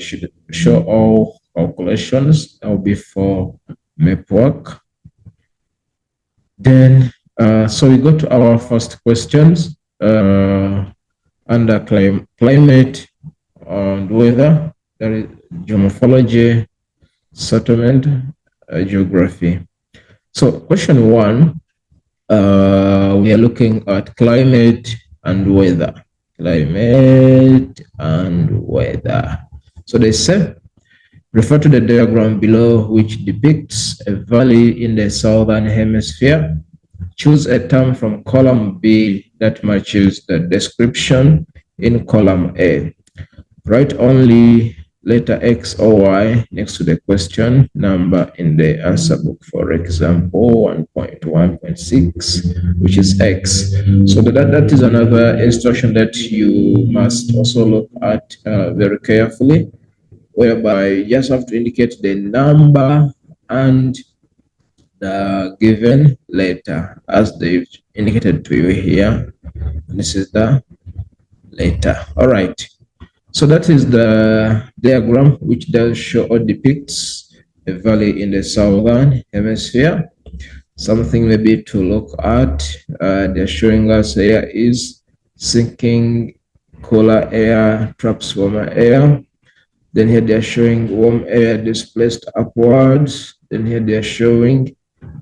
should show all calculations. That will be for map work. Then, so we go to our first questions under climate and weather. There is geomorphology, settlement, geography. So question one, we are looking at climate and weather. Climate and weather. So they say, refer to the diagram below which depicts a valley in the southern hemisphere. Choose a term from column B that matches the description in column A. Write only letter X or Y next to the question number in the answer book. For example, 1.1.6, which is X. So that is another instruction that you must also look at very carefully, whereby you just have to indicate the number and the given letter as they've indicated to you here. This is the letter. All right. So that is the diagram which does show or depicts a valley in the southern hemisphere. Something maybe to look at. They're showing us here is sinking cooler air traps warmer air. Then here they're showing warm air displaced upwards. Then here they're showing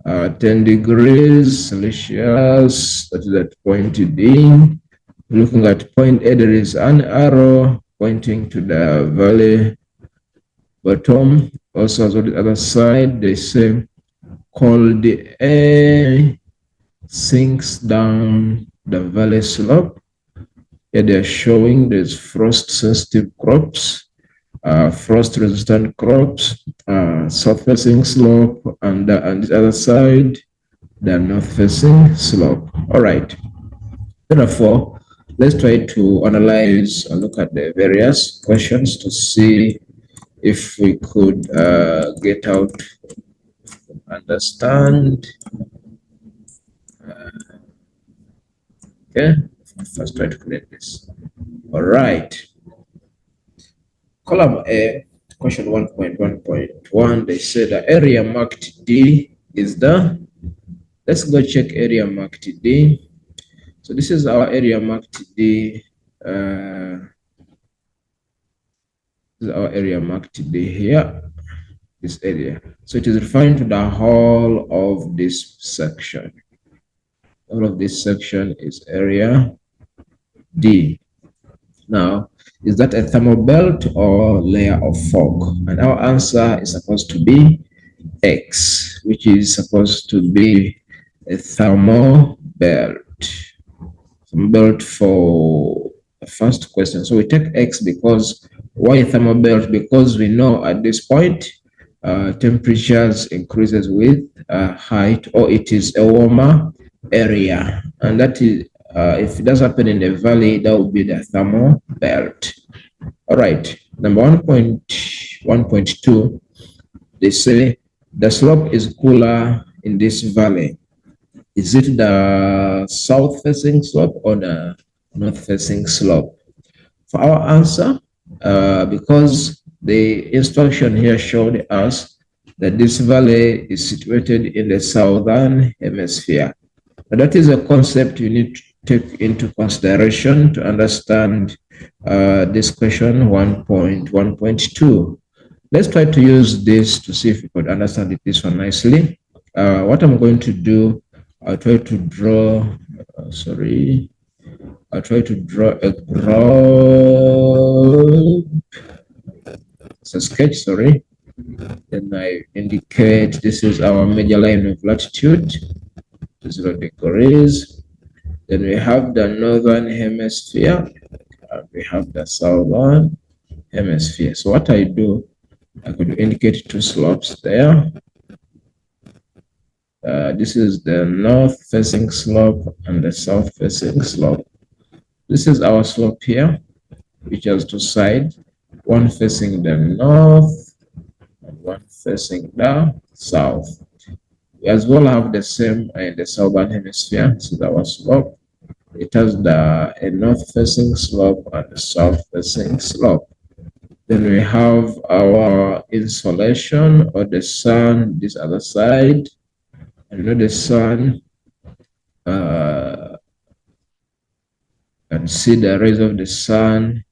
10 degrees Celsius, that is at point D. Looking at point A, there is an arrow pointing to the valley bottom. Also, on the other side, they say cold air sinks down the valley slope. Here they're showing there's frost-sensitive crops, frost-resistant crops, south-facing slope, and on the other side, the north-facing slope. All right. Therefore, let's try to analyze and look at the various questions to see if we could get out, understand. Okay, first try to create this. All right. Column A, question 1.1.1, they say the area marked D is the, let's go check area marked D. So this is our area marked D. This is our area marked D here, this area. So it is referring to the whole of this section. All of this section is area D. Now, is that a thermal belt or layer of fog? And our answer is supposed to be X, which is supposed to be a thermal belt. Thermal belt for the first question. So we take X because, why a thermal belt? Because we know at this point, temperatures increases with height, or it is a warmer area. And that is, if it does happen in the valley, that would be the thermal belt. All right, number 1.1.2, they say the slope is cooler in this valley. Is it the south-facing slope or the north-facing slope? For our answer, because the instruction here showed us that this valley is situated in the southern hemisphere. But that is a concept you need to take into consideration to understand this question 1.1.2. Let's try to use this to see if we could understand this one nicely. What I'm going to do, I'll try to draw, I'll try to draw a graph. It's a sketch, sorry. Then I indicate this is our major line of latitude, 0 degrees. Then we have the northern hemisphere, and we have the southern hemisphere. So what I do, I could indicate two slopes there. This is the north-facing slope and the south-facing slope. This is our slope here, which has two sides, one facing the north and one facing the south. We as well have the same in the southern hemisphere. This is our slope. It has a north-facing slope and a south-facing slope. Then we have our insolation or the sun, this other side. And the sun, and see the rays of the sun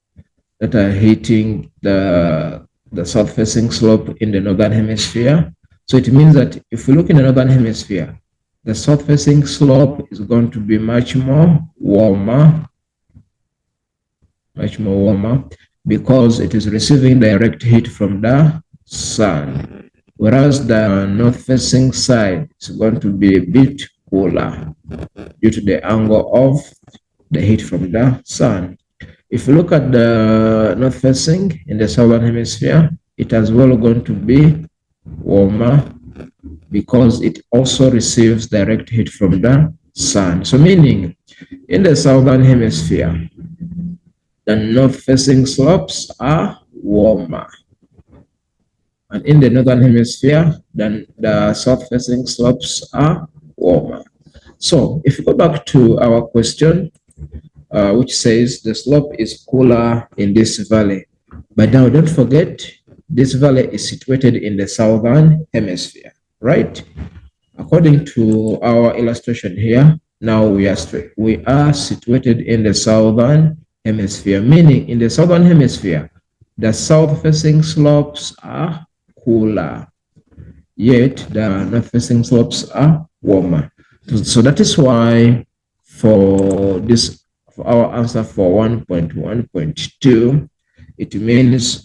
that are hitting the south-facing slope in the northern hemisphere. So it means that if we look in the northern hemisphere, the south-facing slope is going to be much more warmer, because it is receiving direct heat from the sun, whereas the north-facing side is going to be a bit cooler due to the angle of the heat from the sun. If you look at the north facing in the southern hemisphere, it as well going to be warmer because it also receives direct heat from the sun. So meaning in the southern hemisphere, the north facing slopes are warmer. And in the northern hemisphere, then the south facing slopes are warmer. So if you go back to our question, which says the slope is cooler in this valley. But now don't forget, this valley is situated in the southern hemisphere, right? According to our illustration here, now we are situated in the southern hemisphere, meaning in the southern hemisphere, the south-facing slopes are cooler, yet the north-facing slopes are warmer. So that is why for our answer for 1.1.2, it means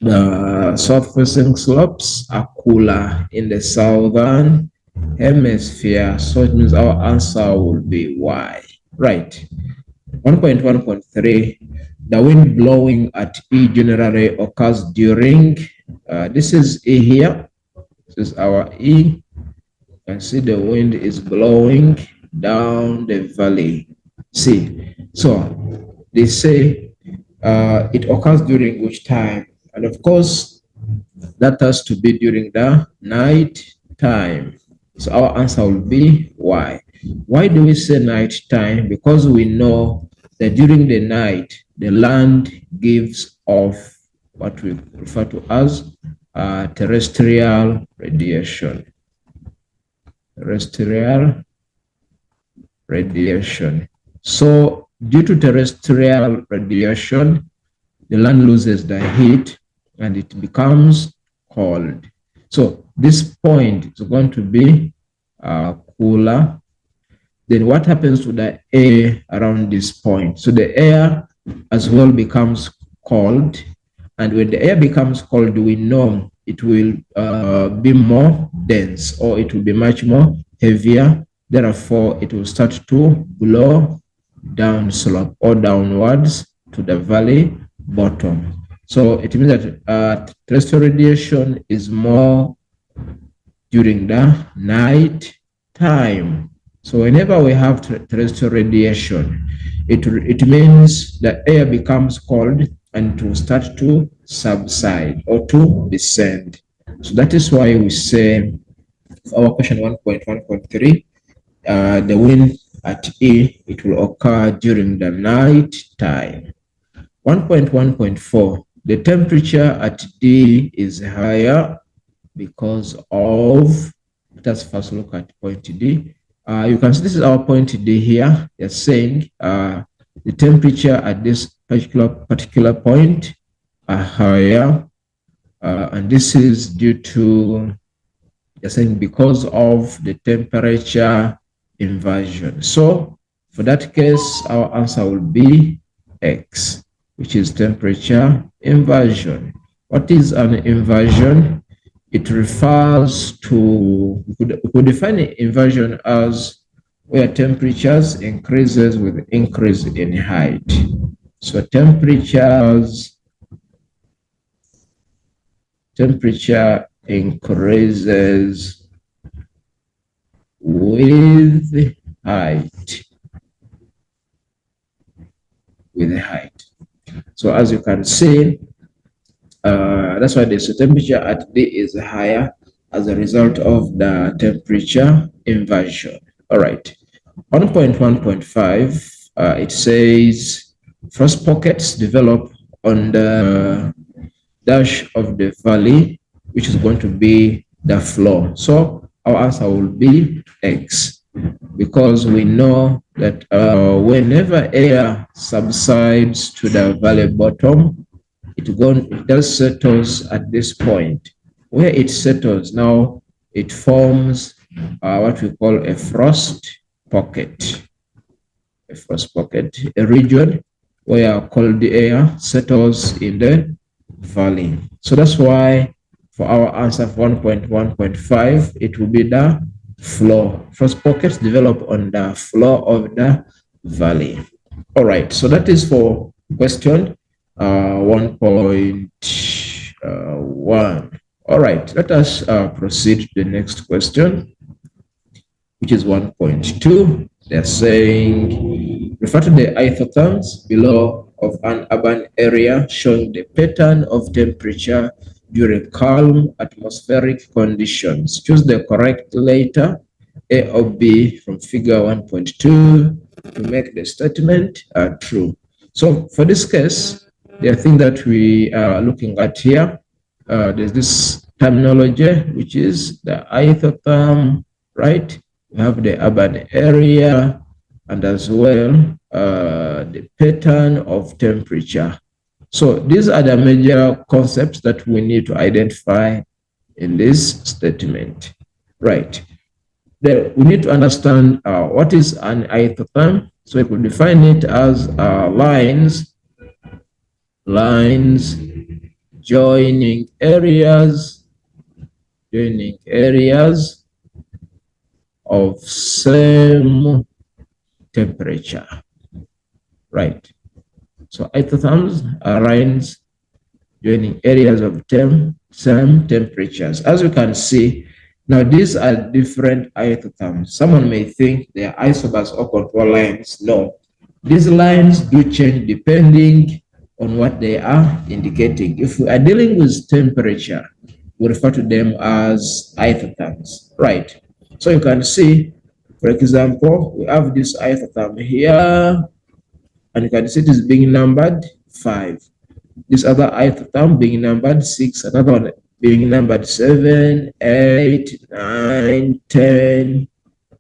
the south-facing slopes are cooler in the southern hemisphere. So it means our answer will be Y. Right. 1.1.3, the wind blowing at E generally occurs during, this is E here. This is our E. You can see the wind is blowing down the valley. See, so they say it occurs during which time? And of course, that has to be during the night time. So our answer will be Y. Why do we say night time? Because we know that during the night, the land gives off what we refer to as terrestrial radiation. Terrestrial radiation. So due to terrestrial radiation, the land loses the heat and it becomes cold. So this point is going to be cooler. Then what happens to the air around this point? So the air as well becomes cold. And when the air becomes cold, we know it will be more dense, or it will be much more heavier. Therefore, it will start to blow down slope or downwards to the valley bottom. So it means that terrestrial radiation is more during the night time. So whenever we have terrestrial radiation, it means the air becomes cold and to start to subside or to descend. So that is why we say for our question 1.1.3, the wind at E, it will occur during the night time. 1.1.4, the temperature at D is higher because of, let us first look at point D. You can see this is our point D here. They're saying the temperature at this particular point are higher, and this is due to, they're saying, because of the temperature inversion. So for that case, our answer will be X, which is temperature inversion. What is an inversion? It refers to, we could define inversion as where temperatures increases with increase in height. So temperature increases with height. So as you can see, that's why the temperature at D is higher as a result of the temperature inversion. All right. 1.1.5, it says frost pockets develop on the dash of the valley, which is going to be the floor. So our answer will be X, because we know that whenever air subsides to the valley bottom, it does settles at this point. Where it settles now, it forms what we call a frost pocket. A frost pocket, a region where cold air settles in the valley. So that's why for our answer of 1.1.5, it will be the floor. Frost pockets develop on the floor of the valley. All right, so that is for question 1.1. All right, let us proceed to the next question, which is 1.2. They're saying, refer to the isotherms below of an urban area showing the pattern of temperature during calm atmospheric conditions. Choose the correct letter, A or B, from figure 1.2 to make the statement true. So for this case, the thing that we are looking at here, there's this terminology, which is the isotherm, right? We have the urban area and as well the pattern of temperature. So these are the major concepts that we need to identify in this statement, right? Then we need to understand what is an isotherm. So we could define it as lines joining areas of same temperature, right? So isotherms are lines joining areas of same temperatures. As you can see, now these are different isotherms. Someone may think they are isobars or control lines. No, these lines do change depending on what they are indicating. If we are dealing with temperature, we refer to them as isotherms, right? So you can see, for example, we have this isotherm here, and you can see it is being numbered 5. This other isotherm being numbered 6, another one being numbered 7, 8, 9, 10,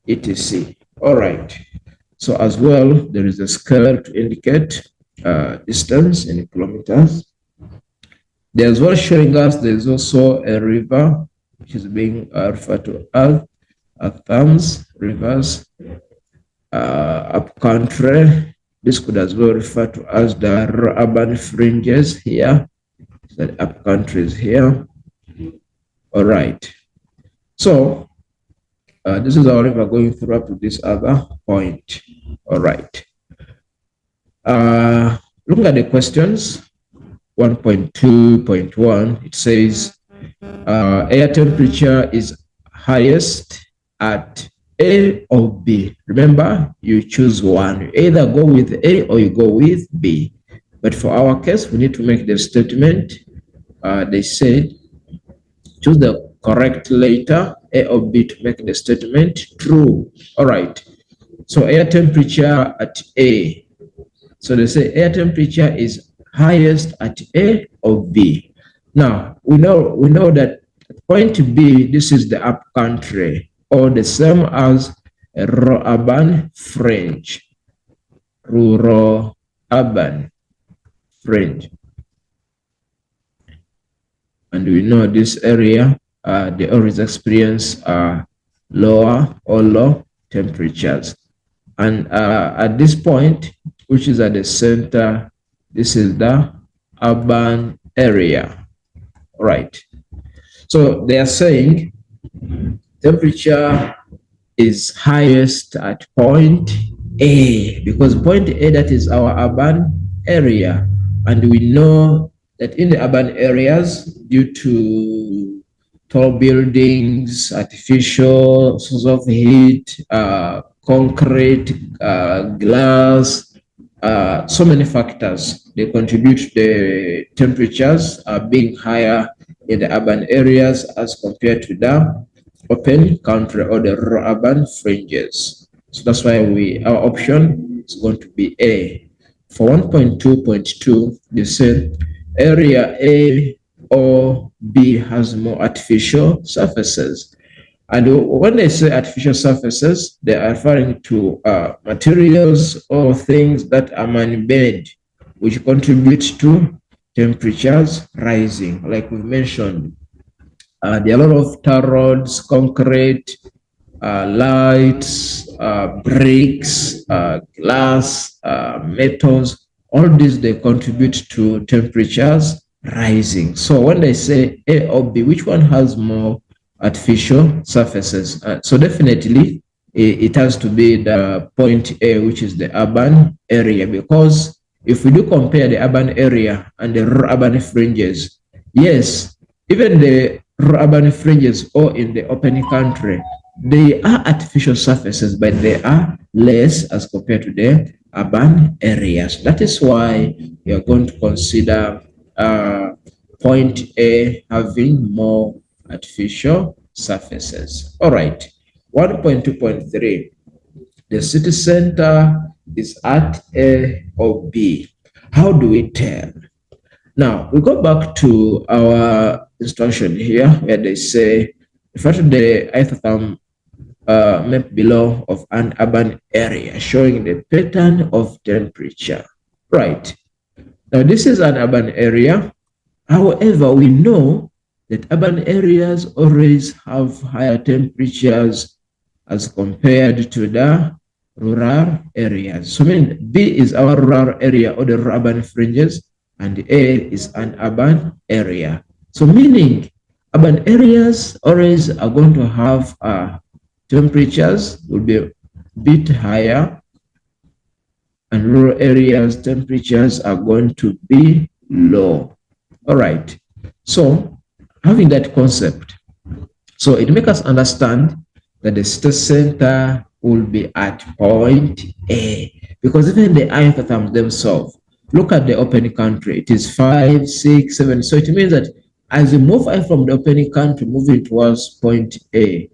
etc. All right. So as well, there is a scale to indicate distance in kilometers. There's well showing us there's also a river, which is being referred to as thumbs, rivers, up country. This could as well refer to as the urban fringes here, the up countries here. All right. So this is our river going through up to this other point. All right. Looking at the questions, 1.2.1, it says air temperature is highest at A or B. Remember, you choose one. You either go with A or you go with B. But for our case, we need to make the statement. They said choose the correct letter, A or B, to make the statement true. All right. So air temperature at A. So they say air temperature is highest at A or B. Now we know that at point B, this is the up country, or the same as a urban fringe, rural urban fringe. And we know this area, they always experience lower or low temperatures. And at this point, which is at the center, this is the urban area. All right. So they are saying temperature is highest at point A, because point A, that is our urban area. And we know that in the urban areas, due to tall buildings, artificial sources of heat, concrete, glass, so many factors, they contribute to the temperatures being higher in the urban areas as compared to the open country or the urban fringes. So that's why our option is going to be A. For 1.2.2, they said area A or B has more artificial surfaces. And when they say artificial surfaces, they are referring to materials or things that are man-made, which contribute to temperatures rising. Like we mentioned, there are a lot of tar roads, concrete, lights, bricks, glass, metals. All these, they contribute to temperatures rising. So when they say A or B, which one has more artificial surfaces? So definitely it has to be the point A, which is the urban area, because if we do compare the urban area and the urban fringes, yes, even the urban fringes or in the open country, they are artificial surfaces, but they are less as compared to the urban areas. That is why we are going to consider point A having more artificial surfaces. All right. 1.2.3. The city center is at A or B. How do we tell? Now, we go back to our instruction here where they say, refer to the isotherm map below of an urban area showing the pattern of temperature. Right. Now, this is an urban area. However, we know that urban areas always have higher temperatures as compared to the rural areas. So, I mean, B is our rural area or the urban fringes, and A is an urban area. So, meaning urban areas always are going to have temperatures will be a bit higher, and rural areas temperatures are going to be low. All right. So having that concept, so it makes us understand that the city center will be at point A, because even the isotherms themselves, look at the open country, it is 5, 6, 7. So it means that as we move from the open country, moving towards point A,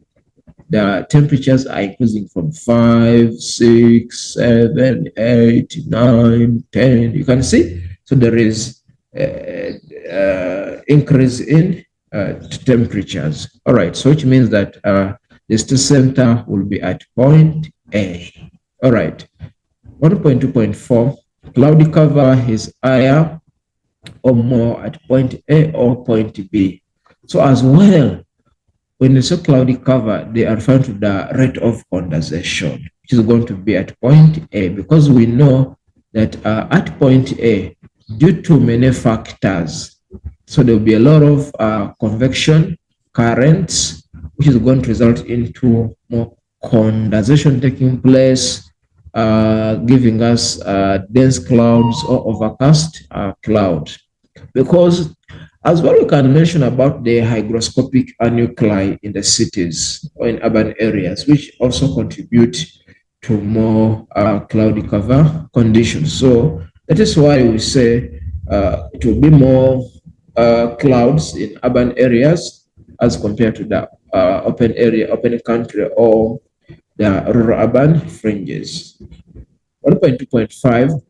the temperatures are increasing from 5, 6, 7, 8, 9, 10. You can see. So there is increase in temperatures. All right. So which means that the city center will be at point A. All right. 1.2.4, cloudy cover is higher or more at point A or point B. So as well, when they say cloudy cover, they are referring to the rate of condensation, which is going to be at point A, because we know that at point A, due to many factors, so there will be a lot of convection currents, which is going to result into more condensation taking place, giving us dense clouds or overcast clouds. Because as well, we can mention about the hygroscopic nuclei in the cities or in urban areas, which also contribute to more cloudy cover conditions. So that is why we say it will be more clouds in urban areas as compared to the open area, open country, or the rural urban fringes. 1.2.5,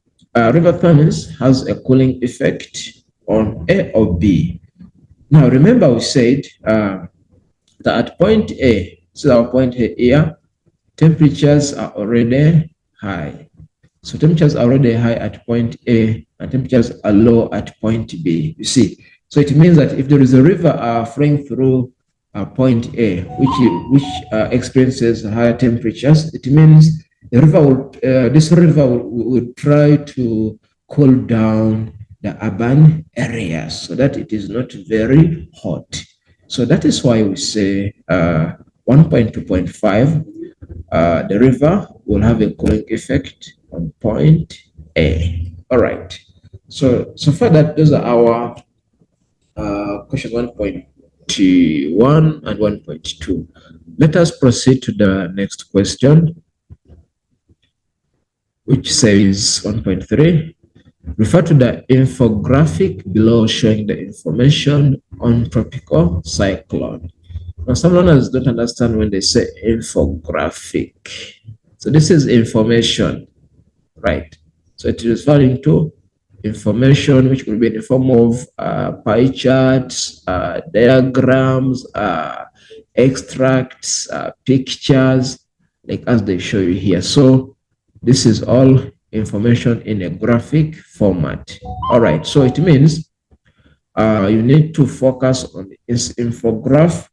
river thermals has a cooling effect on A or B. Now, remember we said that at point A, so our point A here, temperatures are already high. So temperatures are already high at point A, and temperatures are low at point B, you see. So it means that if there is a river flowing through point A, which experiences higher temperatures, it means the river will, this river will try to cool down the urban areas so that it is not very hot. So that is why we say 1.2.5, the river will have a cooling effect on point A. All right. So far that those are our question 1.1 and 1.2. Let us proceed to the next question, which says 1.3. Refer to the infographic below showing the information on tropical cyclone. Now, some learners don't understand when they say infographic. So this is information, right? So it is referring to information which could be in the form of pie charts, diagrams, extracts, pictures, like as they show you here. So this is all information in a graphic format. All right, so it means you need to focus on this infograph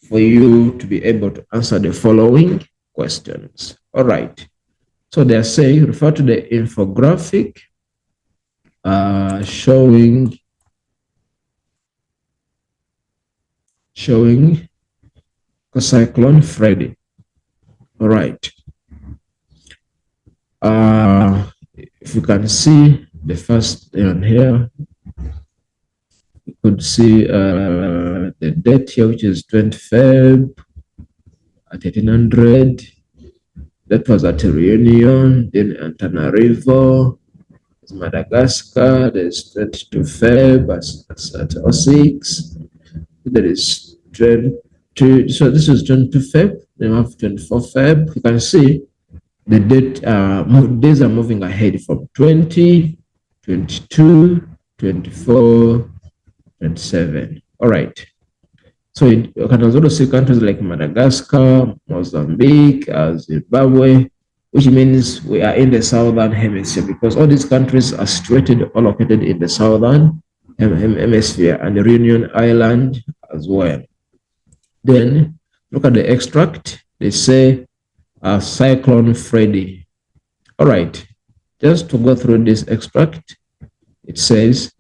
for you to be able to answer the following questions. All right. So they're saying refer to the infographic showing Cyclone Freddy. All right. If you can see the first one here, you could see the date here, which is 20 Feb at 1800. That was at a reunion. Then Antananarivo, Madagascar. There's 22 Feb at 06. There is 20. So this is 20 Feb. Then we have 24 Feb. You can see the date. Days are moving ahead from 20, 22, 24, 27. All right. So you can also see countries like Madagascar, Mozambique, Zimbabwe, which means we are in the southern hemisphere because all these countries are situated or located in the southern hemisphere and the Reunion Island as well. Then look at the extract. They say Cyclone Freddy. All right, just to go through this extract, it says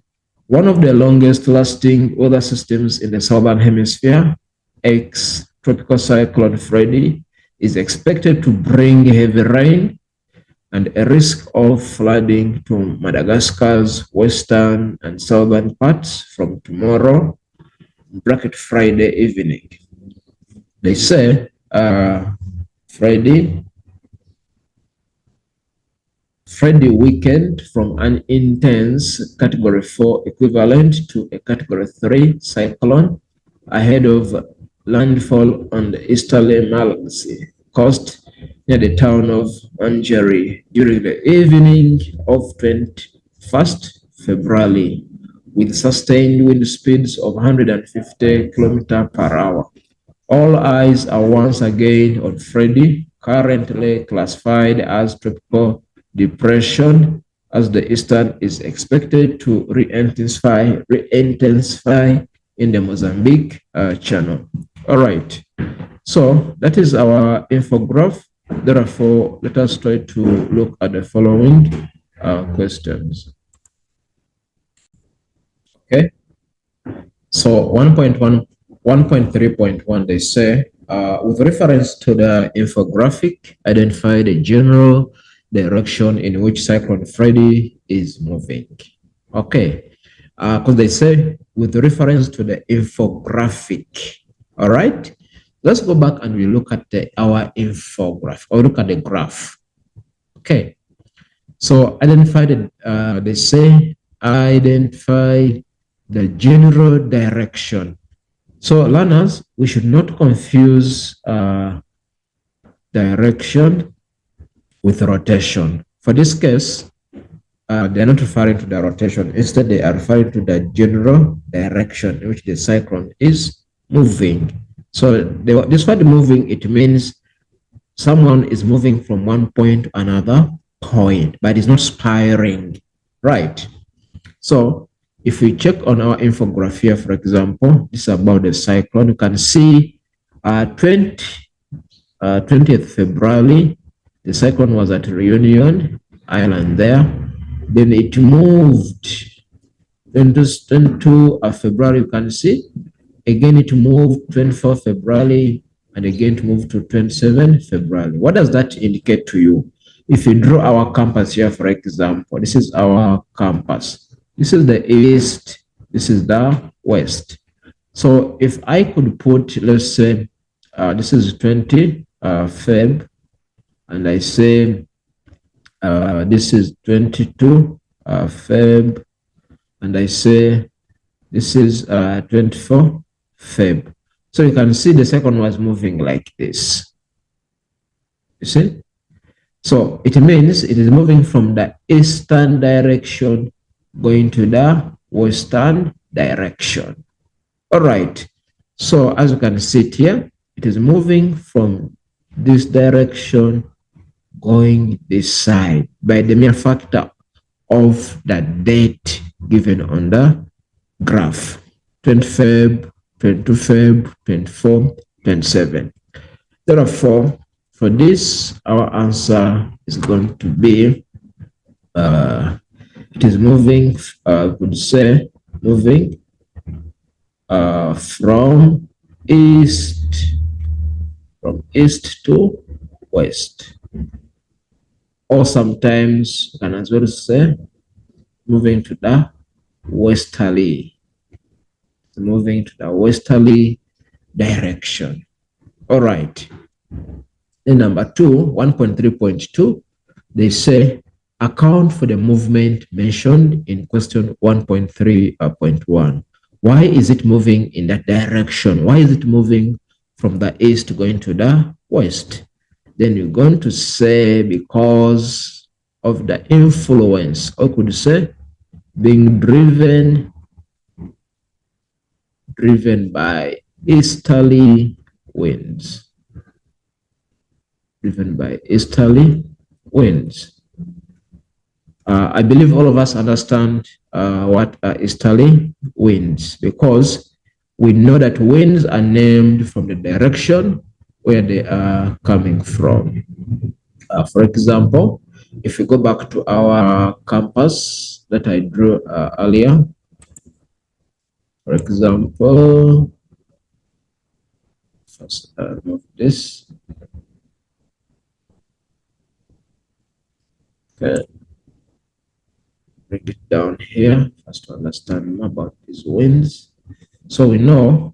one of the longest lasting weather systems in the southern hemisphere, ex-tropical cyclone Freddy, is expected to bring heavy rain and a risk of flooding to Madagascar's western and southern parts from tomorrow, bracket Friday evening. They say Freddy weakened from an intense Category 4 equivalent to a Category 3 cyclone ahead of landfall on the easterly Malagasy coast near the town of Manjeri during the evening of 21st February with sustained wind speeds of 150 km per hour. All eyes are once again on Freddy, currently classified as tropical depression, as the eastern is expected to re-intensify in the Mozambique channel. All right, so that is our infograph. Therefore, let us try to look at the following questions. Okay, so 1.3.1, they say, with reference to the infographic, identify the general direction in which Cyclone Freddy is moving. Okay, because they say with reference to the infographic. All right, let's go back and we look at our infograph or look at the graph. Okay, so identify they say identify the general direction. So learners, we should not confuse direction with rotation. For this case, they're not referring to the rotation. Instead, they are referring to the general direction in which the cyclone is moving. So this word moving, it means someone is moving from one point to another point, but it's not spiraling, right? So if we check on our infograph here, for example, this is about the cyclone. You can see 20th February, the cyclone was at Reunion Island there. Then it moved. Then this 22 February, you can see. Again, it moved 24 February, and again it moved to 27 February. What does that indicate to you? If you draw our compass here, for example, this is our compass. This is the east, this is the west. So if I could put, let's say, this is 20 Feb, and I say this is 22 Feb, and I say this is 24 Feb. So you can see the second was moving like this. You see? So it means it is moving from the eastern direction going to the western direction. All right. So as you can see it here, it is moving from this direction going this side by the mere factor of the date given on the graph. 20 Feb, 22 Feb, 24, 27. Therefore, for this, our answer is going to be it is moving, could say, moving from east to west, or sometimes you can as well say moving to the westerly, moving to the westerly direction. All right. Then number 2, 1.3.2, they say account for the movement mentioned in question 1.3.1. Why is it moving in that direction? Why is it moving from the east going to the west? Then you're going to say because of the influence, or could say being driven by easterly winds. Driven by easterly winds. I believe all of us understand what are easterly winds, because we know that winds are named from the direction where they are coming from. For example, if we go back to our compass that I drew earlier, for example, first remove this. Okay. Bring it down here first to understand more about these winds. So we know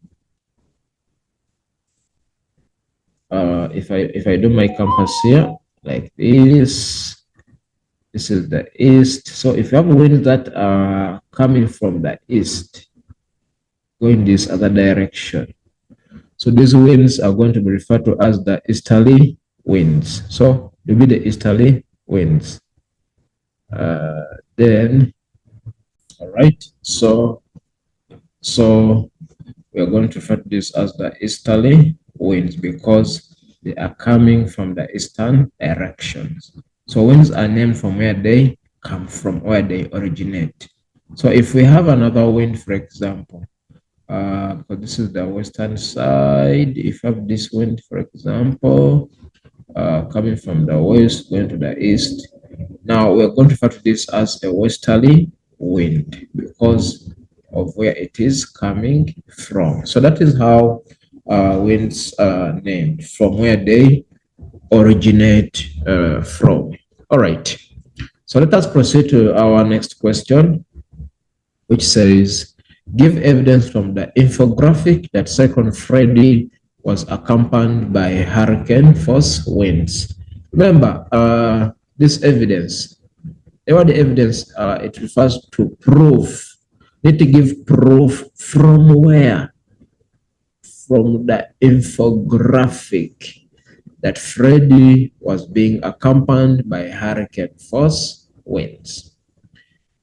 if I do my compass here like this is the east. So if you have winds that are coming from the east going this other direction, so these winds are going to be referred to as the easterly winds. So they'll be the easterly winds. Then all right, so we are going to refer to this as the easterly winds because they are coming from the eastern directions. So winds are named from where they come from, where they originate. So if we have another wind, for example, because this is the western side, if you have this wind, for example, coming from the west going to the east, now we're going to refer to this as a westerly wind because of where it is coming from. So that is how winds are named, from where they originate from. All right. So let us proceed to our next question, which says, give evidence from the infographic that Cyclone Freddy was accompanied by hurricane force winds. Remember, this evidence, what the evidence, it refers to proof. Need to give proof from where? From the infographic that Freddy was being accompanied by hurricane force winds.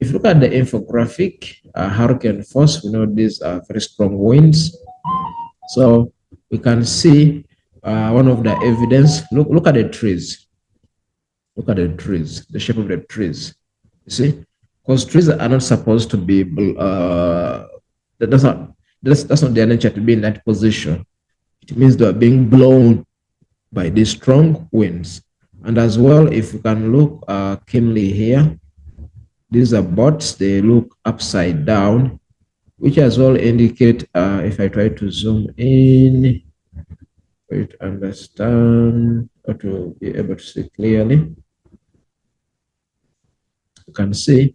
If you look at the infographic, hurricane force, we know these are very strong winds. So we can see one of the evidence. Look at the trees. Look at the trees, the shape of the trees. You see, because trees are not supposed to be. That's not their nature to be in that position. It means they are being blown by these strong winds. And as well, if you can look keenly here, these are boats. They look upside down, which as well indicate. If I try to zoom in, for you to understand or to be able to see clearly, you can see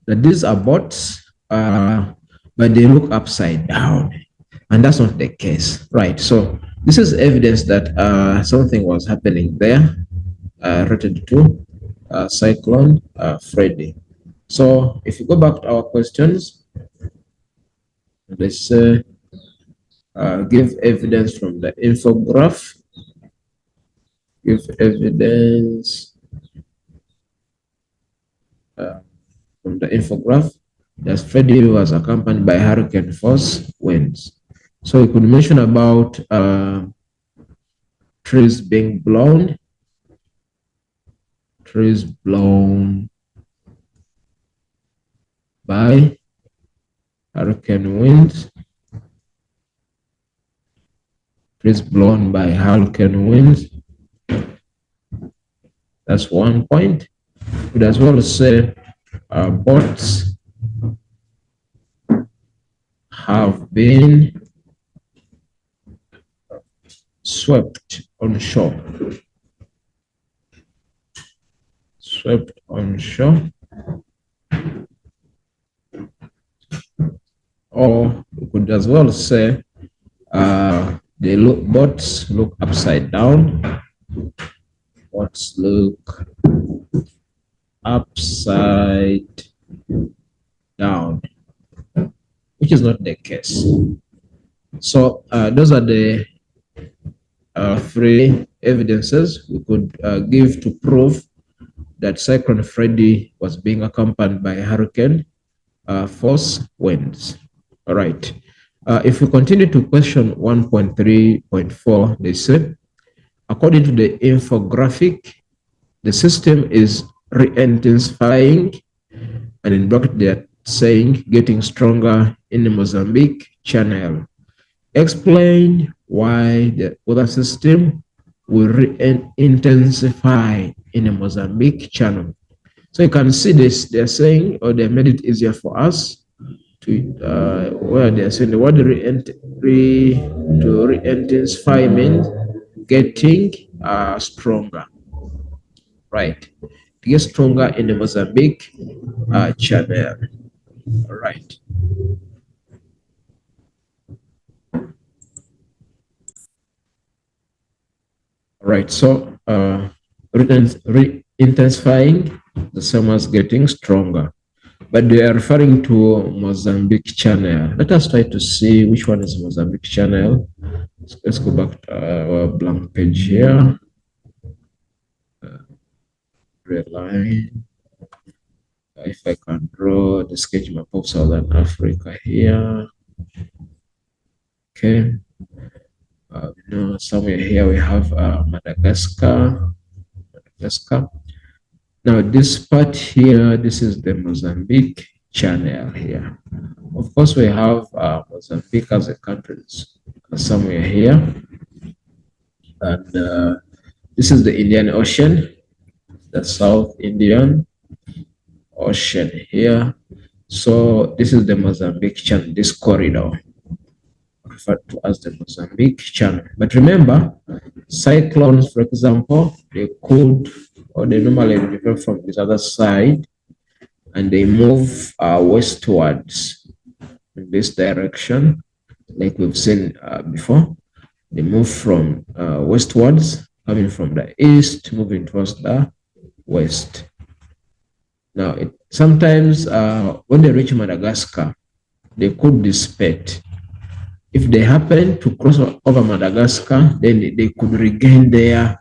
that these are boats, but they look upside down, and that's not the case, right? So this is evidence that something was happening there related to Cyclone Freddy. So if you go back to our questions, let's say give evidence from the infograph. Give evidence from the infograph that Freddy was accompanied by hurricane force winds. So we could mention about trees being blown, by hurricane winds, trees blown by hurricane winds. That's one point. Could as well say boats have been swept on shore. Swept on shore. Or we could as well say boats look upside down. Boats look upside down, which is not the case. So those are the three evidences we could give to prove that Cyclone Freddy was being accompanied by hurricane force winds. All right. If we continue to question 1.3.4, they said, according to the infographic, the system is re-intensifying, and in bracket they're saying getting stronger in the Mozambique channel. Explain why the weather system will re-intensify in the Mozambique channel. So you can see this, they're saying, or they made it easier for us to, where they're saying the word to re-intensify means getting stronger, right? To get stronger in the Mozambique channel, all right. All right, so re-intensifying, the same as getting stronger, but they are referring to Mozambique channel. Let us try to see which one is Mozambique channel. Let's go back to our blank page here. Red line. If I can draw the sketch map of Southern Africa here. Okay. Somewhere here we have Madagascar. Now this part here, this is the Mozambique channel here. Of course, we have Mozambique as a country somewhere here, and this is the Indian Ocean, the South Indian Ocean here. So this is the Mozambique channel, this corridor referred to as the Mozambique channel. But remember, cyclones, for example, they could, or they normally develop from this other side, and they move westwards in this direction, like we've seen before. They move from westwards, coming from the east, moving towards the west. Now, sometimes when they reach Madagascar, they could dissipate. If they happen to cross over Madagascar, then they could regain their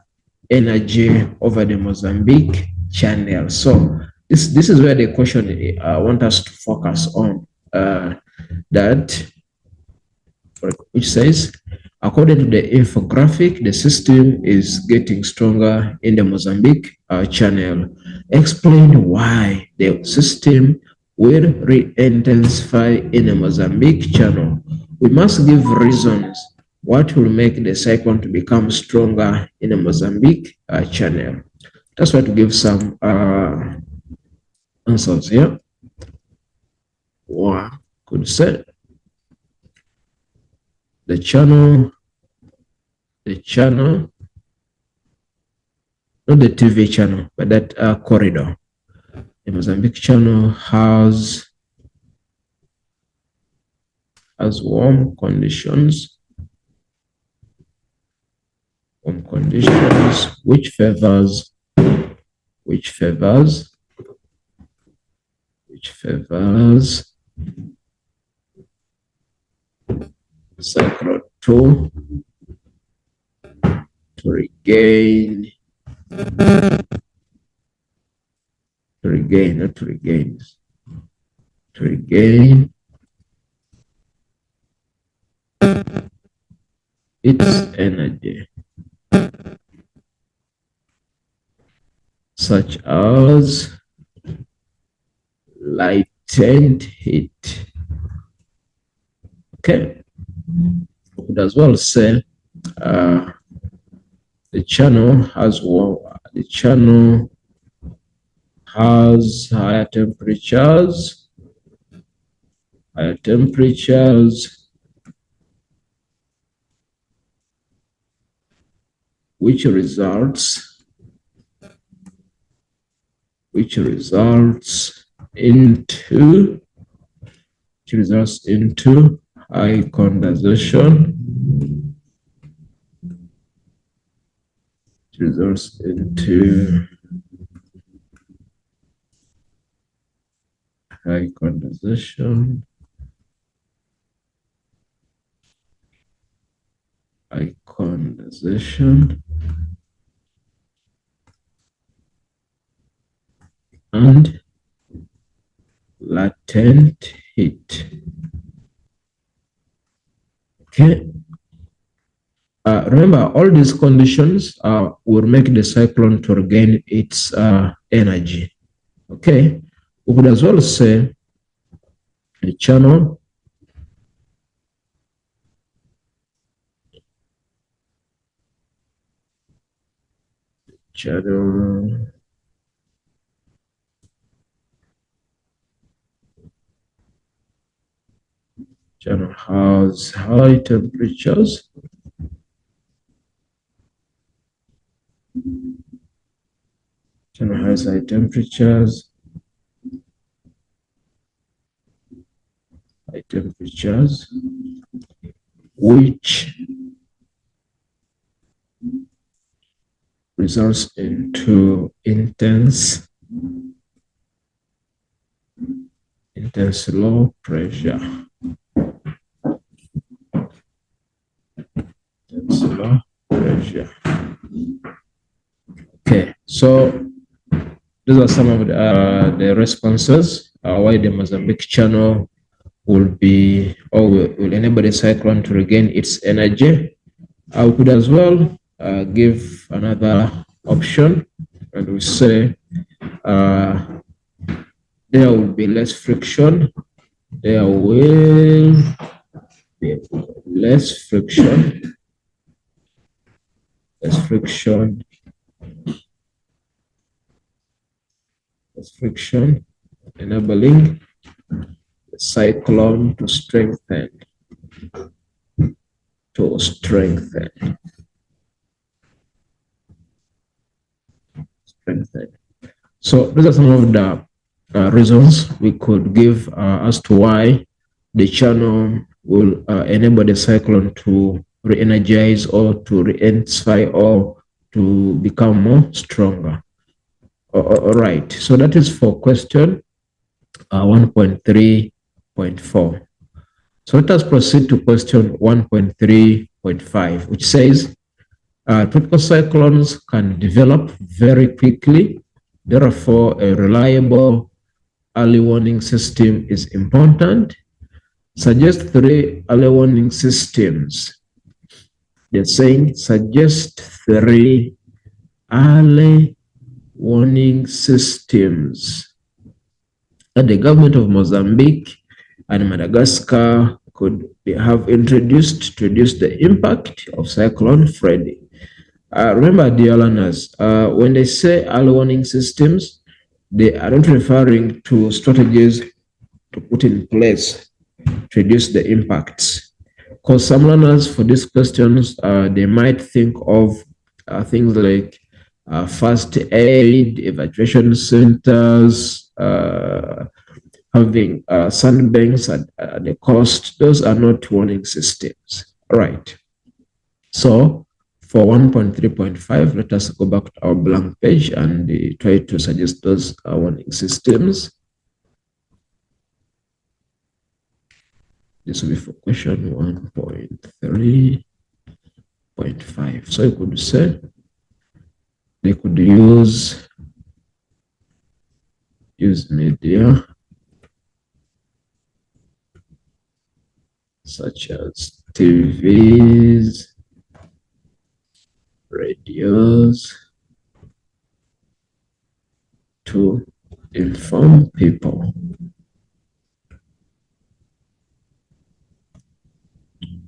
energy over the Mozambique channel. So this is where the question I want us to focus on, which says, according to the infographic, the system is getting stronger in the Mozambique channel. Explain why the system will re-intensify in the Mozambique channel. We must give reasons what will make the cyclone to become stronger in the Mozambique channel. That's why to give some answers here. One could say the channel, not the TV channel, but that corridor. The Mozambique channel has warm conditions, which favors cyclone 2 to regain regain, not to regain, to regain its energy, such as latent heat. Okay, we could as well say the channel has higher temperatures, which results into high condensation, results into high condensation, and latent heat. Okay. Remember, all these conditions will make the cyclone to regain its energy. Okay. We could as well say the channel has high temperatures, which results into intense low pressure. Okay, so these are some of the responses why the Mozambique channel will be or will enable the cyclone to regain its energy. I could as well give another option, and we say there will be less friction. There will be less friction, enabling the cyclone to strengthen. So these are some of the reasons we could give as to why the channel will enable the cyclone to re-energize or to re-intensify or to become more stronger. All right, so that is for question 1.3.4. So let us proceed to question 1.3.5, which says tropical cyclones can develop very quickly. Therefore, a reliable early warning system is important. Suggest 3 early warning systems. They're saying suggest 3 early warning systems that the government of Mozambique and Madagascar could have introduced to reduce the impact of Cyclone Freddy. Remember, dear learners, when they say early warning systems, they are not referring to strategies to put in place to reduce the impacts. Because some learners for these questions, they might think of things like first aid, evacuation centers, having sandbanks at the coast. Those are not warning systems. All right. So for 1.3.5, let us go back to our blank page and try to suggest those warning systems. This will be for question 1.3.5. So you could say they could use use media such as TVs, radios to inform people.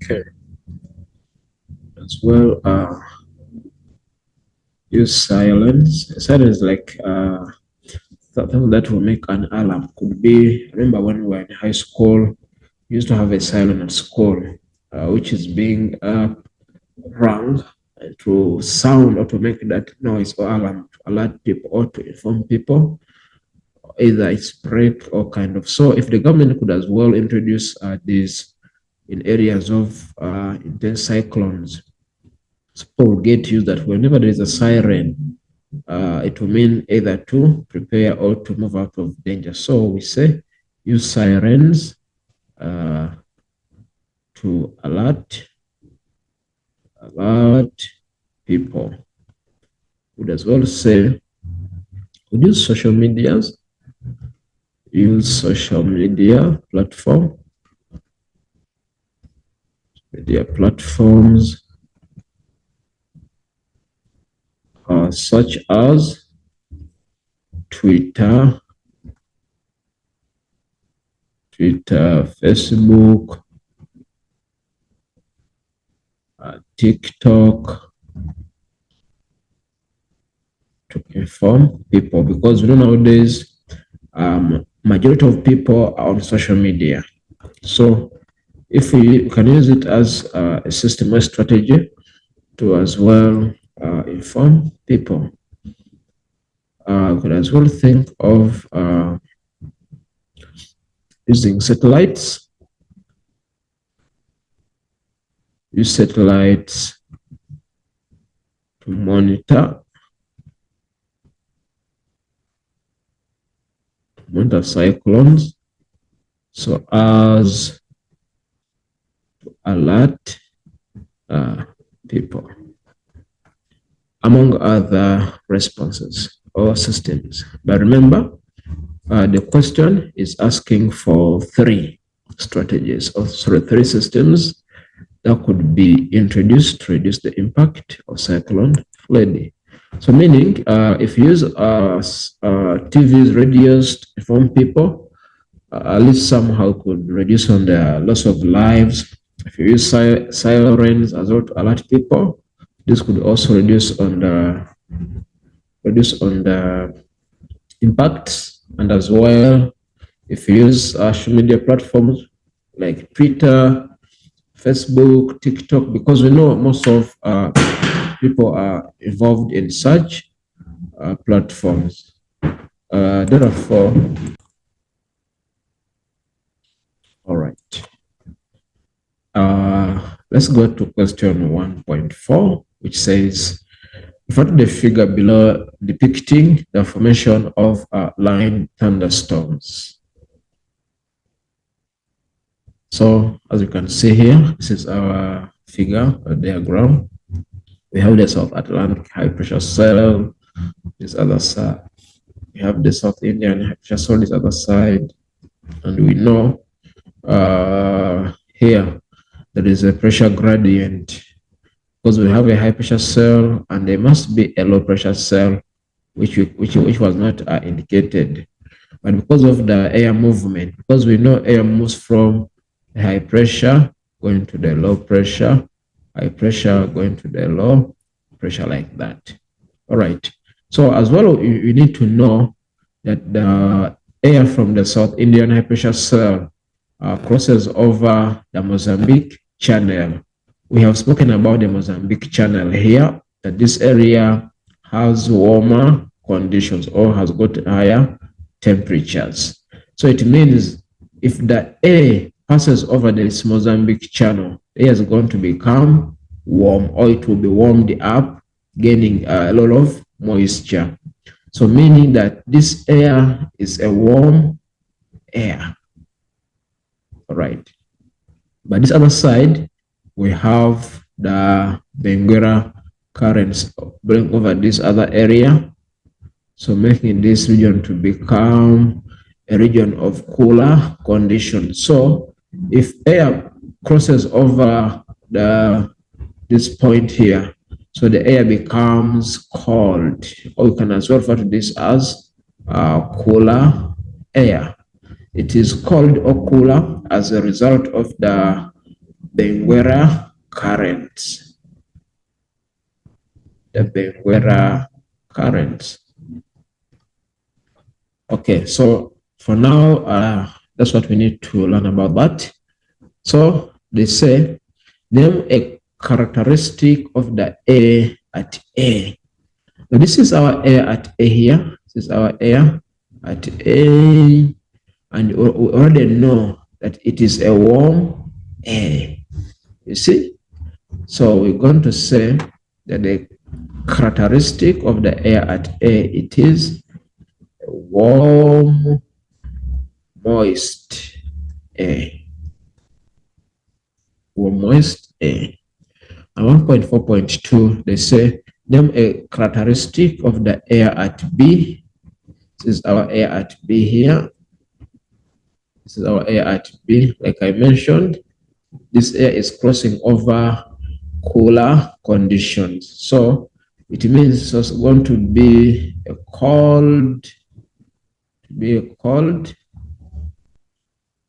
Okay. As well, use silence. Silence like something that will make an alarm. Could be, remember when we were in high school, we used to have a siren at school, which is being rung to sound or to make that noise or alarm to alert people or to inform people, either it's break or kind of. So if the government could as well introduce these in areas of intense cyclones, people will get used that whenever there is a siren, it will mean either to prepare or to move out of danger. So we say use sirens to alert people. Would as well say would use social medias, use social media platforms such as Twitter, Facebook, TikTok, to inform people, because we know nowadays majority of people are on social media. So if we can use it as a system strategy to as well inform people, we could as well think of using satellites. Use satellites to monitor cyclones, so as to alert people, among other responses or systems. But remember, the question is asking for three strategies, or sorry, three systems that could be introduced to reduce the impact of cyclone flooding. So meaning, if you use TVs, radios to inform people, at least somehow could reduce on the loss of lives. If you use sirens as well to alert people, this could also reduce on the impacts. And as well, if you use social media platforms like Twitter, Facebook, TikTok, because we know most of people are involved in such platforms. Therefore, all right. Let's go to question 1.4, which says, refer to the figure below depicting the formation of line thunderstorms. So as you can see here, this is our figure, a diagram. We have the South Atlantic high pressure cell, this other side. We have the South Indian high pressure cell, this other side. And we know here there is a pressure gradient, because we have a high pressure cell and there must be a low pressure cell, which was not indicated. But because of the air movement, because we know air moves from high pressure going to the low pressure, high pressure going to the low pressure, like that. All right. So as well, you need to know that the air from the South Indian high pressure cell crosses over the Mozambique channel. We have spoken about the Mozambique channel here, that this area has warmer conditions or has got higher temperatures. So it means if the air passes over this Mozambique channel, the air is going to become warm, or it will be warmed up, gaining a lot of moisture. So meaning that this air is a warm air. All right. But this other side, we have the Benguela currents blowing over this other area. So making this region to become a region of cooler conditions. So if air crosses over this point here, so the air becomes cold, or you can as well refer to this as cooler air. It is cold or cooler as a result of the Benguela currents. The Benguela currents. Okay, so for now, that's what we need to learn about that. So they say, name a characteristic of the air at A. Now this is our air at A here. This is our air at A. And we already know that it is a warm air. You see? So we're going to say that the characteristic of the air at A, it is a warm, moist air. Warm, moist air. And 1.4.2, they say, name a characteristic of the air at B. This is our air at B here. This is our air at B. Like I mentioned, this air is crossing over cooler conditions. So it means it's going to be a cold,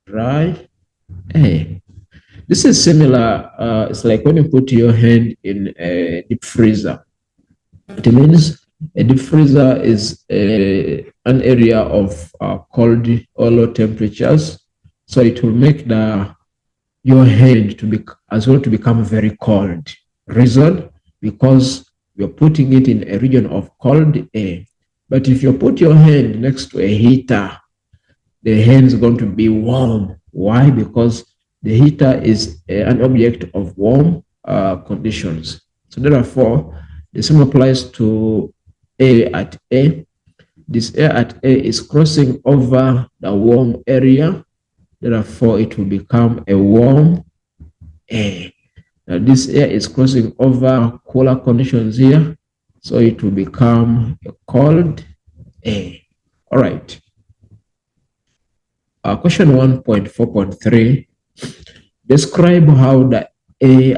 dry air. This is similar. It's like when you put your hand in a deep freezer. It means a deep freezer is an area of cold or low temperatures. So it will make your hand to be as well to become very cold. Reason? Because you're putting it in a region of cold air. But if you put your hand next to a heater, the hand is going to be warm. Why? Because the heater is an object of warm conditions. So therefore, the same applies to air at A. This air at A is crossing over the warm area. Therefore, it will become a warm air. Now, this air is crossing over cooler conditions here. So it will become a cold air. All right. Question 1.4.3. Describe how the A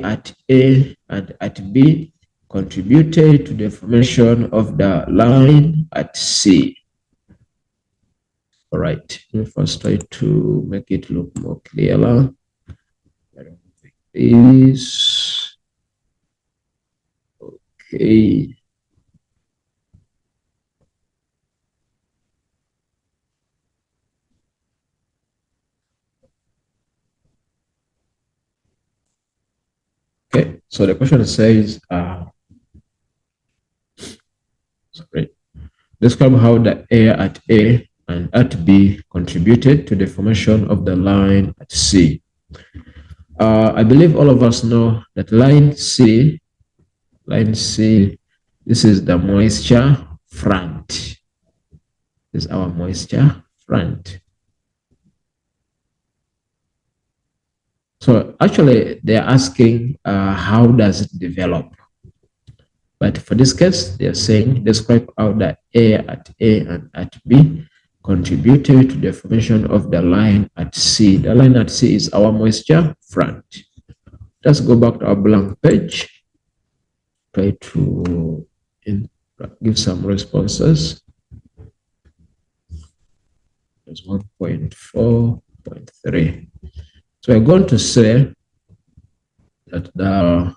and at B contributed to the formation of the line at C. All right, let me first try to make it look more clearer. This. Okay. Okay, so the question says, sorry, describe how the air at A and at B contributed to the formation of the line at C. I believe all of us know that line C, this is the moisture front. This is our moisture front. So actually, they're asking how does it develop? But for this case, they're saying describe how the air at A and at B contributed to the formation of the line at C. The line at C is our moisture front. Let's go back to our blank page. Try to give some responses. There's 1.4.3. So we're going to say that the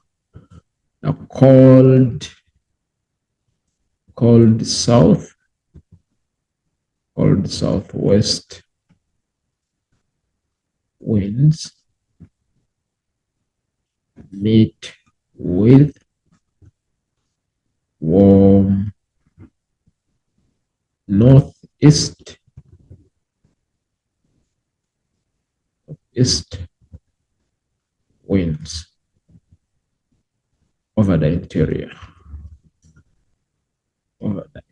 cold southwest winds meet with warm northeast winds over the interior. Over the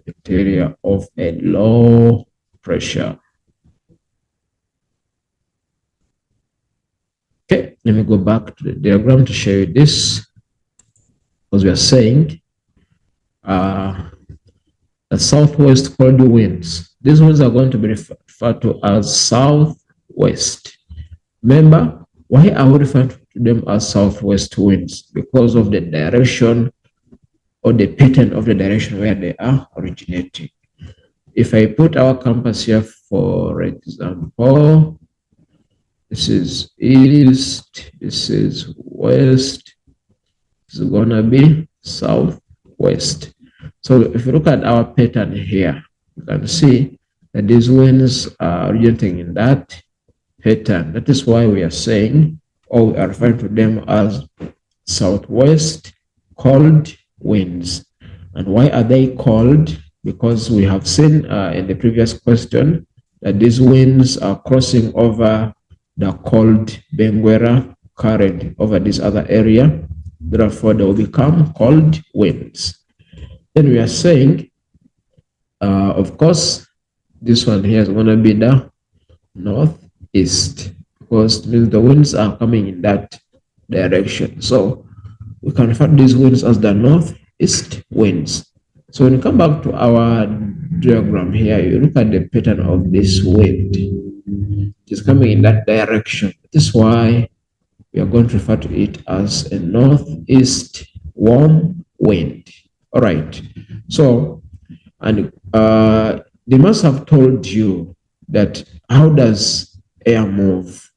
interior of a low pressure. Okay, let me go back to the diagram to show you this. Because we are saying the southwest cold winds. These winds are going to be referred to as southwest. Remember, why are we referring to them as southwest winds? Because of the direction or the pattern of the direction where they are originating. If I put our compass here, for example, this is east, this is west, this is gonna be southwest. So if you look at our pattern here, you can see that these winds are originating in that pattern. That is why we are saying, or we are referring to them as southwest cold winds. And why are they cold? Because we have seen in the previous question that these winds are crossing over the cold Benguela current over this other area. Therefore, they will become cold winds. Then we are saying, of course, this one here is going to be the northeast, because it means the winds are coming in that direction. So we can refer to these winds as the northeast winds. So when you come back to our diagram here, you look at the pattern of this wind. It is coming in that direction. That is why we are going to refer to it as a northeast warm wind. All right. So, and they must have told you that how does air move?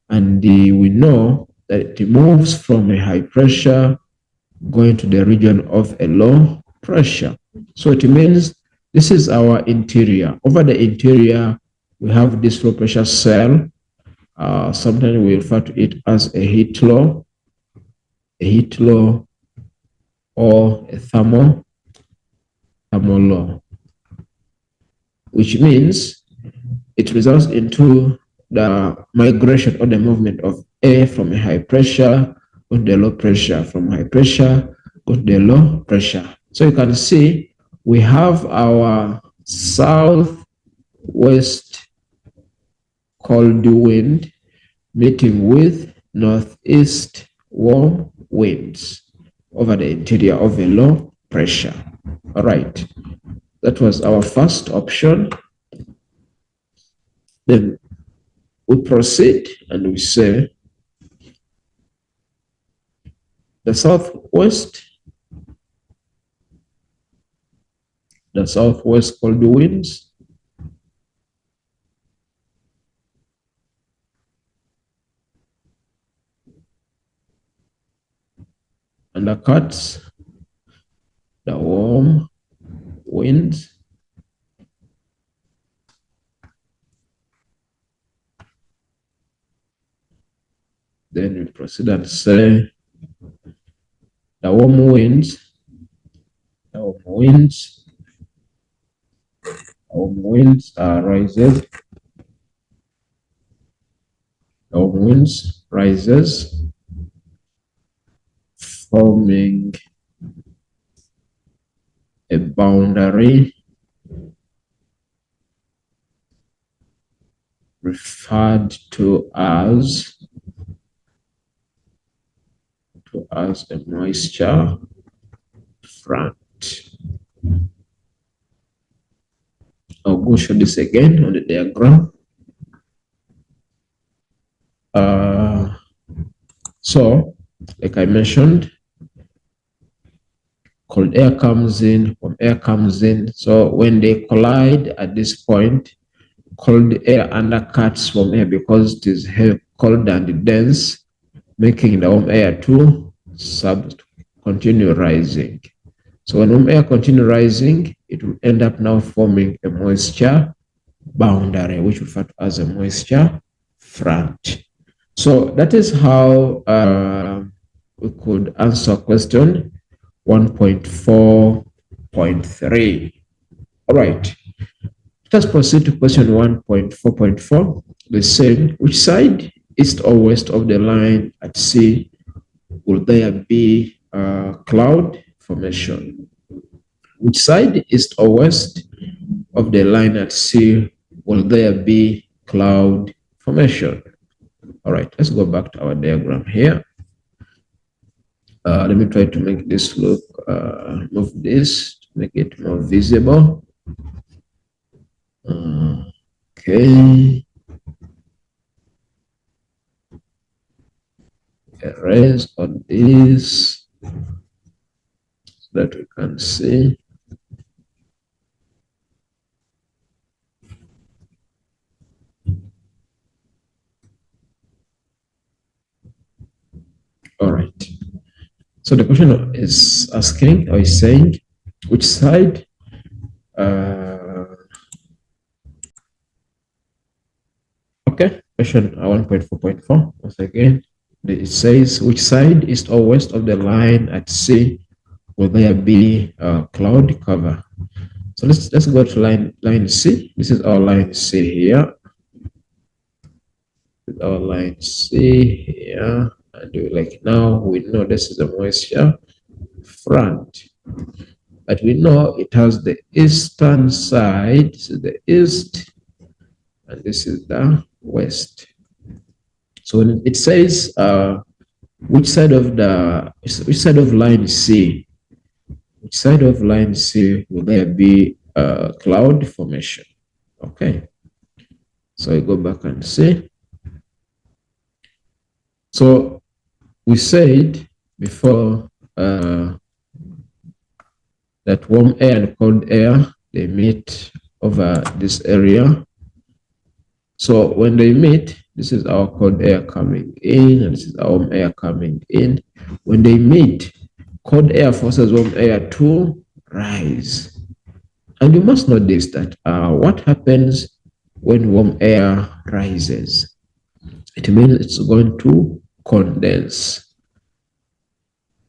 And we know that it moves from a high pressure going to the region of a low pressure. So it means this is our interior. Over the interior, we have this low pressure cell. Sometimes we refer to it as a heat low or a thermal low, which means it results into the migration or the movement of air from a high pressure to the low pressure, from high pressure to the low pressure. So you can see we have our southwest cold wind meeting with northeast warm winds over the interior of a low pressure. All right, that was our first option. Then we proceed and we say the southwest cold winds undercuts the warm winds then we proceed and say the warm winds rises. The warm winds rises, forming a boundary referred to as a moisture front. I'll go show this again on the diagram. So, like I mentioned, cold air comes in, warm air comes in. So when they collide at this point, cold air undercuts warm air because it is cold and dense, making the warm air to continue rising. So when warm air continue rising, it will end up now forming a moisture boundary, which we refer to as a moisture front. So that is how we could answer question 1.4.3. All right. Let us proceed to question 1.4.4. The same, which side, east or west of the line at sea, will there be cloud formation? Which side, east or west of the line at sea, will there be cloud formation? All right, let's go back to our diagram here. Let me try to make this look, move this to make it more visible. Okay. Erase on this so that we can see. All right. So the question is asking or is saying which side okay, question 1.4.4. Once again, it says which side, east or west of the line at C, will there be a cloud cover? So let's go to line C. This is our line C here. Our line C here. And like now we know this is the moisture front. But we know it has the eastern side. This is the east, and this is the west. So when it says which side of line C, which side of line C will there be a cloud formation? Okay. So I go back and see. So we said before that warm air and cold air, they meet over this area. So when they meet, this is our cold air coming in, and this is our warm air coming in. When they meet, cold air forces warm air to rise. And you must know this, that what happens when warm air rises? It means it's going to condense.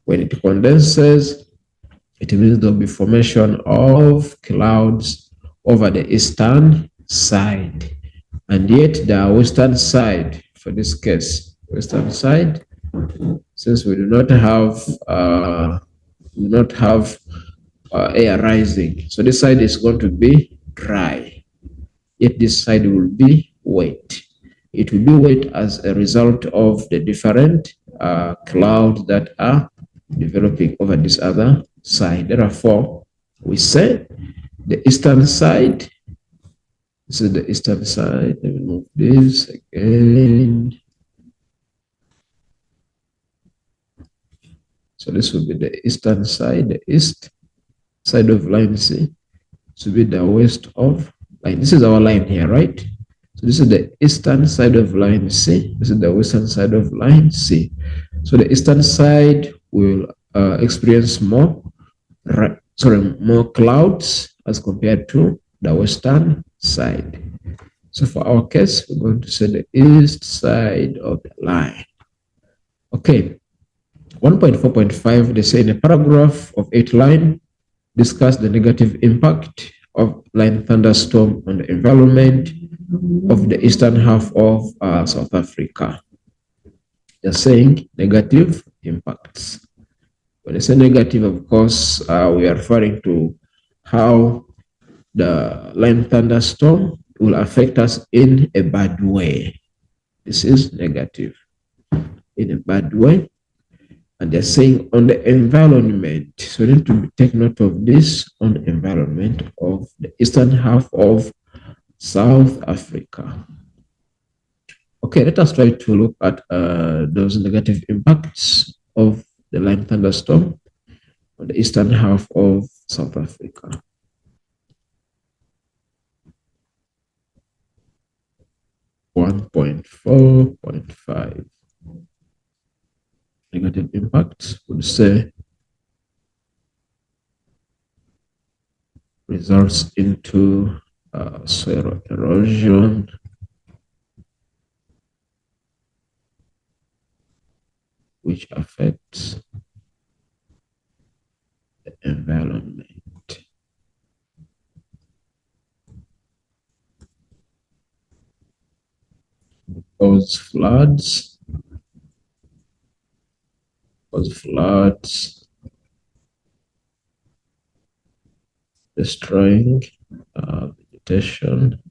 When it condenses, it means there'll be formation of clouds over the eastern side. And yet the western side, for this case, western side, since we do not have air rising, so this side is going to be dry. Yet this side will be wet. It will be wet as a result of the different clouds that are developing over this other side. Therefore, we say the eastern side. This is the eastern side. Let me move this again. So this will be the eastern side, the east side of line C. This will be the west of line. This is our line here, right? So this is the eastern side of line C. This is the western side of line C. So the eastern side will experience more clouds as compared to the western side. So for our case, we're going to say the east side of the line. Okay. 1.4.5, they say in a paragraph of 8 line, discuss the negative impact of line thunderstorm on the environment of the eastern half of South Africa. They're saying negative impacts. When they say negative, of course, we are referring to how the line thunderstorm will affect us in a bad way. This is negative, in a bad way. And they're saying on the environment, so we need to take note of this, on the environment of the eastern half of South Africa. Okay, let us try to look at those negative impacts of the line thunderstorm on the eastern half of South Africa. (1.4.5) negative impacts would say results into soil erosion, which affects the environment. Cause floods, destroying vegetation,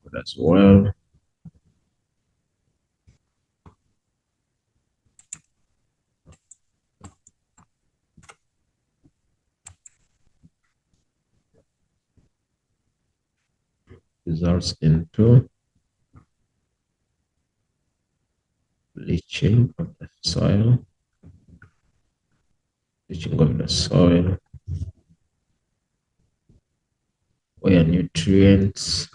good as well. Results into leaching of the soil, where nutrients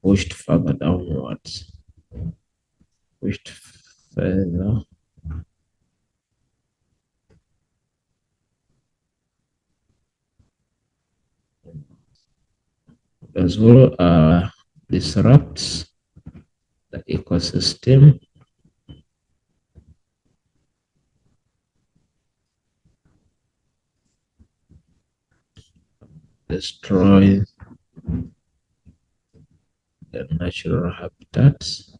pushed further downwards, pushed further as well, disrupts the ecosystem, destroys the natural habitats,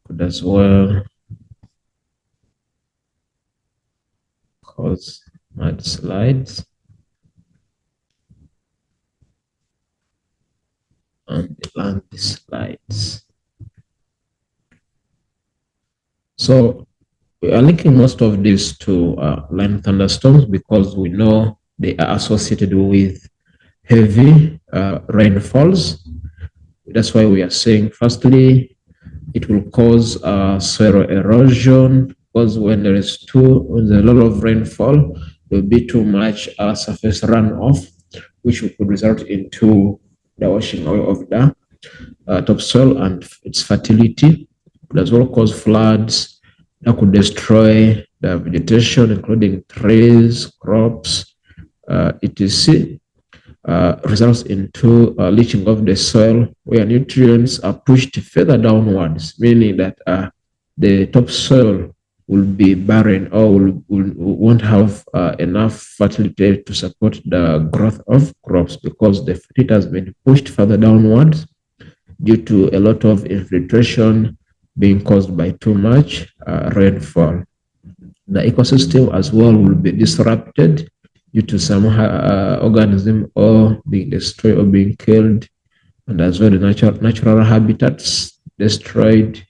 could as well cause mudslides and landslides. So we are linking most of this to line thunderstorms because we know they are associated with heavy rainfalls. That's why we are saying, firstly, it will cause soil erosion because when there's a lot of rainfall, there will be too much surface runoff, which could result into the washing away of the topsoil and its fertility. It could as well cause floods that could destroy the vegetation, including trees, crops, etc. Results into leaching of the soil where nutrients are pushed further downwards, meaning that the topsoil will be barren or won't have enough fertility to support the growth of crops because the fertility has been pushed further downwards due to a lot of infiltration being caused by too much rainfall. The ecosystem as well will be disrupted due to some organism or being destroyed or being killed, and as well the natural habitats destroyed.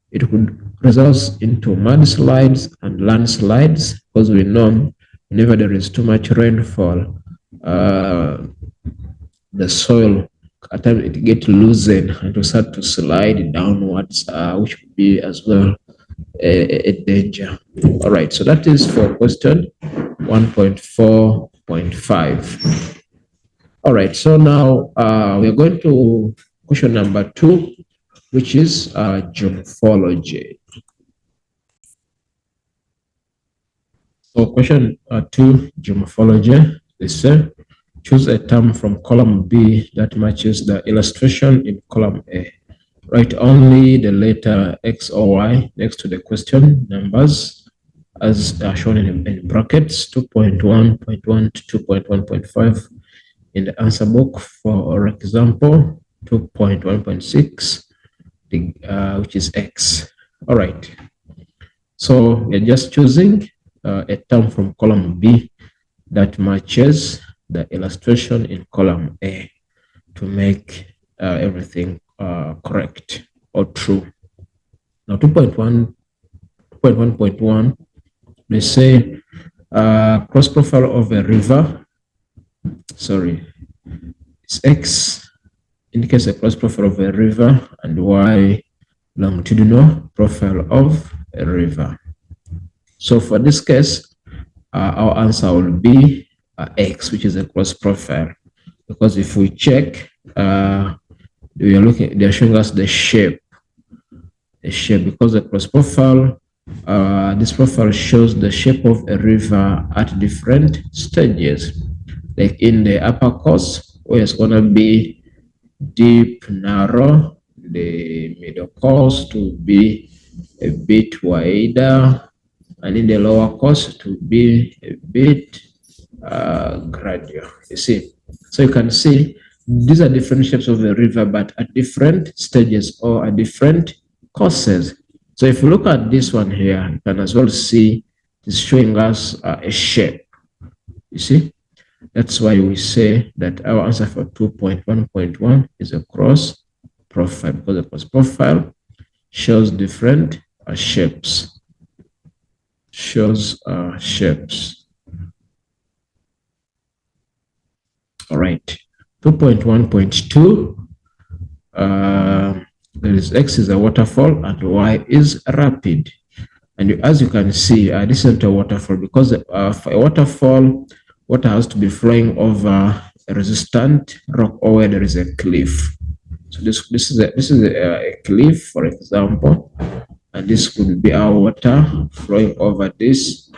It could result into mudslides and landslides because we know whenever there is too much rainfall, the soil at times it gets loosened and to start to slide downwards, which would be as well a danger. All right, so that is for question 1.4.5. All right, so now we're going to question number 2, which is geomorphology. So question 2, geomorphology. They say, choose a term from column B that matches the illustration in column A. Write only the letter X or Y next to the question numbers as shown in brackets 2.1.1 to 2.1.5 in the answer book. For example, 2.1.6, which is X. All right. So we're just choosing a term from column B that matches the illustration in column A to make everything correct or true. Now 2.1.1, they say cross profile of a river, it's X indicates a cross profile of a river and Y longitudinal profile of a river. So for this case, our answer will be X, which is a cross profile, because if we check, they're showing us the shape, because the cross profile, this profile shows the shape of a river at different stages. Like in the upper course, where it's gonna be deep, narrow, the middle course to be a bit wider, and in the lower course to be a bit gradual. You see, so you can see these are different shapes of the river, but at different stages or at different courses. So if you look at this one here, you can as well see it's showing us a shape. You see, that's why we say that our answer for 2.1.1 is a cross profile, because the cross profile shows different shapes. All right. 2.1.2, there is X is a waterfall and Y is rapid. And as you can see, this isn't a waterfall, because for a waterfall, water has to be flowing over a resistant rock or where there is a cliff. So this is a cliff, for example, and this could be our water flowing over this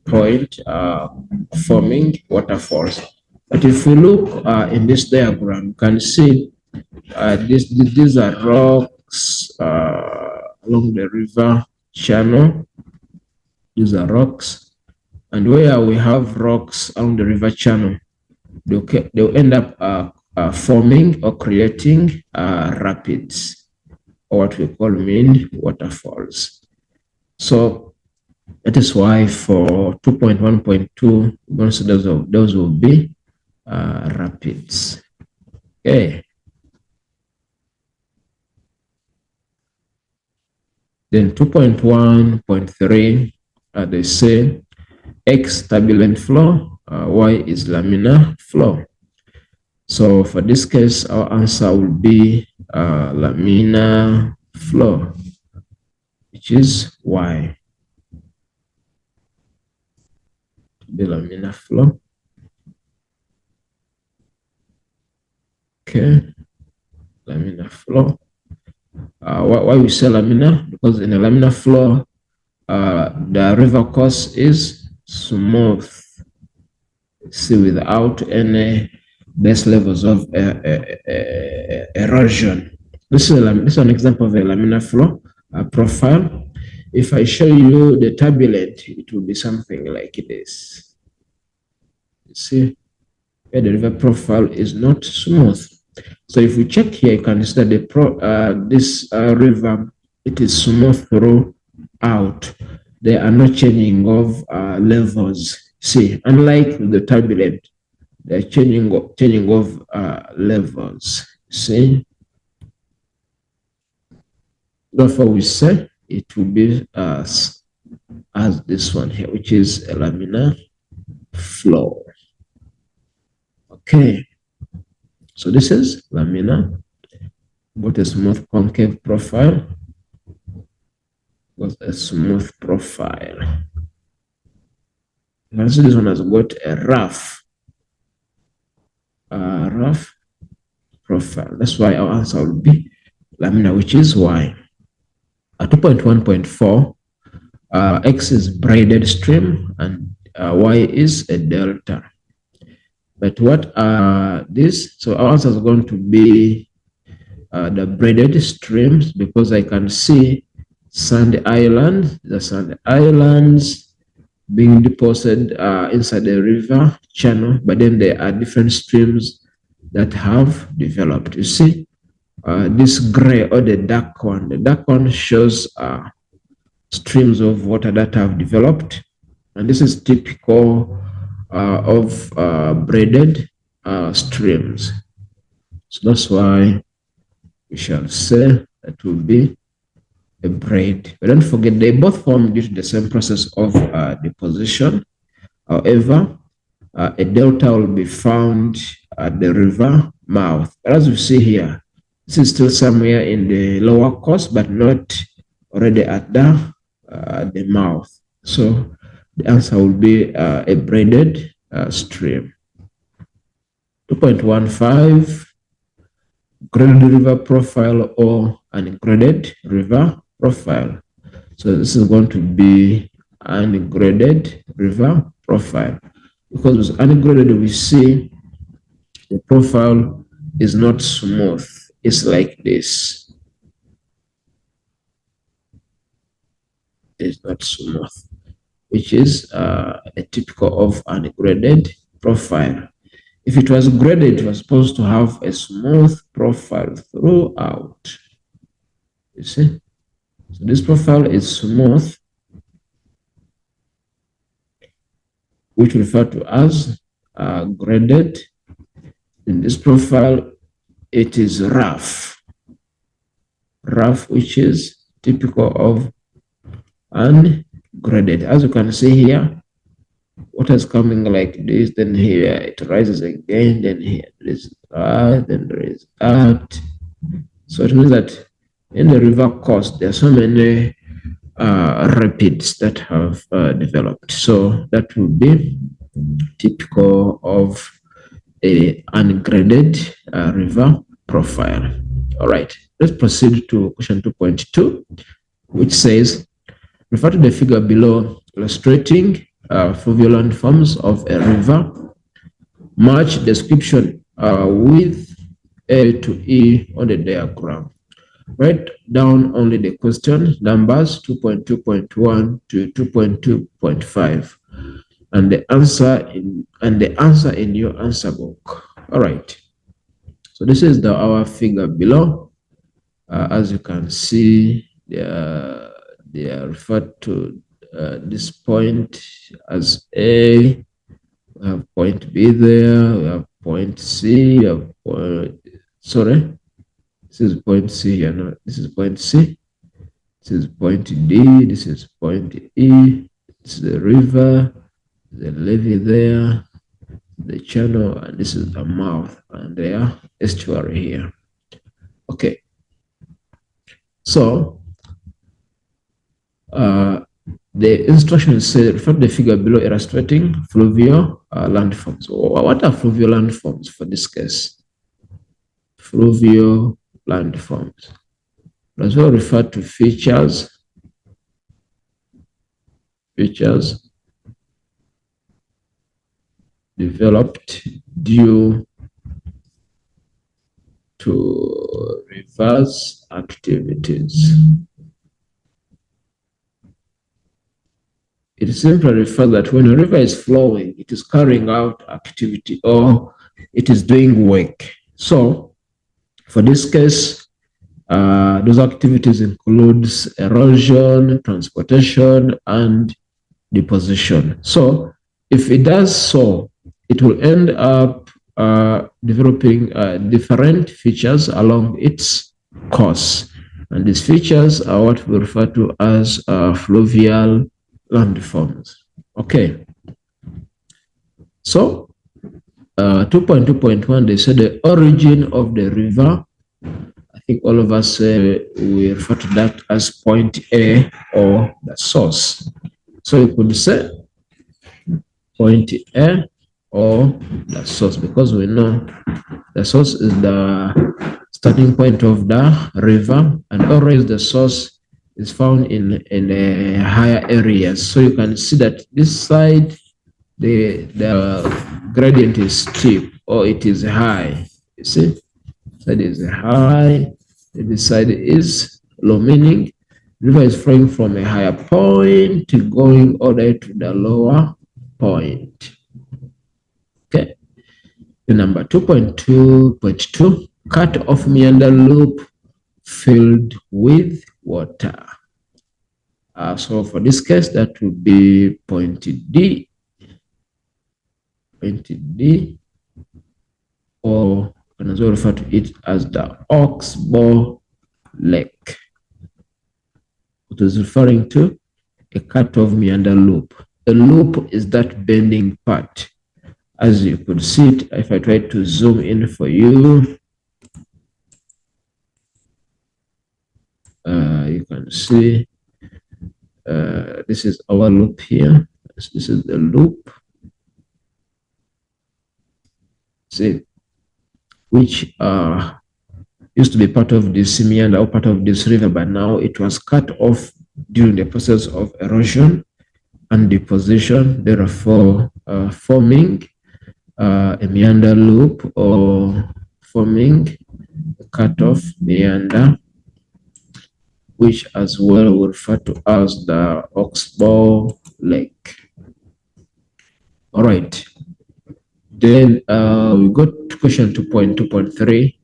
point, forming waterfalls. But if we look in this diagram, you can see these are rocks along the river channel. These are rocks, and where we have rocks along the river channel, they'll end up forming or creating rapids, or what we call mean waterfalls. So that is why for 2.1.2, those will be rapids. Okay. Then 2.1.3, they say X turbulent flow, Y is laminar flow. So for this case, our answer will be laminar flow, which is Y. The laminar flow. Okay, laminar flow. Why we say laminar? Because in a laminar flow, the river course is smooth, see, without any base levels of erosion. This is an example of a laminar flow profile. If I show you the turbulent, it will be something like this. You see, where the river profile is not smooth. So if we check here, you can see that this river, it is smooth throughout. There are no changing of levels. See, unlike the turbulent, they're changing of levels. See, therefore we say it will be as this one here, which is a laminar flow. Okay, so this is laminar, got a smooth concave profile, got a smooth profile. You can see this one has got a rough profile. That's why our answer will be laminar, which is Y. 2.1.4, X is braided stream and Y is a delta. But what are these? So our answer is going to be the braided streams, because I can see sandy islands, the sandy islands being deposited inside the river channel, but then there are different streams that have developed. You see, this gray or the dark one shows streams of water that have developed, and this is typical of braided streams. So that's why we shall say that will be a braid. But don't forget, they both form due to the same process of deposition. However, a delta will be found at the river mouth. But as you see here, this is still somewhere in the lower course, but not already at the mouth. So the answer will be a braided stream. 2.15, graded river profile or ungraded river profile. So this is going to be ungraded river profile, because with ungraded we see the profile is not smooth. It's like this. It's not smooth, which is a typical of ungraded profile. If it was graded, it was supposed to have a smooth profile throughout. You see? So this profile is smooth, which we refer to as graded. In this profile, it is rough. Rough, which is typical of ungraded. As you can see here, water is coming like this, then here it rises again, then here there is then there is that. So it means that in the river course, there are so many rapids that have developed. So that will be typical of a ungraded river profile. All right, let's proceed to question 2.2, which says, refer to the figure below illustrating fluvial landforms of a river. Match description with A to E on the diagram. Write down only the question numbers 2.2.1 to 2.2.5 and the answer in your answer book. All right. So this is our figure below. As you can see, they are referred to this point as A. We have point B there. We have point C. We have this is point C here. No, this is point C. This is point D. This is point E. This is the river, the levee there, the channel, and this is the mouth, and their estuary here. Okay. So the instructions say refer to the figure below illustrating fluvial landforms. What are fluvial landforms for this case? Fluvial landforms. As well refer to features developed due to rivers activities. It simply refers that when a river is flowing, it is carrying out activity or it is doing work. So for this case, those activities includes erosion, transportation, and deposition. So if it does so, it will end up developing different features along its course. And these features are what we refer to as fluvial landforms. Okay. So 2.2.1, they say the origin of the river. I think all of us we refer to that as point A or the source. So you could say point A or the source, because we know the source is the starting point of the river, and always the source is found in higher areas. So you can see that this side, the gradient is steep or it is high. You see, side is high, this side is low, meaning river is flowing from a higher point going all the way to the lower point. Okay. The number 2.2.2, cut off meander loop filled with water. So for this case, that would be point D. Point D, or you can also refer to it as the Oxbow Lake. It is referring to a cut-off meander loop. A loop is that bending part. As you could see it, if I try to zoom in for you, you can see this is our loop here. This is the loop. See, which used to be part of this meander or part of this river, but now it was cut off during the process of erosion and deposition, therefore forming a meander loop or forming a cut-off meander, which as well we refer to as the Oxbow Lake. All right. Then we go to question 2.2.3,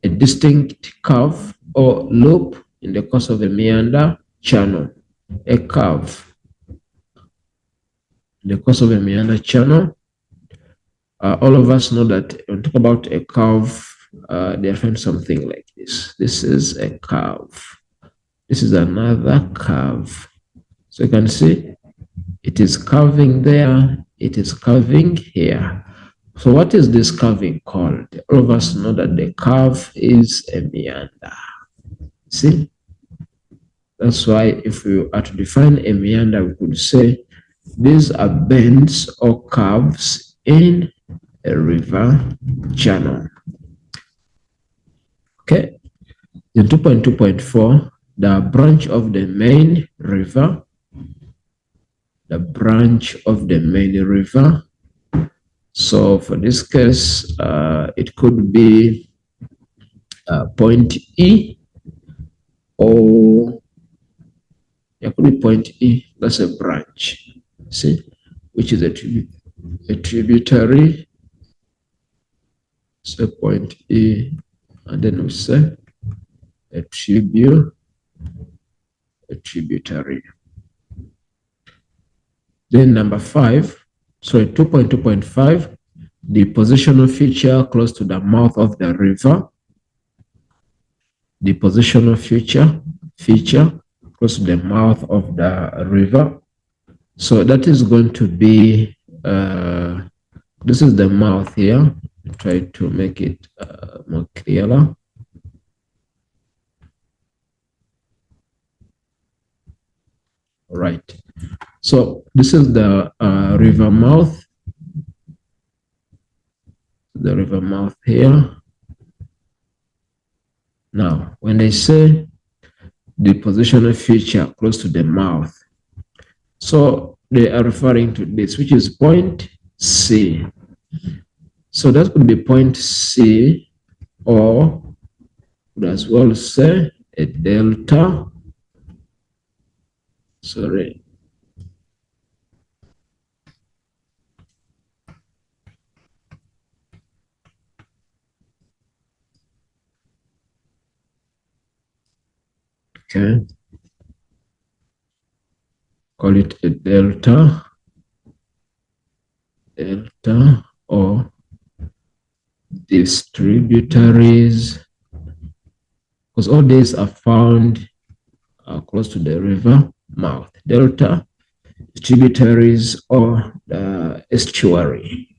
a distinct curve or loop in the course of a meander channel. A curve in the course of a meander channel. All of us know that when we talk about a curve, they define something like this. This is a curve. This is another curve. So you can see it is curving there, it is curving here. So what is this curving called? All of us know that the curve is a meander. See? That's why if we are to define a meander, we could say these are bends or curves in a river channel. Okay. In 2.2.4, the branch of the main river, the branch of the main river. So for this case, it could be point E, or it could be point E, that's a branch, see, which is a tributary. So point E, and then we say a tributary. Then number 5, so 2.2.5, the positional feature close to the mouth of the river. The positional feature close to the mouth of the river. So that is going to be, this is the mouth here. Try to make it more clearer. All right. So this is the river mouth. The river mouth here. Now, when they say the positional feature close to the mouth, so they are referring to this, which is point C. So that could be point C, or could as well say a delta. Sorry. Okay. Call it a delta. Delta, or distributaries, because all these are found close to the river mouth. Delta, tributaries, or the estuary.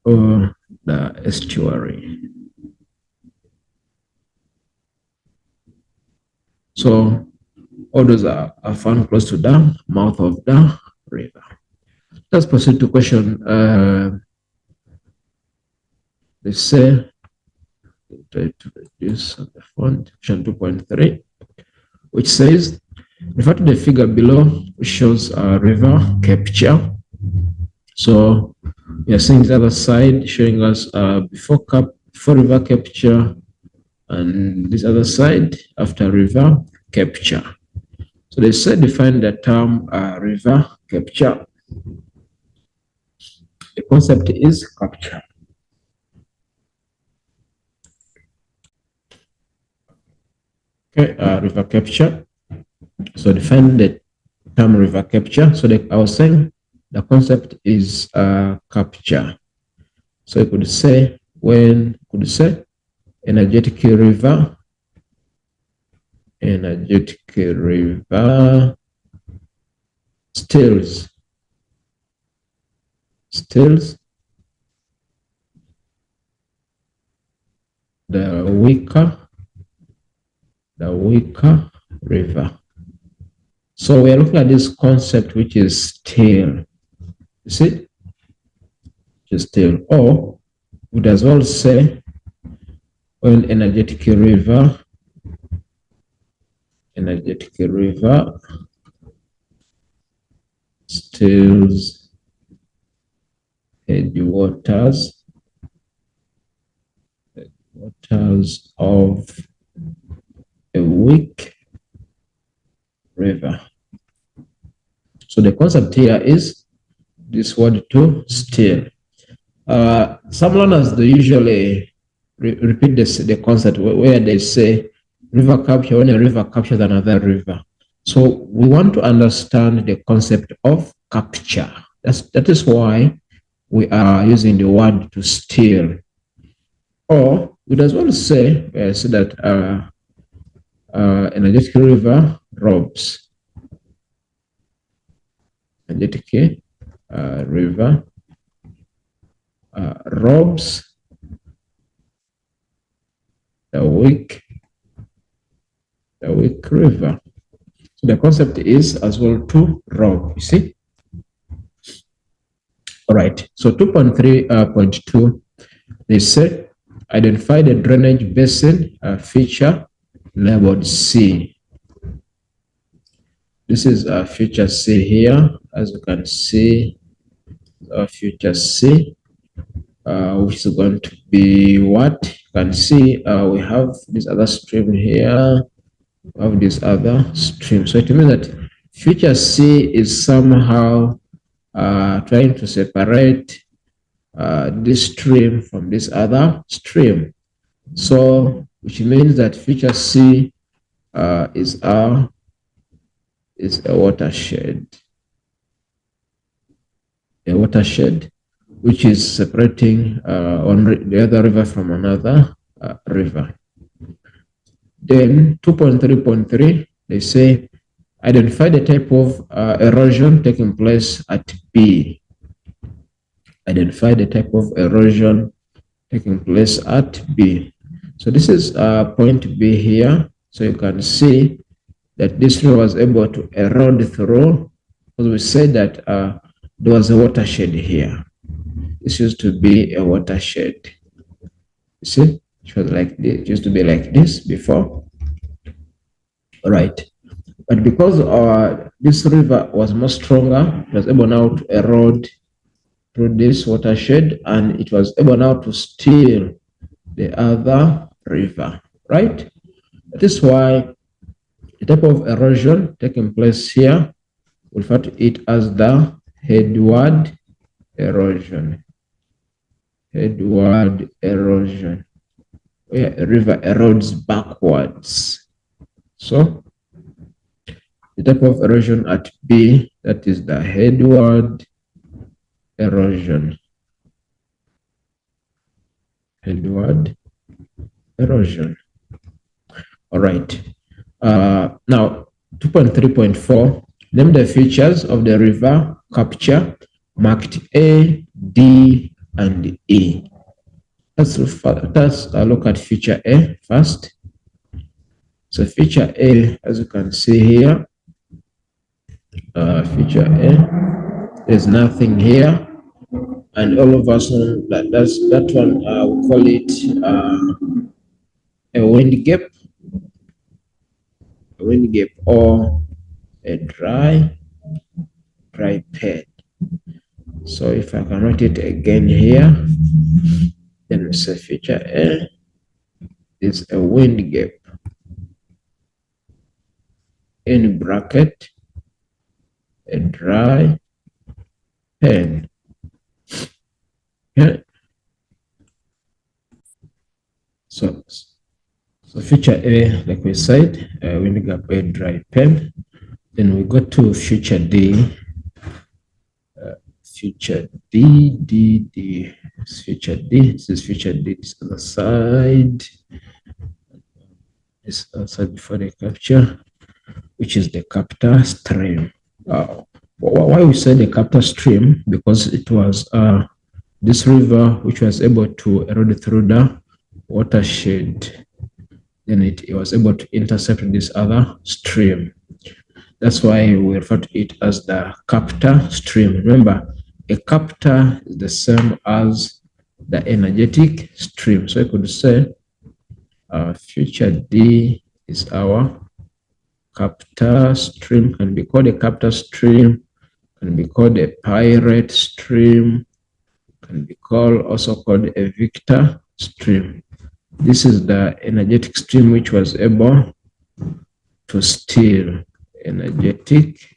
Or the estuary. So all those are found close to the mouth of the river. Let's proceed to question. Let's say, try to reduce the font, question 2.3, which says, refer to the figure below, which shows a river capture. So we are seeing the other side showing us before river capture, and this other side after river capture. So they said define the term river capture. The concept is capture. Okay, river capture. So define the term river capture. So I was saying the concept is capture. So you could say energetic river stills the weaker river. So we are looking at this concept, which is still. You see, just still. Or would as well say when energetic river stills headwaters of a weak river. So the concept here is this word to steal. Some learners, they usually repeat the concept where they say river capture when a river captures another river. So we want to understand the concept of capture. That is why we are using the word to steal. Or we as well say, so that energetic river robs. Energetic river robs the weak river. So the concept is as well to rob, you see. All right, so 2.3.2, they say identify the drainage basin feature labeled C. This is a feature C here, as you can see, feature C, which is going to be what? You can see we have this other stream here, of this other stream. So it means that feature C is somehow trying to separate this stream from this other stream. So which means that feature C is a watershed. A watershed which is separating the other river from another river. Then 2.3.3, they say identify the type of erosion taking place at B. Identify the type of erosion taking place at B. So this is point B here. So you can see that this river was able to erode through, because we said that there was a watershed here. This used to be a watershed. You see, it was like this. It used to be like this before. All right. But because this river was more stronger, it was able now to erode through this watershed, and it was able now to steal the other river, right? That is why the type of erosion taking place here, we refer to it as the headward erosion. Headward erosion, where a river erodes backwards. So the type of erosion at B, that is the headward erosion. Headward erosion. All right. Now, 2.3.4, name the features of the river capture marked A, D, and E. Let's look at feature A first. So feature A, as you can see here, feature A, there's nothing here, and all of us know that one we call it a wind gap, or a dry bed. So if I can write it again here, then we say feature A is a wind gap, in bracket, a dry pen. Okay. So feature A, like we said, wind gap, a dry pen. Then we go to feature D. Feature D. Feature D. This is feature D. This other side. This other side before the capture, which is the capture stream. Why we say the capture stream? Because it was this river which was able to erode through the watershed. Then it was able to intercept this other stream. That's why we refer to it as the capture stream. Remember, a capture is the same as the energetic stream. So I could say feature D is our capture stream, can be called a capture stream, can be called a pirate stream, can be also called a victor stream. This is the energetic stream which was able to steal. Energetic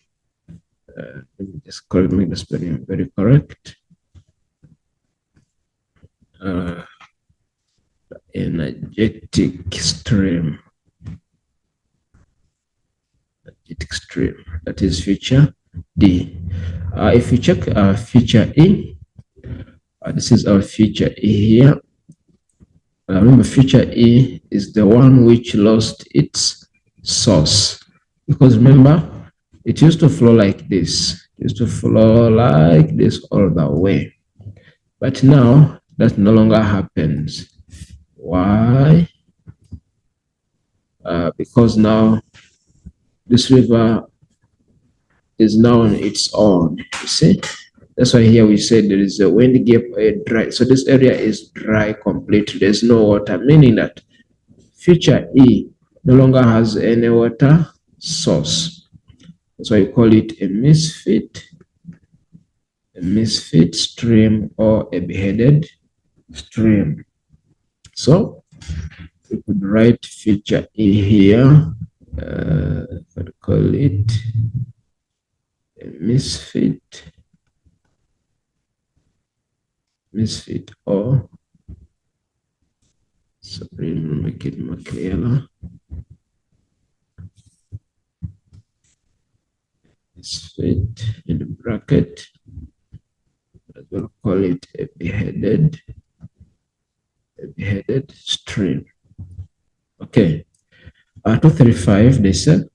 Let me just make the spelling very correct. Energetic stream. Energetic stream. That is feature D. If you check feature E, this is our feature E here. Remember, feature E is the one which lost its source, because remember, it used to flow like this. It used to flow like this all the way. But now that no longer happens. Why? Because now this river is now on its own. You see? That's why here we said there is a wind gap, dry. So this area is dry completely. There's no water, meaning that feature E no longer has any water source. That's why you call it a misfit stream or a beheaded stream. So we could write feature E here. I'd call it a misfit or, sorry, make it more clear. Misfit in the bracket. We'll call it a beheaded stream. Okay. 235, they said,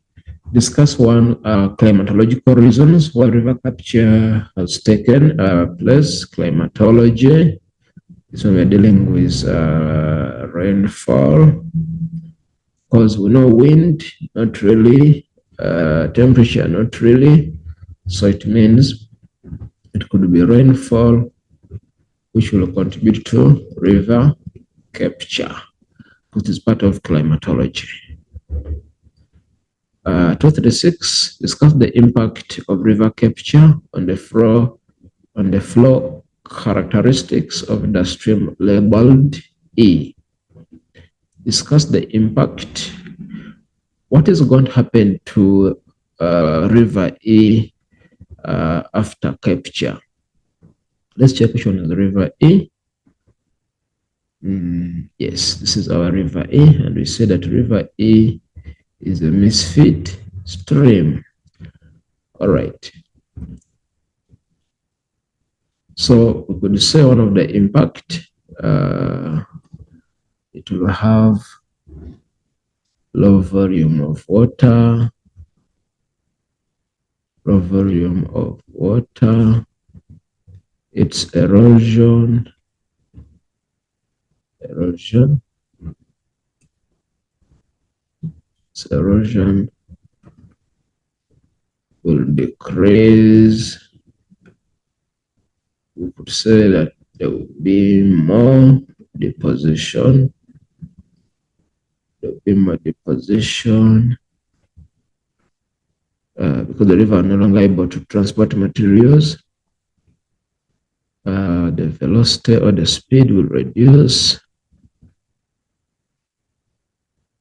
discuss one climatological reasons why river capture has taken place. Climatology. So we're dealing with rainfall, because we know wind, not really, temperature, not really. So it means it could be rainfall, which will contribute to river capture, which is part of climatology. 236, discuss the impact of river capture on the flow characteristics of the stream labeled E. Discuss the impact. What is going to happen to river E after capture? Let's check which one is the river E. Yes, this is our river E, and we say that river E is a misfit stream. All right. So we could say one of the impact, it will have low volume of water, its erosion, will decrease. We could say that there will be more deposition. Because the river are no longer able to transport materials. The velocity or the speed will reduce.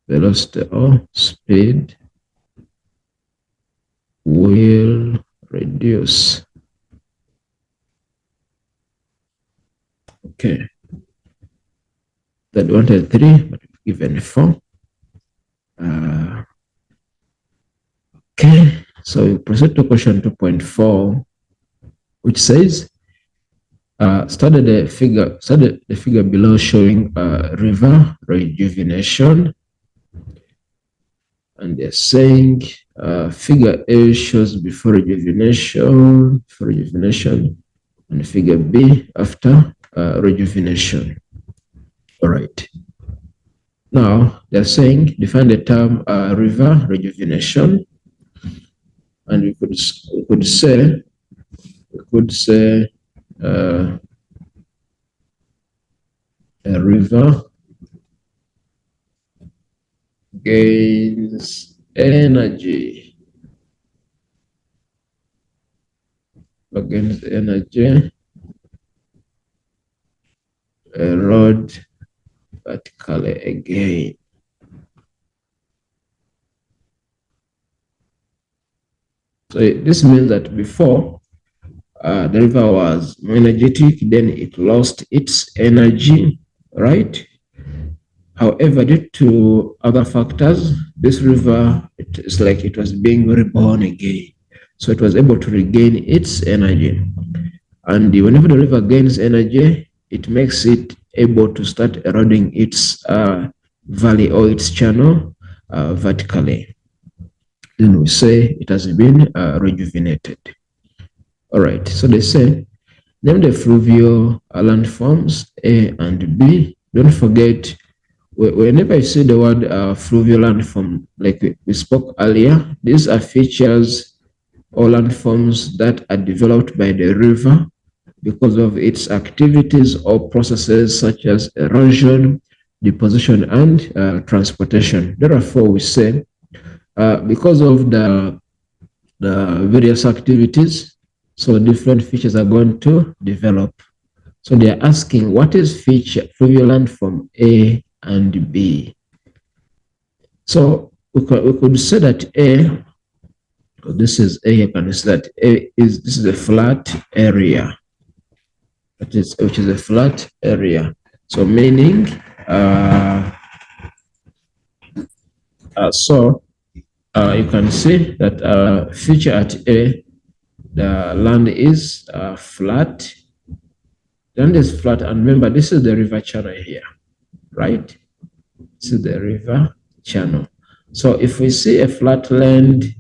Velocity or speed will reduce. Okay. That wanted 3, but given 4. Okay, so we proceed to question 2.4, which says, study the figure below showing river rejuvenation. And they're saying figure A shows before rejuvenation, and figure B after rejuvenation. All right. Now they're saying define the term river rejuvenation, and we could say a river gains energy. Erode vertically again. So this means that before the river was more energetic, then it lost its energy, right? However, due to other factors, this river, it's like it was being reborn again. So it was able to regain its energy. And whenever the river gains energy, it makes it able to start eroding its valley or its channel vertically. Then we say it has been rejuvenated. All right, so they say name the fluvial landforms A and B. Don't forget, whenever you see the word fluvial landform, like we spoke earlier, these are features or landforms that are developed by the river because of its activities or processes such as erosion, deposition, and transportation. Therefore, we say because of the various activities, so different features are going to develop. So they are asking what is feature fluvial landform A and B. So we could say that A, this is A, you can say that A is, this is a flat area. Which is a flat area. So meaning, you can see that feature at A, the land is flat. The land is flat, and remember, this is the river channel here, right? This is the river channel. So if we see a flat land,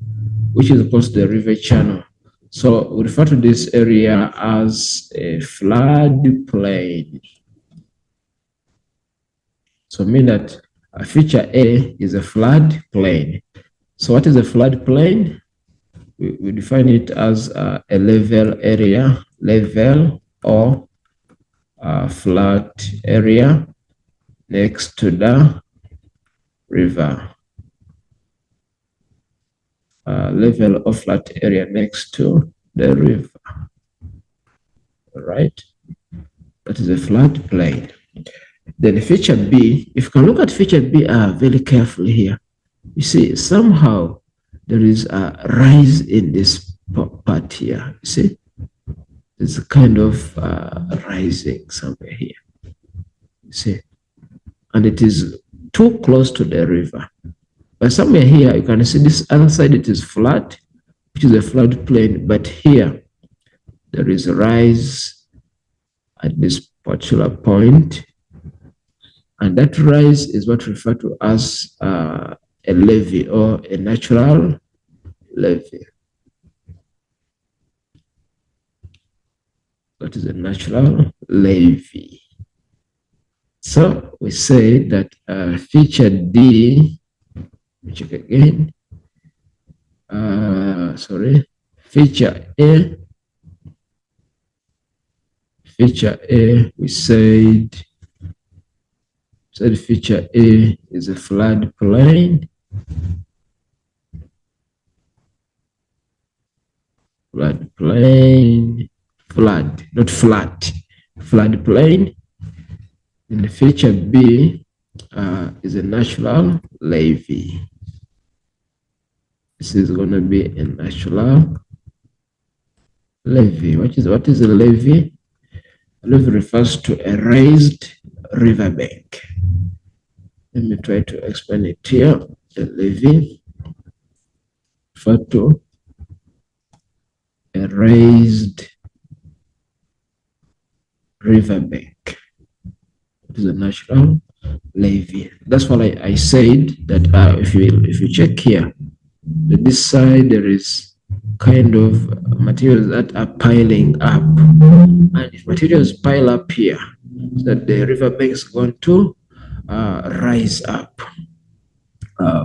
which is close to the river channel, so we refer to this area as a floodplain. So mean that feature A is a floodplain. So what is a floodplain? We define it as a level area, level or flat area next to the river. Level of flat area next to the river. All right, that is a floodplain. Then feature B, if you can look at feature B very carefully here, you see somehow there is a rise in this part here. You see, there's a kind of rising somewhere here. You see, and it is too close to the river. But somewhere here, you can see this other side, it is flat, which is a floodplain. But here, there is a rise at this particular point. And that rise is what we refer to as a levee or a natural levee. That is a natural levee. So we say that feature D, check again. Feature A. Feature A, we said feature A is a floodplain. Floodplain, flood, not flat. Floodplain. And the feature B is a natural levee. This is going to be a natural levee. What is a levee? A levee refers to a raised riverbank. Let me try to explain it here. A levee refers to a raised riverbank. It is a natural levee. That's why I said that if you check here, that this side there is kind of materials that are piling up, and if materials pile up here, so that the riverbank is going to rise up,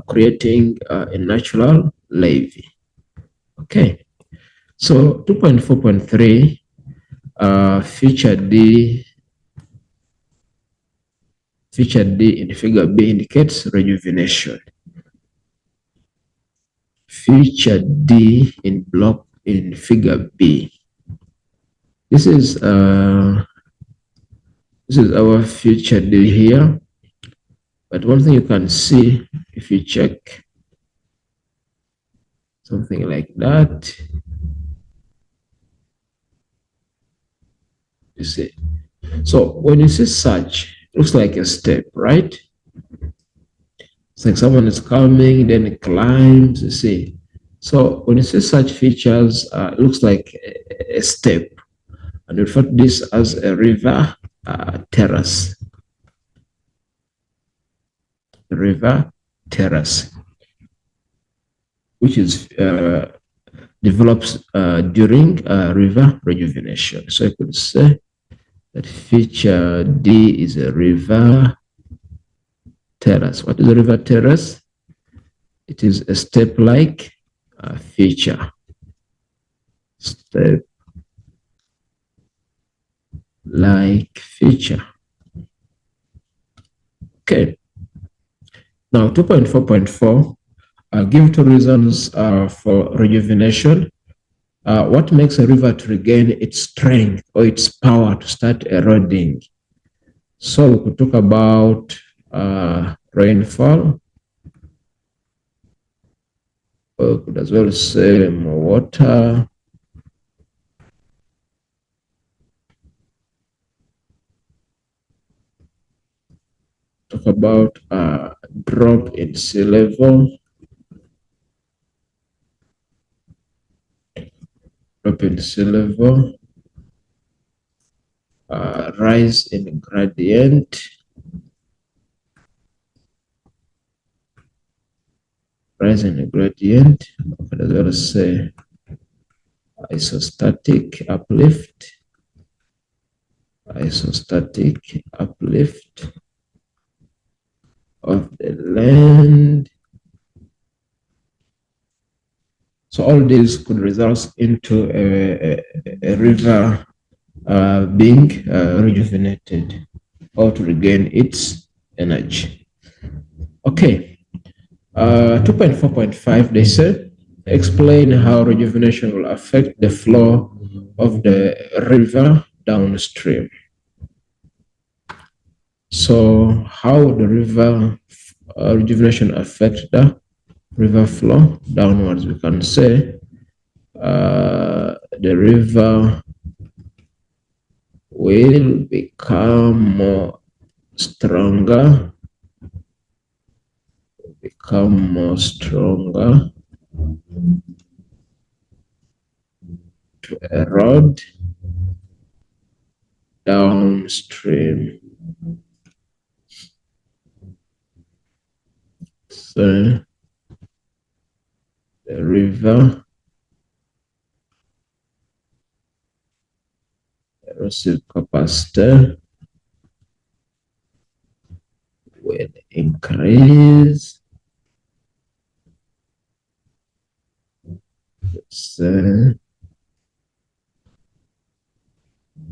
creating a natural levee. Okay, so 2.4.3 feature D. Feature D in figure B indicates rejuvenation. Feature D in block in figure B. This is our feature D here. But one thing you can see if you check, something like that. You see. So when you see such, it looks like a step, right? It's like someone is coming, then it climbs, you see. So when you see such features, it looks like a step. And we refer to this as a river terrace. River terrace, which is develops during river rejuvenation. So I could say that feature D is a river terrace. What is a river terrace? It is a step-like feature. Step-like feature. Okay. Now 2.4.4, I'll give two reasons for rejuvenation. What makes a river to regain its strength or its power to start eroding? So we could talk about rainfall. We could as well say more water. Talk about drop in sea level. Drop in sea level. Rise in gradient. Rise in the gradient. I could as well say isostatic uplift. Isostatic uplift of the land. So all these could result into a river being rejuvenated or to regain its energy. Okay. 2.4.5, they said, explain how rejuvenation will affect the flow of the river downstream. So how would the river rejuvenation affect the river flow downwards? We can say the river will become more stronger, to erode downstream. So the river erosive capacity will increase. So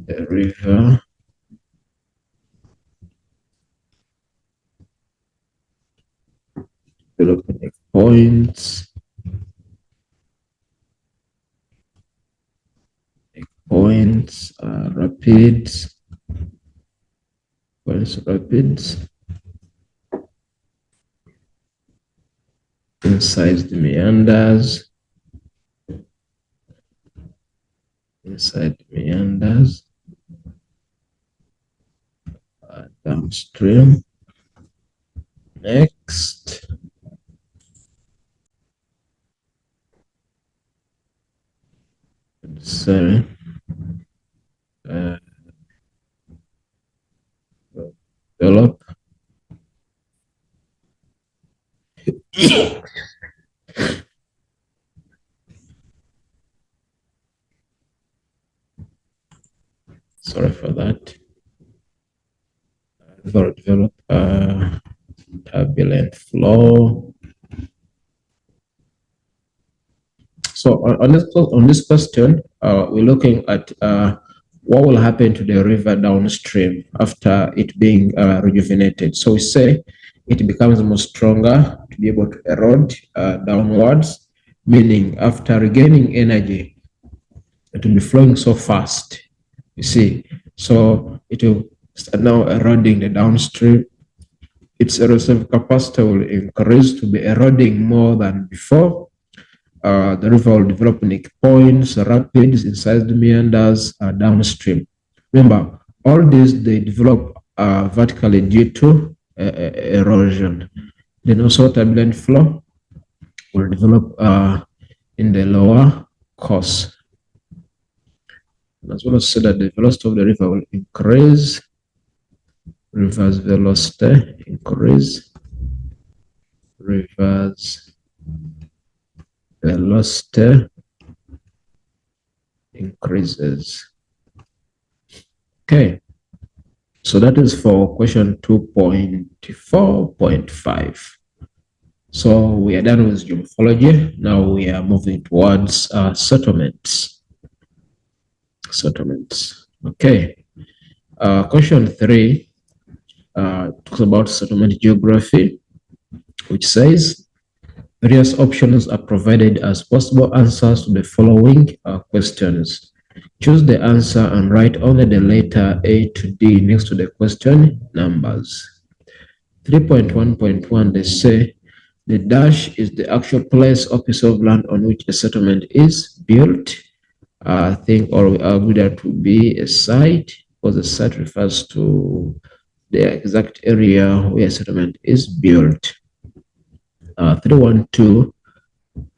the river developing points, rapids, inside the meanders, downstream. Next, so develop sorry for that. Develop turbulent flow. So on this question, we're looking at what will happen to the river downstream after it being rejuvenated. So we say it becomes more stronger to be able to erode downwards, meaning after regaining energy, it will be flowing so fast. You see, so it will start now eroding the downstream. Its erosive capacity will increase to be eroding more than before. the river will develop unique points, rapids, incised meanders downstream. Remember, all these they develop vertically due to erosion. Then also turbulent flow will develop in the lower course. As well as say that the velocity of the river will increase, river's velocity increase, river's velocity increases. Okay, so that is for question 2.4.5. So we are done with geomorphology. Now we are moving towards settlements. Settlements. Okay. Question 3 talks about settlement geography, which says various options are provided as possible answers to the following questions. Choose the answer and write only the letter A to D next to the question numbers. 3.1.1, they say the dash is the actual place or piece of land on which a settlement is built. I think, or we argue that would be a site, because the site refers to the exact area where a settlement is built. 3.1.2,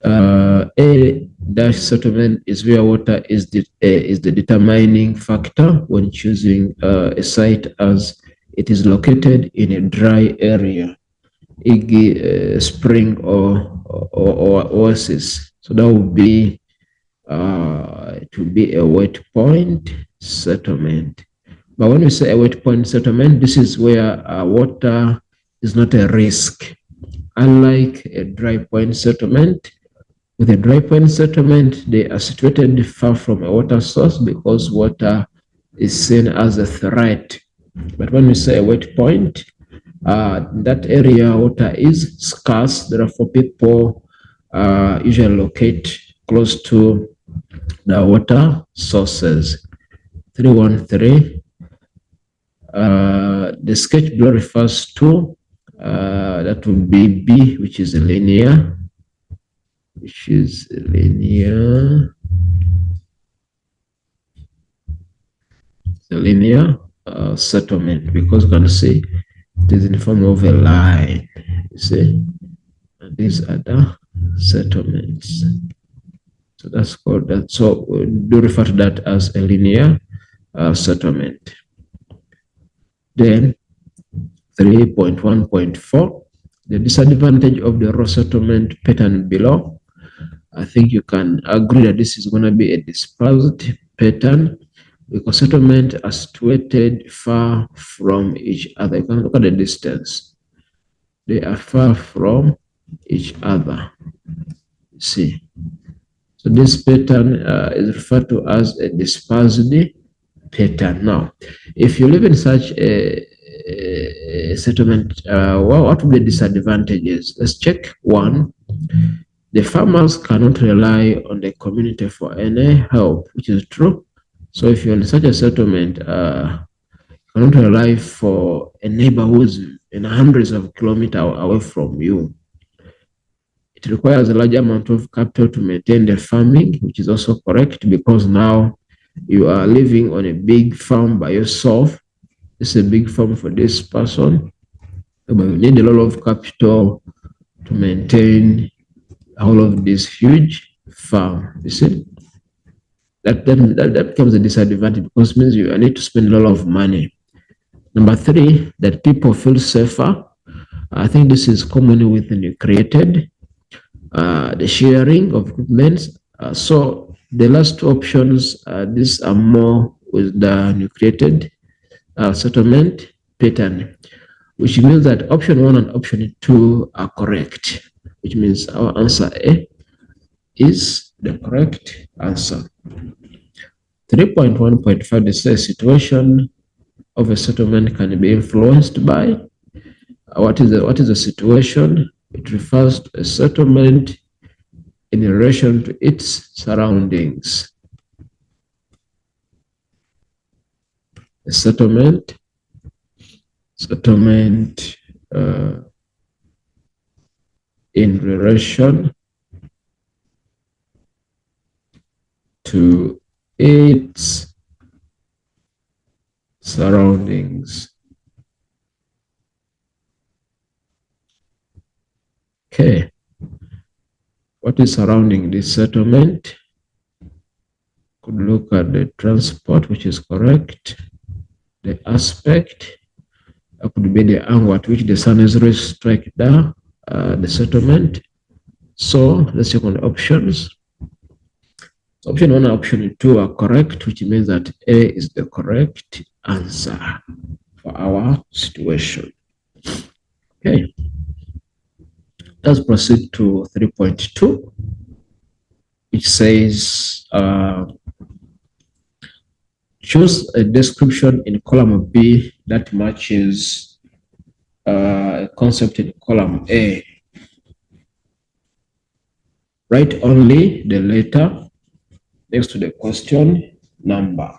a dash settlement is where water is the determining factor when choosing a site, as it is located in a dry area, e.g., spring or oasis. So that would be to be a wet point settlement. But when we say a wet point settlement, this is where water is not a risk. Unlike a dry point settlement, with a dry point settlement, they are situated far from a water source because water is seen as a threat. But when we say a wet point, that area water is scarce. Therefore, people usually locate close to the water sources. 3.1.3. The sketch below refers to that would be B, which is a linear, settlement, because you can see it is in the form of a line. You see, and these are the settlements. So that's called that. So do refer to that as a linear settlement. Then 3.1.4, the disadvantage of the raw settlement pattern below. I think you can agree that this is going to be a dispersed pattern because settlements are situated far from each other. You can look at the distance. They are far from each other. See. So this pattern is referred to as a dispersed pattern. Now, if you live in such a settlement, what would be the disadvantages? Let's check. 1, the farmers cannot rely on the community for any help, which is true. So if you're in such a settlement, you cannot rely for a neighbor who's in hundreds of kilometers away from you. It requires a large amount of capital to maintain the farming, which is also correct because now you are living on a big farm by yourself. It's a big farm for this person, but you need a lot of capital to maintain all of this huge farm. You see, that becomes a disadvantage because it means you need to spend a lot of money. Number 3, that people feel safer. I think this is common within the created. The sharing of equipment. So the last 2 options, these are more with the nucleated settlement pattern, which means that option 1 and option 2 are correct, which means our answer A is the correct answer. 3.1.5, the situation of a settlement can be influenced by what is the situation? It refers to a settlement in relation to its surroundings. A settlement in relation to its surroundings. Okay. What is surrounding this settlement? Could look at the transport, which is correct. The aspect, that could be the angle at which the sun is rays strike the settlement. So let's check on the options. So option 1 and option 2 are correct, which means that A is the correct answer for our situation. Okay. Let's proceed to 3.2, which says choose a description in column B that matches a concept in column A. Write only the letter next to the question number.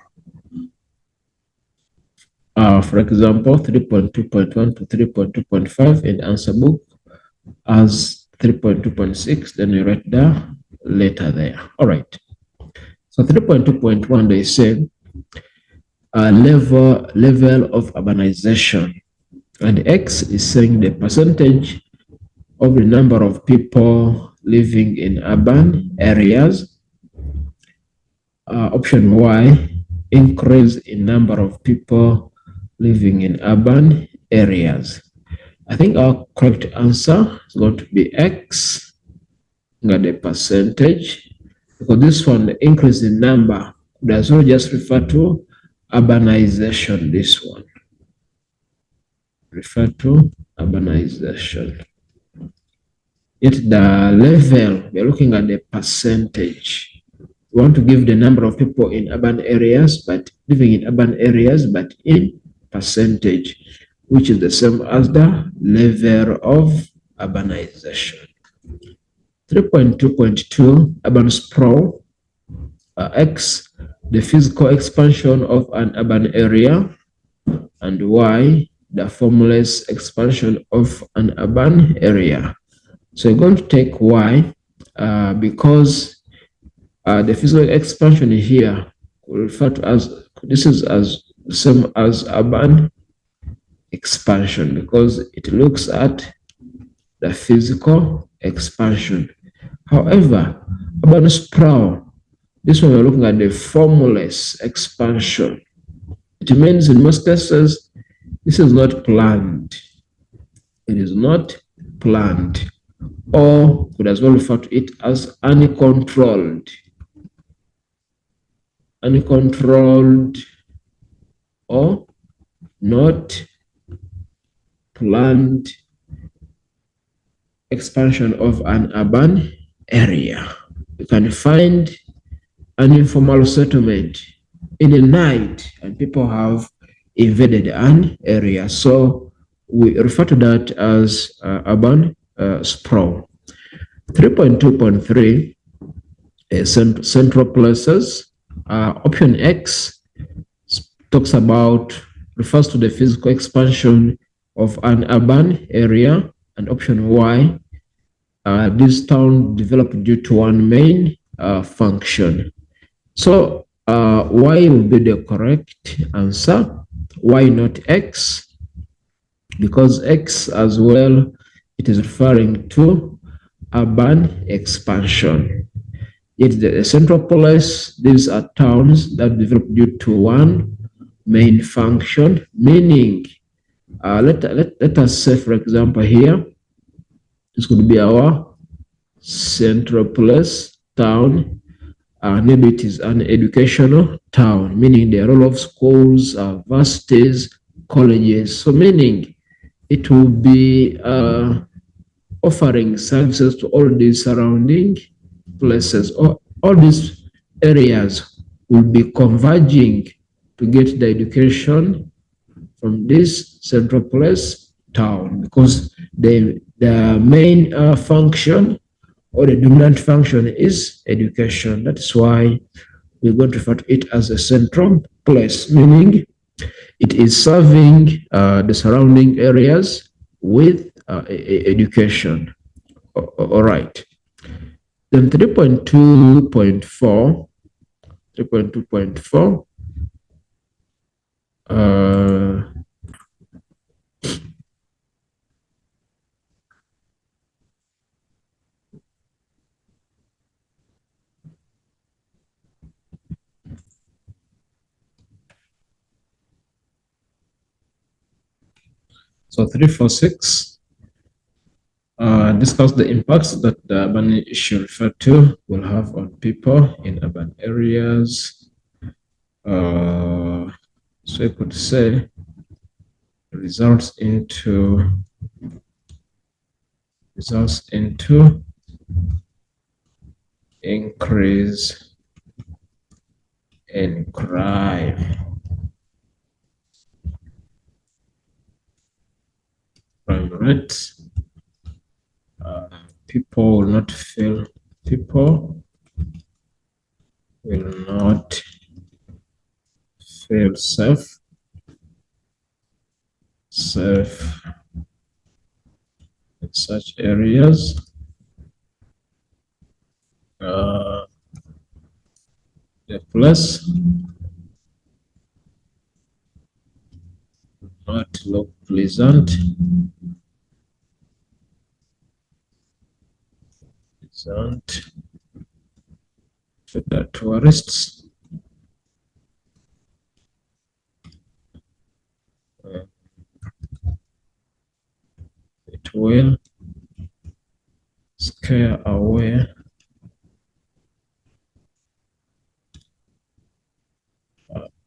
For example, 3.2.1 to 3.2.5 in answer book as 3.2.6, then you write the letter there. All right. So 3.2.1, they say level of urbanization, and X is saying the percentage of the number of people living in urban areas. Option Y, increase in number of people living in urban areas. I think our correct answer is going to be X, got the percentage, because this one, the increase in number, does not just refer to urbanization. This one refer to urbanization. Yet the level, we're looking at the percentage. We want to give the number of people in urban areas, but living in urban areas, but in percentage, which is the same as the level of urbanization. 3.2.2, urban sprawl. X, the physical expansion of an urban area, and Y, the formless expansion of an urban area. So you're going to take Y because the physical expansion here will refer to as, this is as same as urban expansion because it looks at the physical expansion. However, urban sprawl, this one we're looking at the formless expansion. It means in most cases, this is not planned. It is not planned, or could as well refer to it as uncontrolled. Uncontrolled or not planned expansion of an urban area. You can find an informal settlement in the night and people have invaded an area. So we refer to that as urban sprawl. 3.2.3 central places. Option X talks about, refers to the physical expansion of an urban area, and option Y, this town developed due to one main function. So Y will be the correct answer. Why not X? Because X as well, it is referring to urban expansion. Yet the central place, these are towns that develop due to one main function, meaning let us say, for example, here, this could be our central place town. Maybe it is an educational town, meaning there are a lot of schools, universities, colleges. So meaning it will be offering services to all these surrounding places. All these areas will be converging to get the education from this central place town, because the main function or the dominant function is education. That's why we're going to refer to it as a central place, meaning it is serving the surrounding areas with education. All right. Then 3.2.4, 3.2.4. So 346 discuss the impacts that the urban issue referred to will have on people in urban areas. So I could say results into increase in crime rate. People will not feel safe in such areas. The place not look pleasant. To the tourists. It will scare away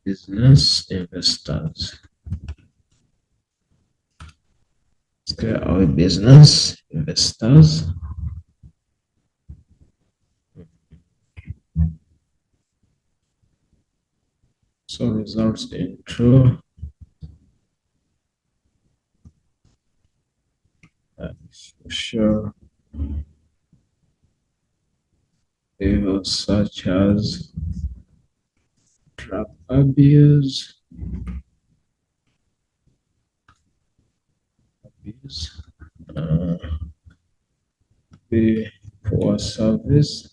business investors. Scare away business investors. So results into social evils such as drug abuse, the poor service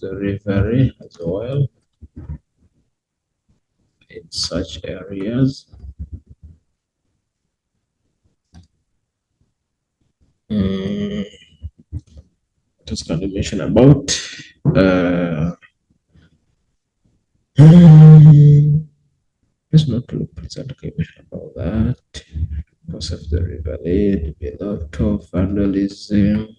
delivery as well in such areas. Just going to mention about let's not look present about that. Because of the rebellion, a lot of vandalism,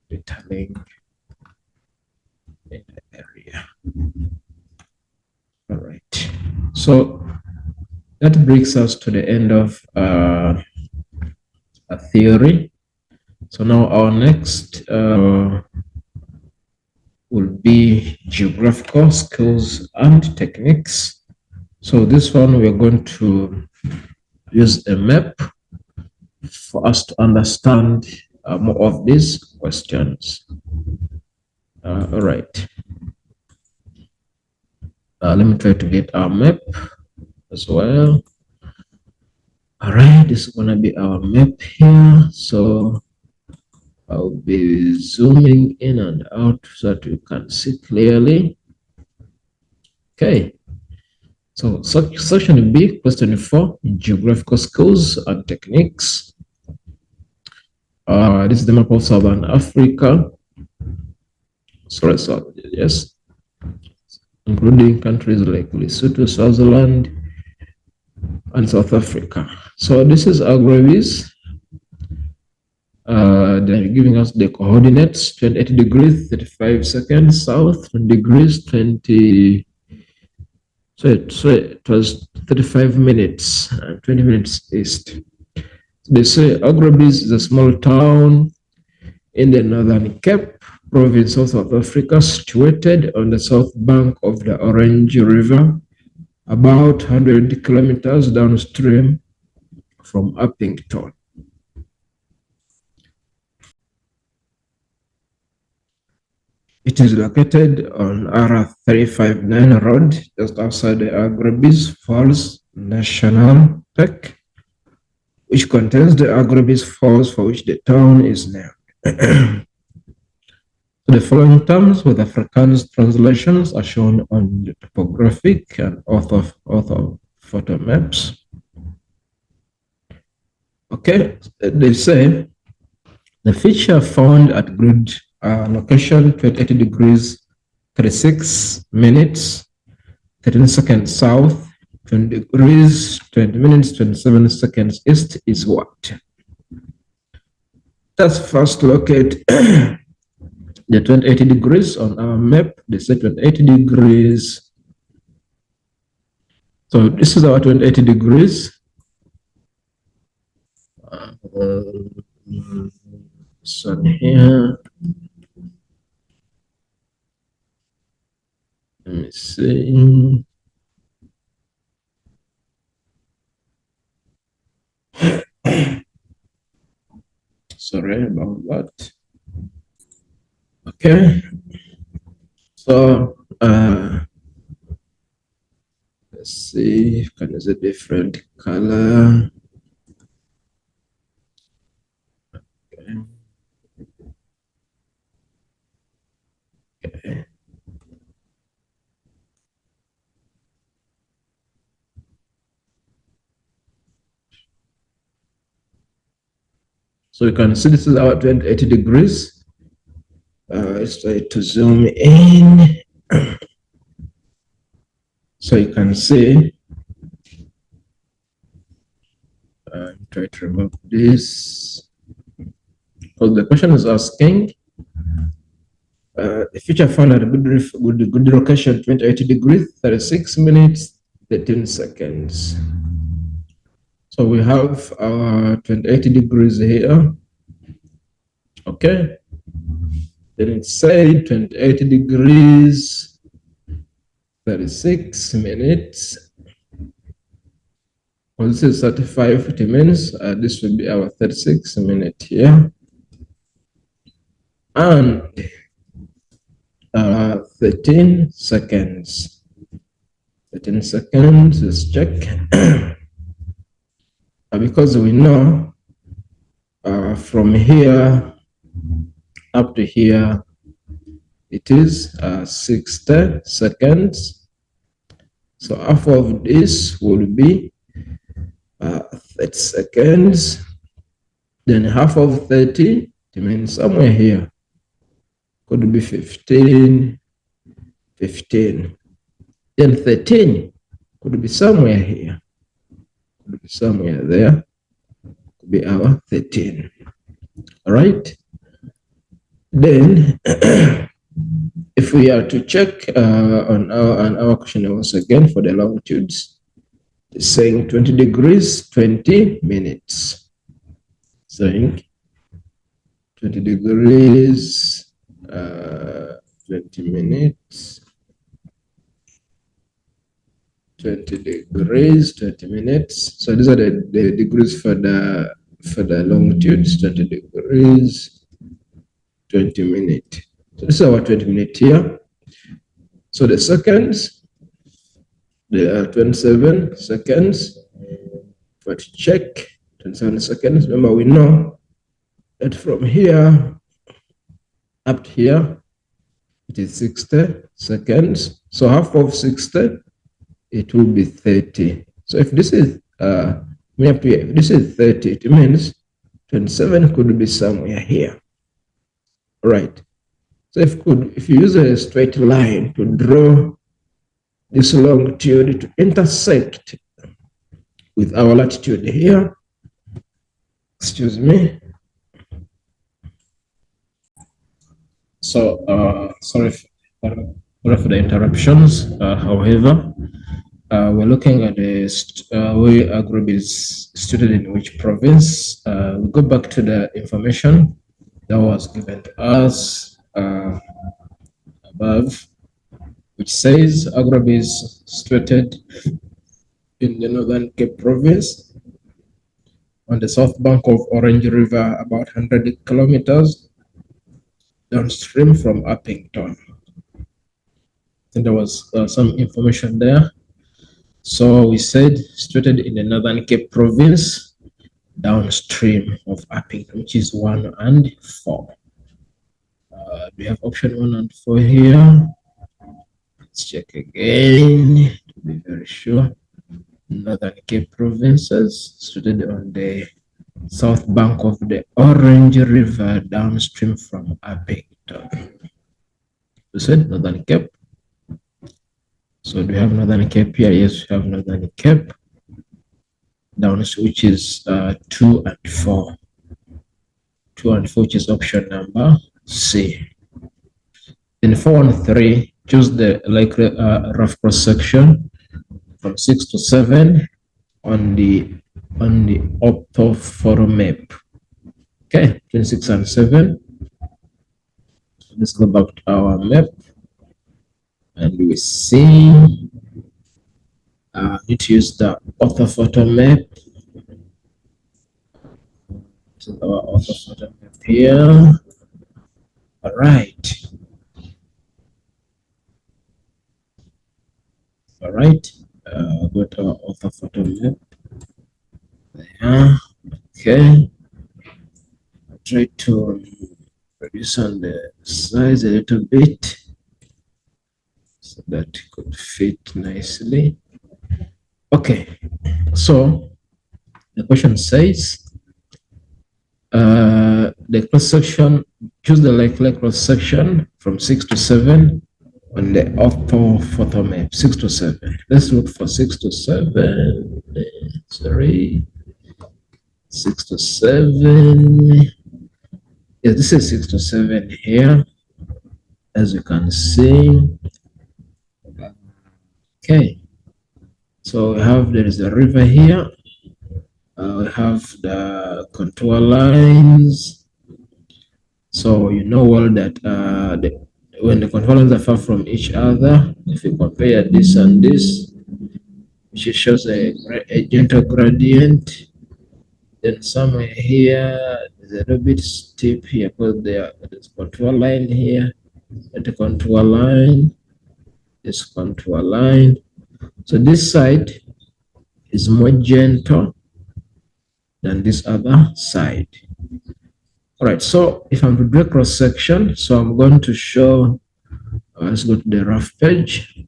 returning in the area. All right. So that brings us to the end of a theory. So now our next will be geographical skills and techniques. So this one we're going to use a map for us to understand more of these questions. All right. Let me try to get our map as well. All right, this is going to be our map here. So I'll be zooming in and out so that you can see clearly. Okay. So section B, question 4, geographical skills and techniques. This is the map of Southern Africa. Sorry, yes. Including countries like Lesotho, Swaziland, and South Africa. So this is Agravis. They're giving us the coordinates: 28 degrees, 35 seconds south, 20 degrees, 20. So it was 35 minutes, 20 minutes east. They say Agravis is a small town in the Northern Cape province of South Africa, situated on the south bank of the Orange River, about 100 kilometers downstream from Upington. It is located on R359 road, just outside the Agravis Falls National Park, which contains the Agrabis Falls for which the town is named. The following terms with Afrikaans translations are shown on the topographic and ortho photo maps. Okay, they say the feature found at grid location 28 degrees 36 minutes 13 seconds south, 20 degrees 20 minutes 27 seconds east is what? Let's first locate the 280 degrees on our map. They say 280 degrees. So this is our 280 degrees. So here, let me see. Sorry about that. Okay. So let's see if can use a different color. Okay. Okay. So you can see this is our 280 degrees. Let's try to zoom in. So you can see, try to remove this. Because the question is asking, the feature found at a good location 280 degrees, 36 minutes, 13 seconds. So we have our 280 degrees here. Okay. Then it said 280 degrees, 36 minutes. Well, this is 35, 50 minutes. This will be our 36 minute here. And 13 seconds. 13 seconds, let's check. Because we know from here up to here, it is 60 seconds. So half of this will be 30 seconds. Then half of 30, it means somewhere here. Could be 15, 15. Then 13 could be somewhere here. Could be somewhere there. Could be our 13. All right. Then, if we are to check on our question once again for the longitudes, it's saying 20 degrees, 20 minutes. Saying 20 degrees, 20 minutes. 20 degrees, 20 minutes. So these are the degrees for the longitudes, 20 degrees, 20 minutes. So this is our 20 minutes here. So the seconds, there are 27 seconds. But check 27 seconds. Remember, we know that from here up to here, it is 60 seconds. So half of 60, it will be 30. So if this is if this is 30, it means 27 could be somewhere here. Right. So if you use a straight line to draw this longitude to intersect with our latitude here, excuse me. So sorry for the interruptions. However, we're looking at the way Agrabis is situated in which province. We go back to the information that was given to us above, which says Agrabis is situated in the Northern Cape province on the south bank of Orange River, about 100 kilometers downstream from Uppington. And there was some information there. So we said situated in the Northern Cape province, downstream of Uppington, which is 1 and 4. We have option 1 and 4 here. Let's check again to be very sure. Northern Cape provinces, situated on the south bank of the Orange River, downstream from Uppington. We said Northern Cape. So do we have Northern Cape here? Yes, we have Northern Cape. Downstream, which is 2 and 4. 2 and 4, which is option number C. In 4 and 3, choose the likely rough cross section from 6 to 7 on the orthophoto map. Okay, 26 and 7. Let's go back to our map, and we see need to use the orthophoto map. So our orthophoto map here. All right. All right. Go to our orthophoto map. There. Okay. I'll try to reduce on the size a little bit so that it could fit nicely. Okay. So the question says the cross section, choose the likely cross section from 6 to 7 on the orthophoto map. 6 to 7. Let's look for 6 to 7. Sorry. 6 to 7. Yes, this is 6 to 7 here, as you can see. Okay. So we have, there is a river here. We have the contour lines. So you know well that when the contour lines are far from each other, if you compare this and this, which shows a gentle gradient, then somewhere here there's a little bit steep here because there's contour line here, and the contour line, this contour line. So this side is more gentle than this other side. All right, so if I'm to do a cross section, so I'm going to show, let's go to the rough page.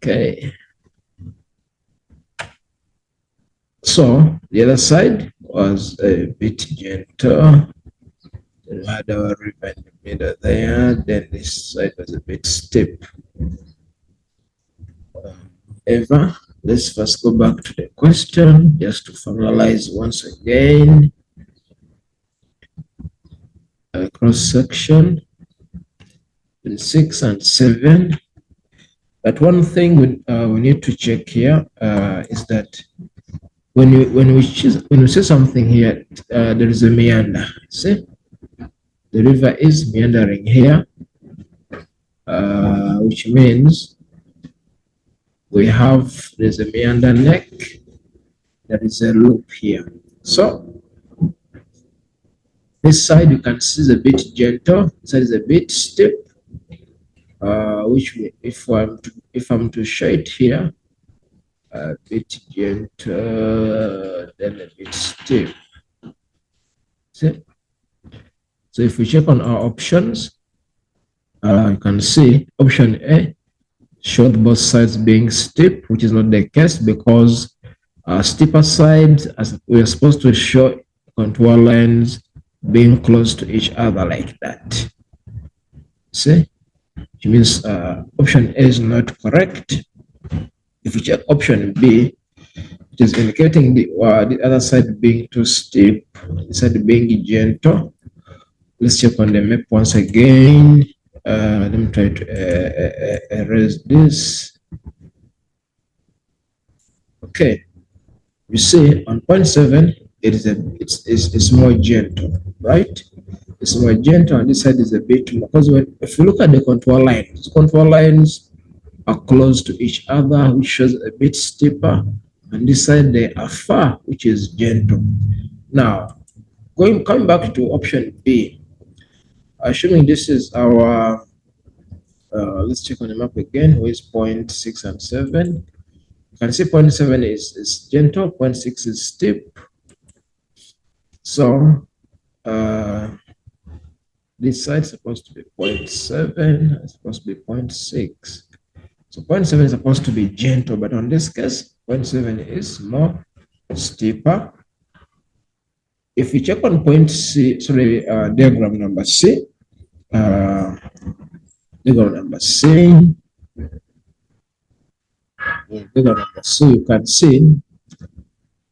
Okay. So the other side was a bit gentle. Then we had our river in the middle there. Then this side was a bit steep. However, let's first go back to the question just to finalize once again. A cross section in 6 and 7. But one thing we need to check here is that when we see something here, there is a meander. See, the river is meandering here, which means there's a meander neck, there is a loop here. So this side you can see is a bit gentle, this side is a bit steep, which if I'm to show it here, a bit gentle, then a bit steep. See? So if we check on our options, you can see option A showed both sides being steep, which is not the case because steeper sides, as we are supposed to show contour lines being close to each other like that. See, which means option A is not correct. If we check option B, it is indicating the other side being too steep, the side being gentle. Let's check on the map once again. Let me try to erase this. Okay, you see on point 7, it's more gentle, right? It's more gentle, and this side is a bit more, because if you look at the contour lines are close to each other, which shows a bit steeper, and this side they are far, which is gentle. Now, coming back to option B, assuming this is our let's check on the map again. Where is point 6 and 7? You can see point 7 is gentle, point 6 is steep. So this side is supposed to be 0.7, it's supposed to be 0.6. So 0.7 is supposed to be gentle, but on this case, 0.7 is more steeper. If you check on point C, sorry, diagram number C, diagram number C, you can see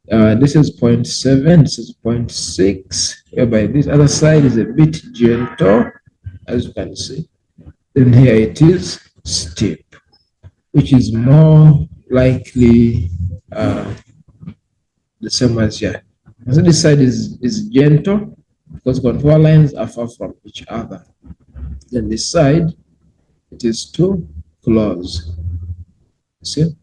this is 0.7, this is 0.6, whereby this other side is a bit gentle, as you can see. Then here it is steep, which is more likely the same as here. So this side is gentle because contour lines are far from each other. Then this side, it is too close. See?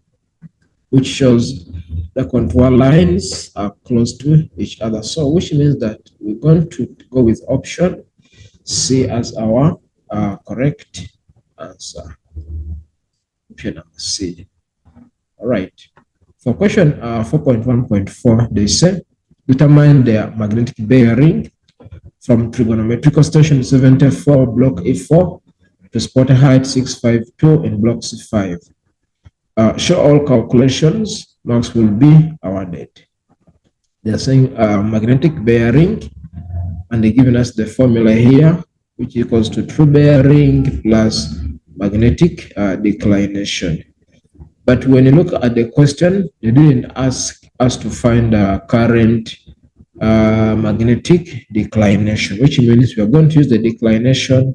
Which shows the contour lines are close to each other. So which means that we're going to go with option C as our correct answer. Option number C. All right. For question 4.1.4, they say determine the magnetic bearing from trigonometrical station 74 block A4 to spot height 652 in block C5. Show all calculations, marks will be awarded. They're saying magnetic bearing, and they're giving us the formula here, which equals to true bearing plus magnetic declination. But when you look at the question, they didn't ask us to find current magnetic declination, which means we are going to use the declination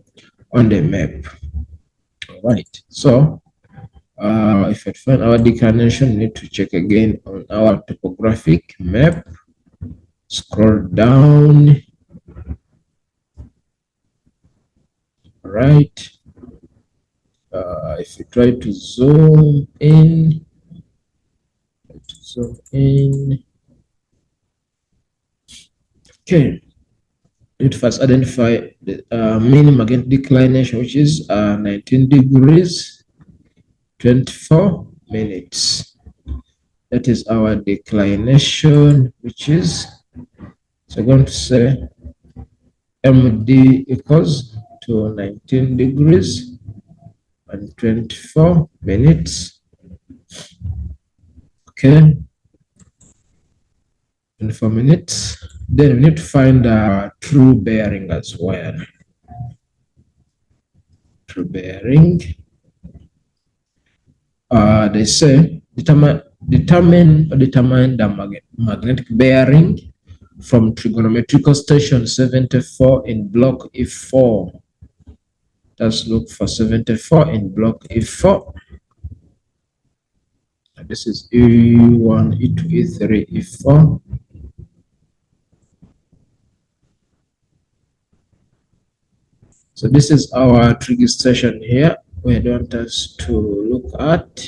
on the map. All right. So if I find our declination, we need to check again on our topographic map. Scroll down. All right. If you try to zoom in, okay, you need to first identify the mean magnetic declination, which is 19 degrees 24 minutes. That is our declination, which is, so I'm going to say MD equals to 19 degrees and 24 minutes. Okay, 24 minutes. Then we need to find true bearing as well. True bearing. They say determine the magnetic bearing from trigonometrical station 74 in block E4. Let's look for 74 in block E4. This is E1, E2, E3, E4. So this is our trig station here. We want us to look at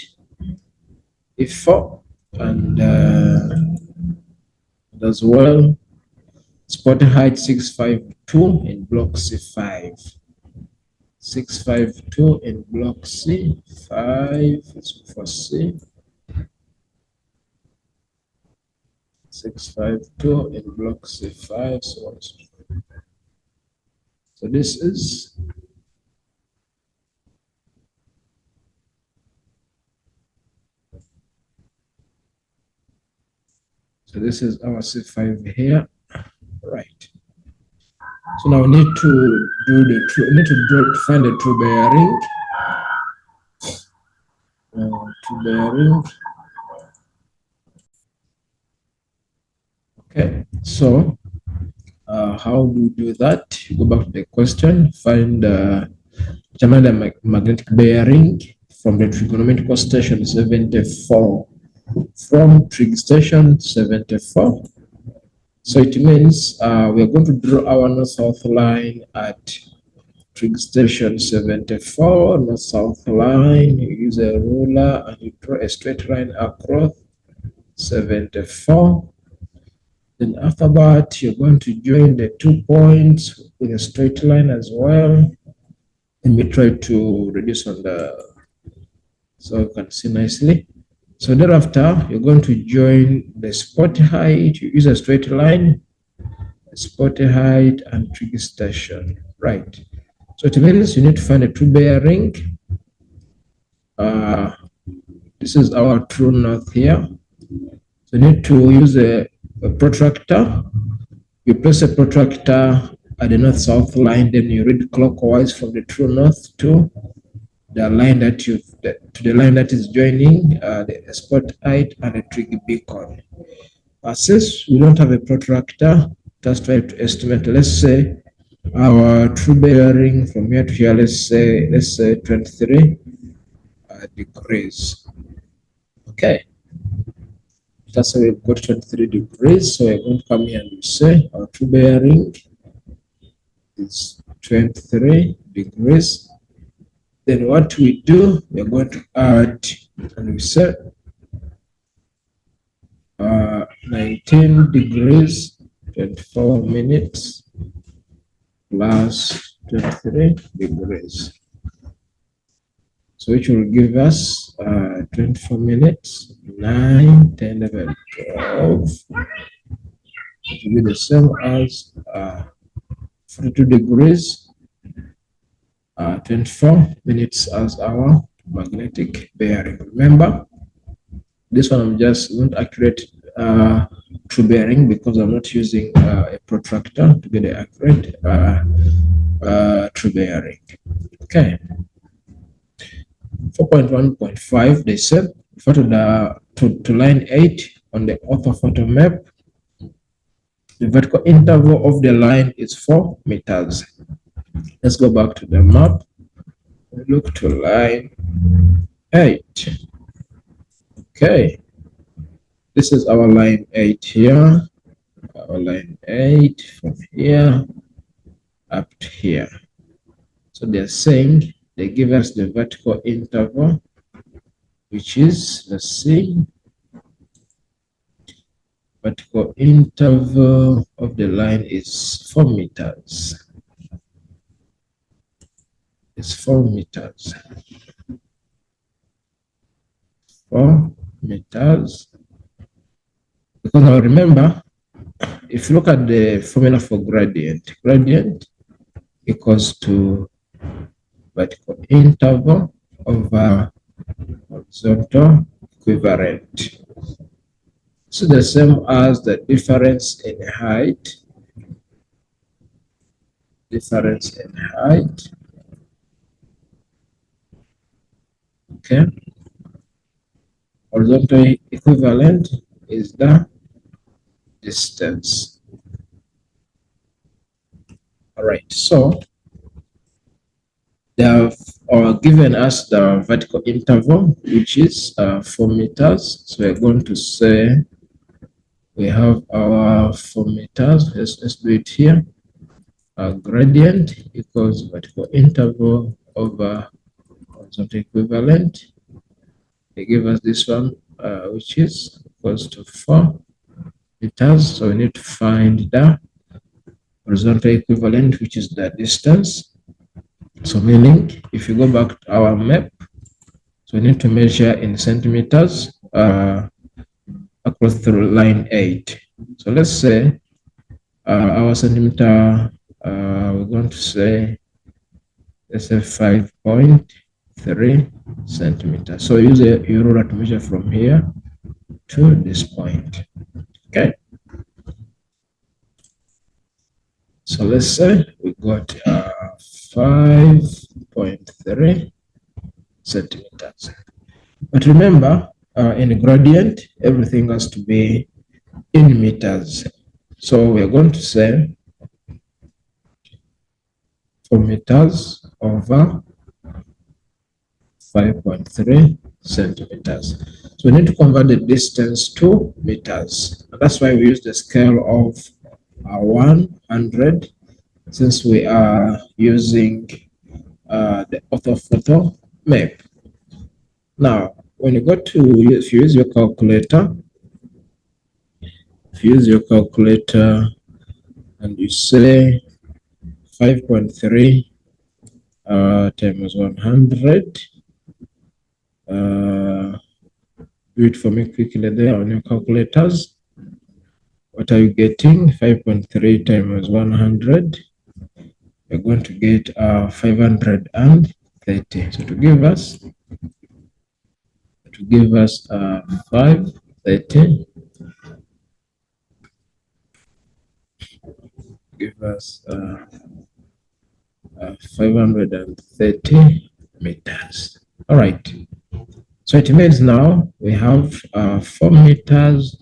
E4 and as well spot height 652 in block C5. 652 in block C5 is for C. 652 in block C5. So this is our C5 here, right? So now we need to do the true. We need to find the true bearing. True bearing. Okay. So how do we do that? Go back to the question. Find determine the magnetic bearing from the trigonometrical station 74. From trig station 74. So it means we are going to draw our north-south line at trig station 74, north-south line. You use a ruler and you draw a straight line across 74. Then after that, you're going to join the 2 points with a straight line as well. Let me try to reduce on the, so you can see nicely. So thereafter, you're going to join the spot height. You use a straight line, spot height, and trigger station. Right. So it means you need to find a true bearing. This is our true north here. So you need to use a protractor. You place a protractor at the north-south line, then you read clockwise from the true north to the line that to the line that is joining the spot height and the trigger beacon. Since we don't have a protractor, just try to estimate. Let's say our true bearing from here to here. Let's say 23 degrees. Okay. That's how we've got 23 degrees. So we're going to come here and we say our true bearing is 23 degrees. Then what we do, we're going to add, and we say 19 degrees, 24 minutes, plus 23 degrees. So which will give us 24 minutes, 9, 10, 11, 12. It will be the same as 42 degrees, 24 minutes as our magnetic bearing. Remember, this one I'm just not accurate true bearing because I'm not using a protractor to get an accurate true bearing. Okay. 4.1.5, they said, to line 8 on the orthophoto map, the vertical interval of the line is 4 meters. Let's go back to the map. Look to line 8. Okay. This is our line 8 here. Our line 8 from here up to here. So they're saying they give us the vertical interval, which is, let's see, vertical interval of the line is 4 meters. It's 4 meters. 4 meters. Because now remember, if you look at the formula for gradient equals to vertical interval over horizontal equivalent. So the same as the difference in height. Difference in height. Okay. Horizontal equivalent is the distance. All right. So they have given us the vertical interval, which is 4 meters. So we're going to say we have our 4 meters. Let's do it here. Gradient equals vertical interval over horizontal equivalent. They give us this one, which is equals to 4 meters. So we need to find the horizontal equivalent, which is the distance. So meaning, if you go back to our map, so we need to measure in centimeters across through line 8. So let's say our centimeter, we're going to say, let's say 5.3 centimeters. So use a ruler to measure from here to this point. Okay. So let's say we got 5.3 centimeters. But remember, in the gradient, everything has to be in meters. So we're going to say 4 meters over 5.3 centimeters. So we need to convert the distance to meters. And that's why we use the scale of 100, since we are using the orthophoto map. Now, when you go to, if you use your calculator, and you say 5.3 times 100. Do it for me quickly there on your calculators. What are you getting? 5.3 times 100. We're going to get 530. So to give us 530, give us 530 meters. All right. So it means now we have 4 meters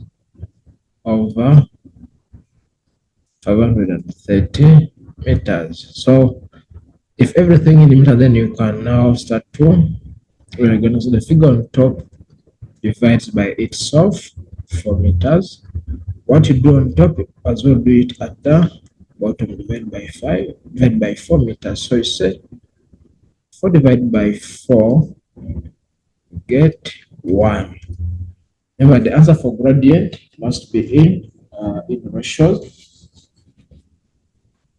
over 530 meters. So if everything in the meter, then you can now start to, we're going to see the figure on top divides by itself, 4 meters. What you do on top as well, do it at the bottom, divide by 5, divide by 4 meters. So you say 4 divided by 4, get 1. Remember, the answer for gradient must be in ratio.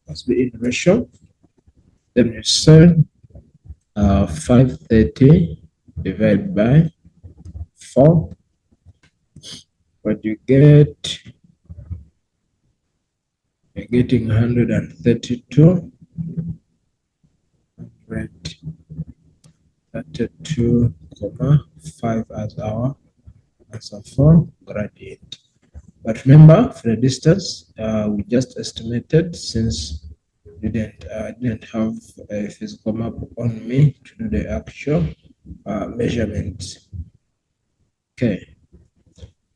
Must be in ratio. Then you say 530 divided by 4. What you get? You're getting 132. 132.5 as our answer for gradient. But remember, for the distance, we just estimated since we didn't have a physical map on me to do the actual measurements. Okay,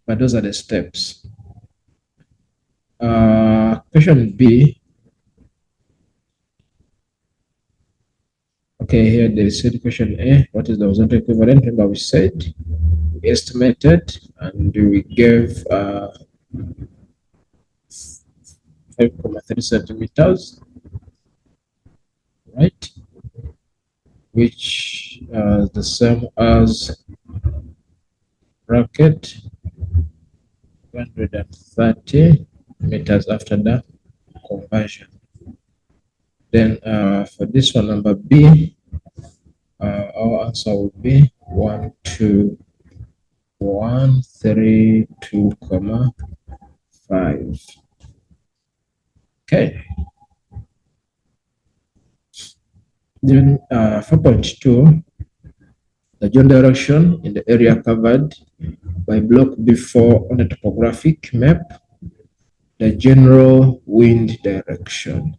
but those are the steps. Question B. Okay, here they said question A. What is the horizontal equivalent? Remember, we said we estimated and we gave 5.3 centimeters, right? Which is the same as bracket 130 meters after the conversion. Then for this one, number B, our answer will be 12132.5. Okay. Then 4.2, the general direction in the area covered by block B4 on the topographic map, the general wind direction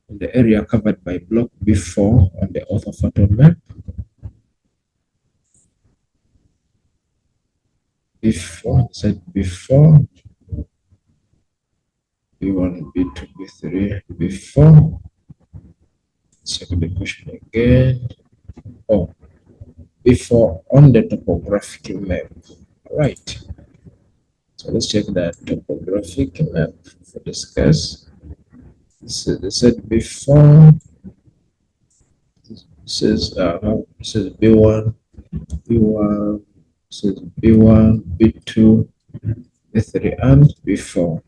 in the area covered by block B4 on the orthophoto map. B4, set B4, B1, B2, B3, B4. Check the question again. Oh, B4 on the topographic map. All right. So let's check that topographic map for this case. They said before. This is B1, B1, this is B1, B2, B3, and B4.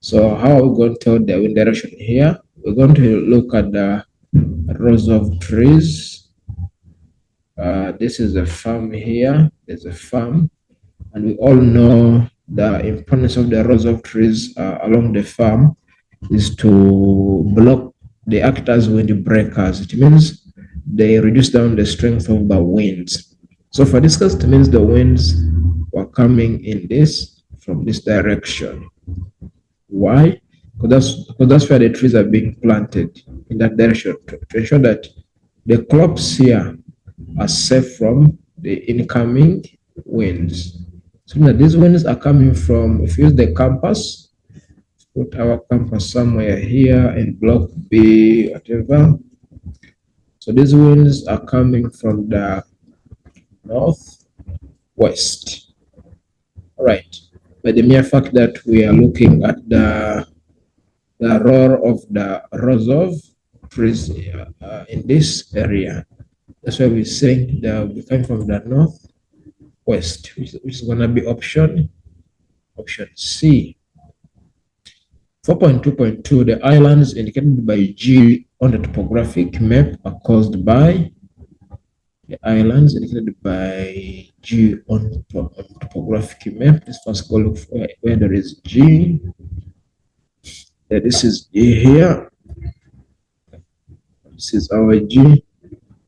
So how are we going to tell the wind direction here? We're going to look at the rows of trees. This is a farm here. There's a farm, and we all know the importance of the rows of trees along the farm is to block the act as wind breakers. It means they reduce down the strength of the winds. So for this case, it means the winds were coming in this from this direction. Why? Because that's where the trees are being planted, in that direction, to ensure that the crops here are safe from the incoming winds. So now these winds are coming from, if you use the compass, put our compass somewhere here in block B, whatever. So these winds are coming from the northwest. All right. By the mere fact that we are looking at the roar of the rows of trees in this area, that's why we're saying that we're coming from the northwest, which is going to be option C. 4.2.2, the islands indicated by G on the topographic map are caused by the islands indicated by G on topographic map. Let's first go look for where there is G. This is G here. This is our G.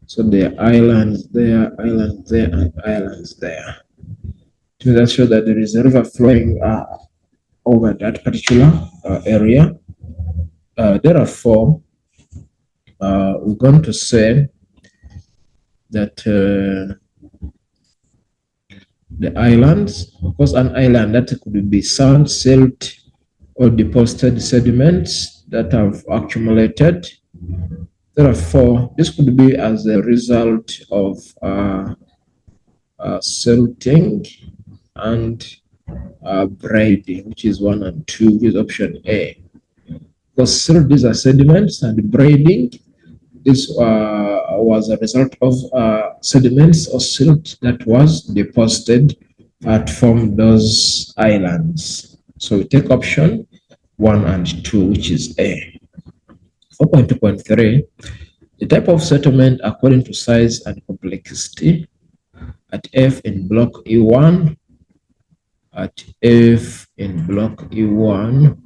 So there are islands there, and islands there. To that show that there is a river flowing over that particular area. Therefore, we're going to say that the islands, of course, an island that could be sand, silt, or deposited sediments that have accumulated. Therefore, this could be as a result of silting and braiding, which is 1 and 2, which is option A. Because silt, these are sediments, and braiding, this was a result of sediments or silt that was deposited to form those islands. So we take option 1 and 2, which is A. 4.2.3, the type of settlement according to size and complexity at F in block E1, at F in block E1.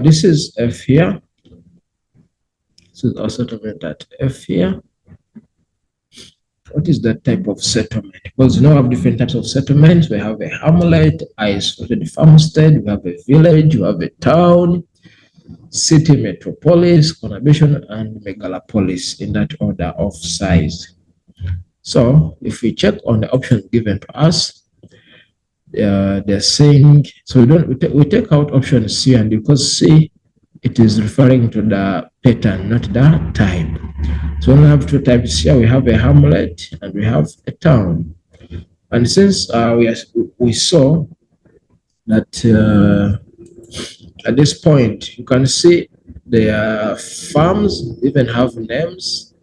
This is F here. This is our settlement at F here. What is that type of settlement? Because you know we have different types of settlements. We have a hamlet, isolated farmstead, we have a village, we have a town, city, metropolis, conurbation, and megalopolis in that order of size. So if we check on the option given to us, they're saying, so we take out option C, and because C, it is referring to the pattern, not the type. So we have two types here. We have a hamlet and we have a town. And since we saw that at this point, you can see the farms even have names.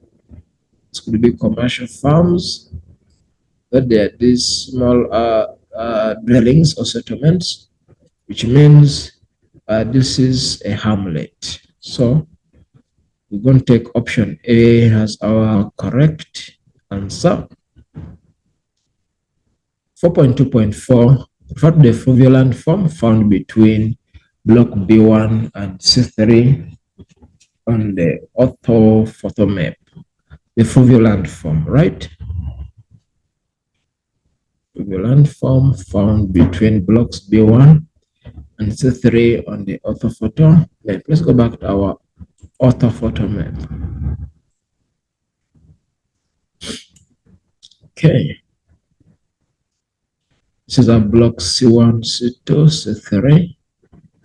It could be commercial farms, but there are these small dwellings or settlements, which means this is a hamlet. So we're going to take option A as our correct answer. 4.2.4, refer to the fluvial landform found between block B1 and C3 on the orthophoto map. The fluvial landform, right? Fluvial landform found between blocks B1 and C3 on the orthophoto map. Let's go back to our orthophoto map. Okay. This is our block C1, C2, C3.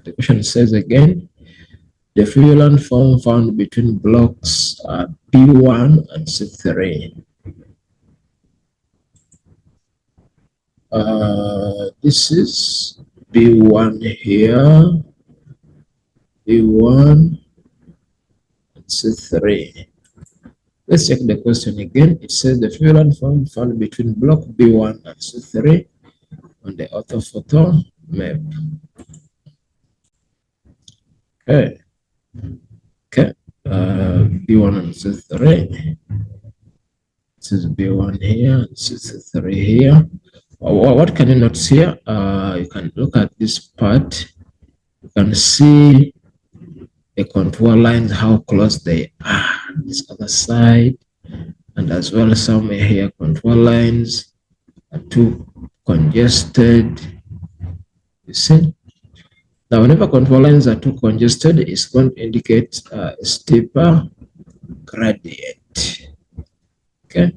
The question says again, the fluvial landform found between blocks B1 and C3. This is B1 here, B1 and C3. Let's check the question again. It says the fluvial landform found between block B1 and C3 on the orthophoto map. Okay. Okay. B1 and C3. This is B1 here, this is C3 here. What can you notice here? You can look at this part. You can see the contour lines, how close they are. This other side, and as well as some here contour lines are too congested. You see? Now, whenever contour lines are too congested, it's going to indicate a steeper gradient. Okay,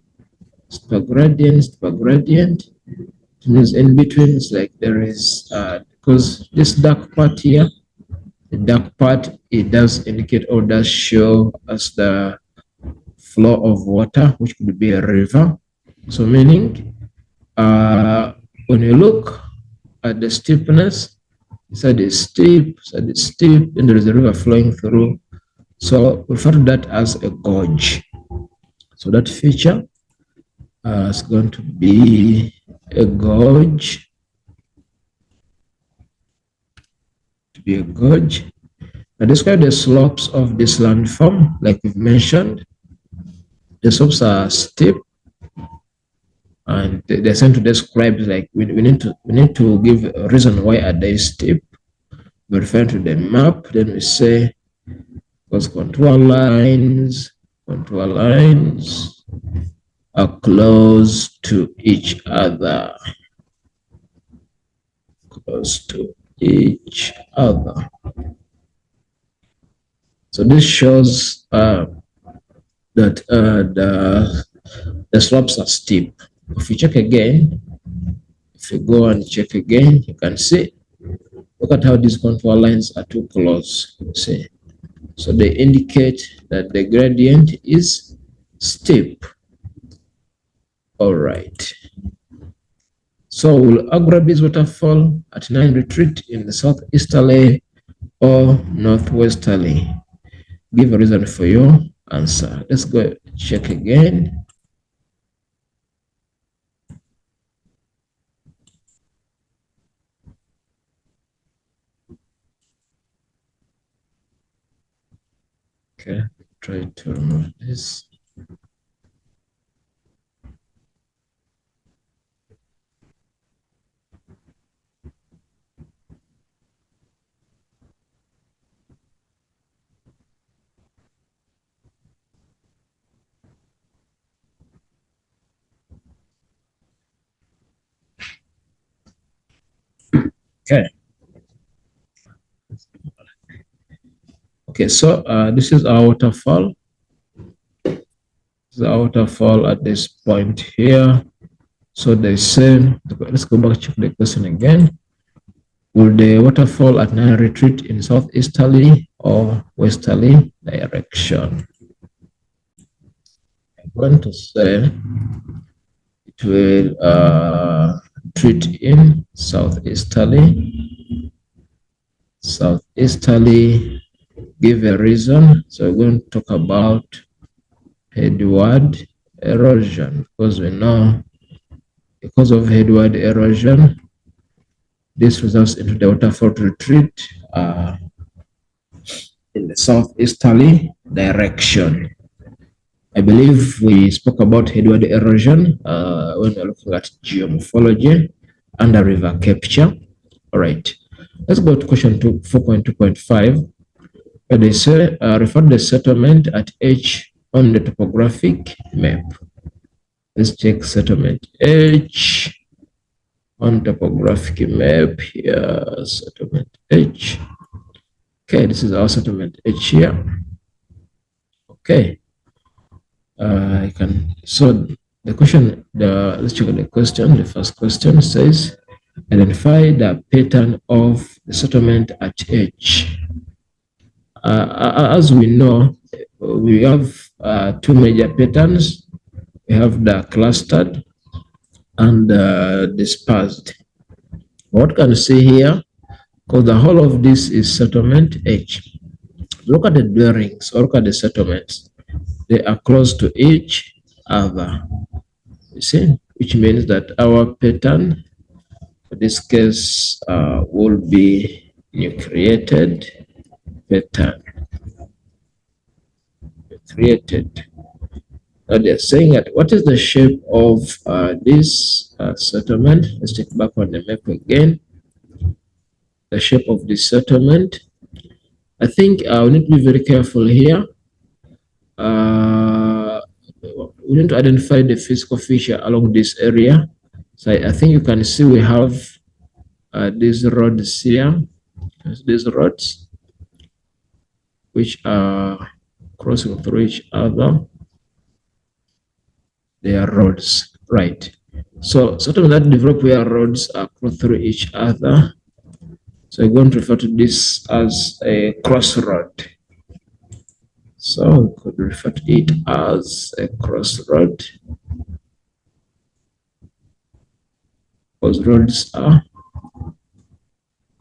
steeper gradient, steeper gradient. It means in between, it's like there is, because this dark part here, the dark part, it does indicate or does show us the flow of water, which could be a river. So meaning, when you look at the steepness, side is steep, and there is a river flowing through. So we refer to that as a gorge. So that feature is going to be a gorge. To be a gorge. describe the slopes of this landform. Like we've mentioned, the slopes are steep, and they're sent to describe, like we need to give a reason why are they steep. We refer to the map, then we say because contour lines are close to each other. So this shows that the slopes are steep. If you check again, if you go and check again, you can see, look at how these contour lines are too close. See, so they indicate that the gradient is steep. All right. So will Agrabah's waterfall at Nile retreat in the southeasterly or northwesterly? Give a reason for your answer. Let's go check again. Okay, try to remove this. Okay. Okay, so this is our waterfall. This is our waterfall at this point here. So they say, let's go back to check the question again. Will the waterfall at Nile retreat in southeasterly or westerly direction? I'm going to say it will retreat in southeasterly. Southeasterly, give a reason. So we're going to talk about headward erosion, because we know because of headward erosion, this results into the waterfall retreat in the southeasterly direction. I believe we spoke about headward erosion when we were looking at geomorphology under river capture. All right, let's go to question 4.2.5, where they say refer to the settlement at H on the topographic map. Let's check settlement H on topographic map here. Settlement H. Okay, this is our settlement H here. Okay. I can, so the question, let's check the question. The first question says, identify the pattern of the settlement at H. As we know, we have two major patterns. We have the clustered and dispersed. What can you see here? Because the whole of this is settlement H. Look at the dwellings, or look at the settlements. They are close to each other. You see, which means that our pattern for this case will be nucleated pattern. Nucleated. Now they're saying that what is the shape of this settlement? Let's take back on the map again. The shape of this settlement. I think we need to be very careful here. We need to identify the physical feature along this area. So I think you can see we have these roads here. These roads which are crossing through each other. They are roads, right? So certainly that develop where roads are cross through each other. So we're going to refer to this as a crossroad. So we could refer to it as a crossroad, because roads are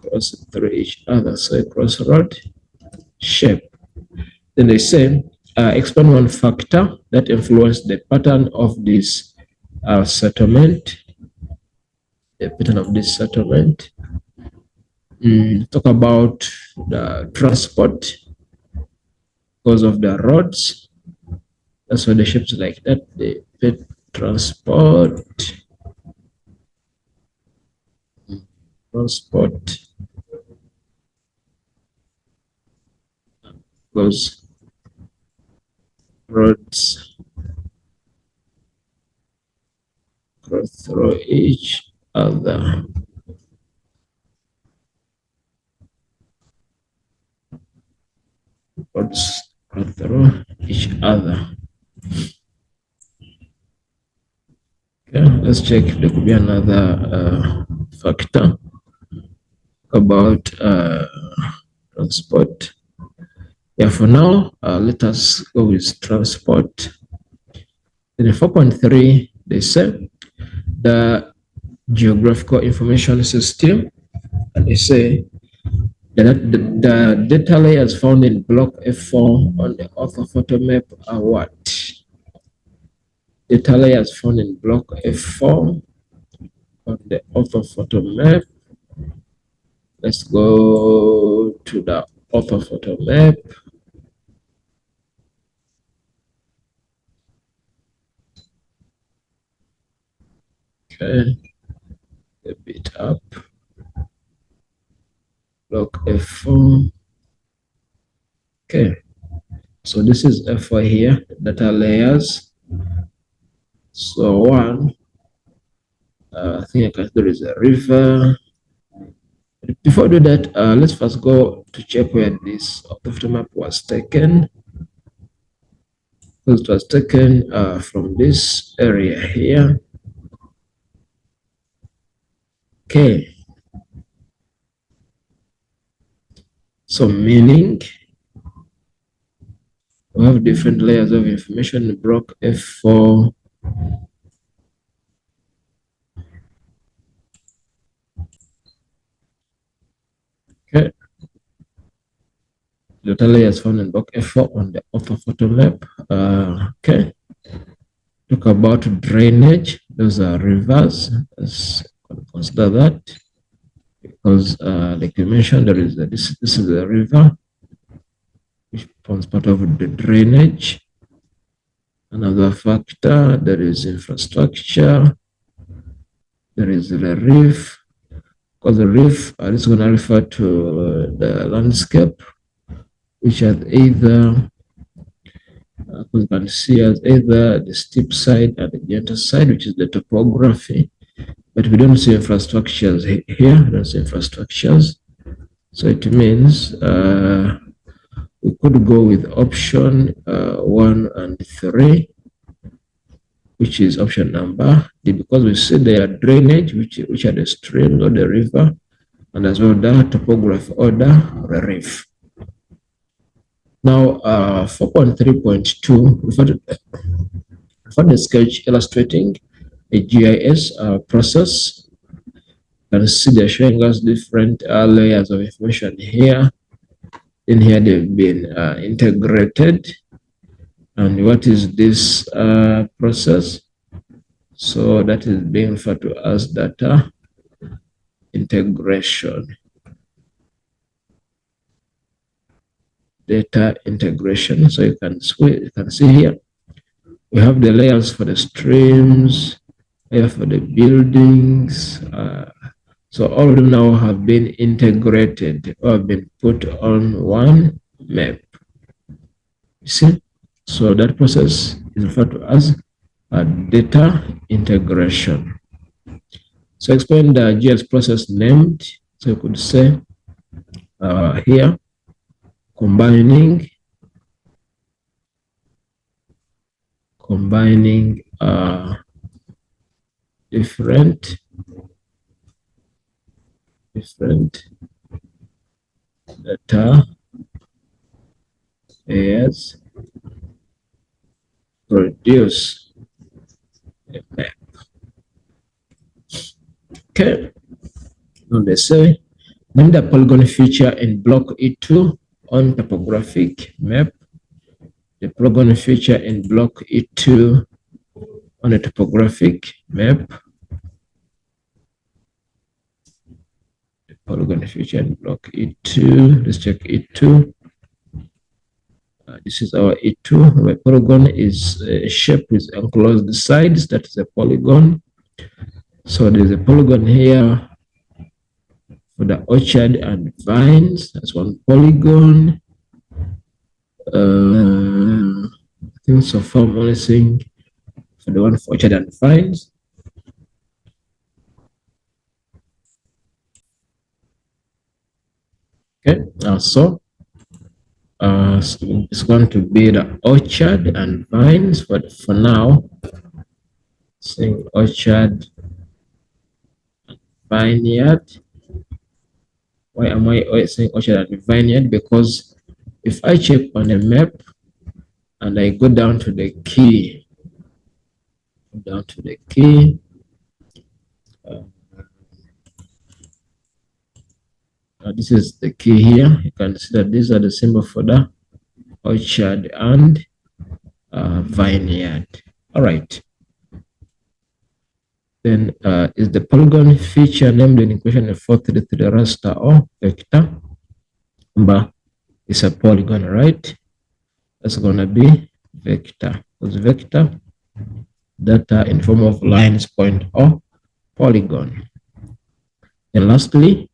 crossing through each other. So a crossroad shape. Then they say, explain one factor that influenced the pattern of this settlement. The pattern of this settlement. talk about the transport because of the roads. That's why the shapes like that. The transport, because roads go through each other. Roads go through each other. Okay, let's check if there could be another factor about transport. Yeah, for now, let us go with transport. In the 4.3, they say the geographical information system, and they say that the data layers found in block F4 on the orthophoto map are what? Data layers found in block F4 on the orthophoto map. Let's go to the orthophoto map. Okay, a bit up. Block F4. Okay, so this is F4 here, data layers. So one, I think there is a river. Before I do that, let's first go to check where this orthophoto map was taken. It was taken from this area here. Okay. So meaning we have different layers of information in block F4. Okay. Data layers found in block F4 on the orthophoto map. Okay. Talk about drainage. Those are rivers. Let's consider that because, like you mentioned, there is this is a river which forms part of the drainage. Another factor, there is infrastructure. There is the reef. Because the reef is going to refer to the landscape, which has either, you can see as either the steep side and the gentle side, which is the topography. But we don't see infrastructures here. We don't see infrastructures. So it means we could go with option 1 and 3, which is option number D, because we see there are drainage, which are the streams or the river, and as well the topography or the reef. Now, 4.3.2 refer the sketch illustrating a GIS process. You can see they're showing us different layers of information here. In here, they've been integrated. And what is this process? So that is being referred to as data integration. Data integration. So you can see here, we have the layers for the streams, layer for the buildings. So all of them now have been integrated or have been put on one map. You see? So that process is referred to as data integration. So explain the GIS process named. So you could say here, combining different data layers produce a map. Okay. Now they say name the polygon feature in block E2 on topographic map. The polygon feature in block E2 on a topographic map. The polygon feature and block E2. Let's check E2. This is our E2. My polygon is a shape with enclosed sides. That is a polygon. So there's a polygon here for the orchard and vines. That's one polygon. I think so far I'm only seeing for the one for orchard and vines. Okay, so it's going to be the orchard and vines, but for now, saying orchard and vineyard. Why am I always saying orchard and vineyard? Because if I check on a map and I go down to the key, this is the key here. You can see that these are the symbols for the orchard and vineyard. All right. Then is the polygon feature named in equation 433 raster or vector? But it's a polygon, right? That's gonna be vector. Because vector data in form of lines, point, or polygon. And lastly,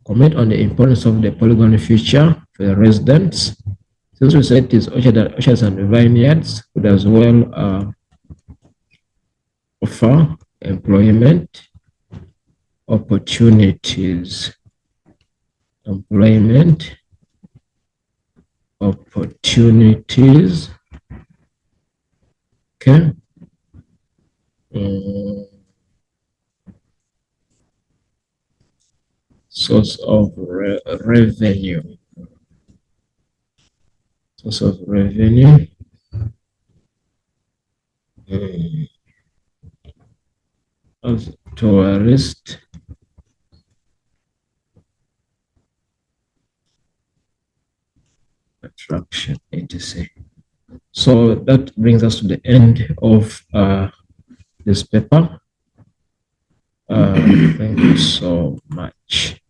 comment on the importance of the polygon feature for the residents. Since we said it is orchards and vineyards, could as well offer employment opportunities. Employment opportunities. Okay. Source of revenue. Source of revenue. Of tourist attraction, etc. So that brings us to the end of this paper. Thank you so much.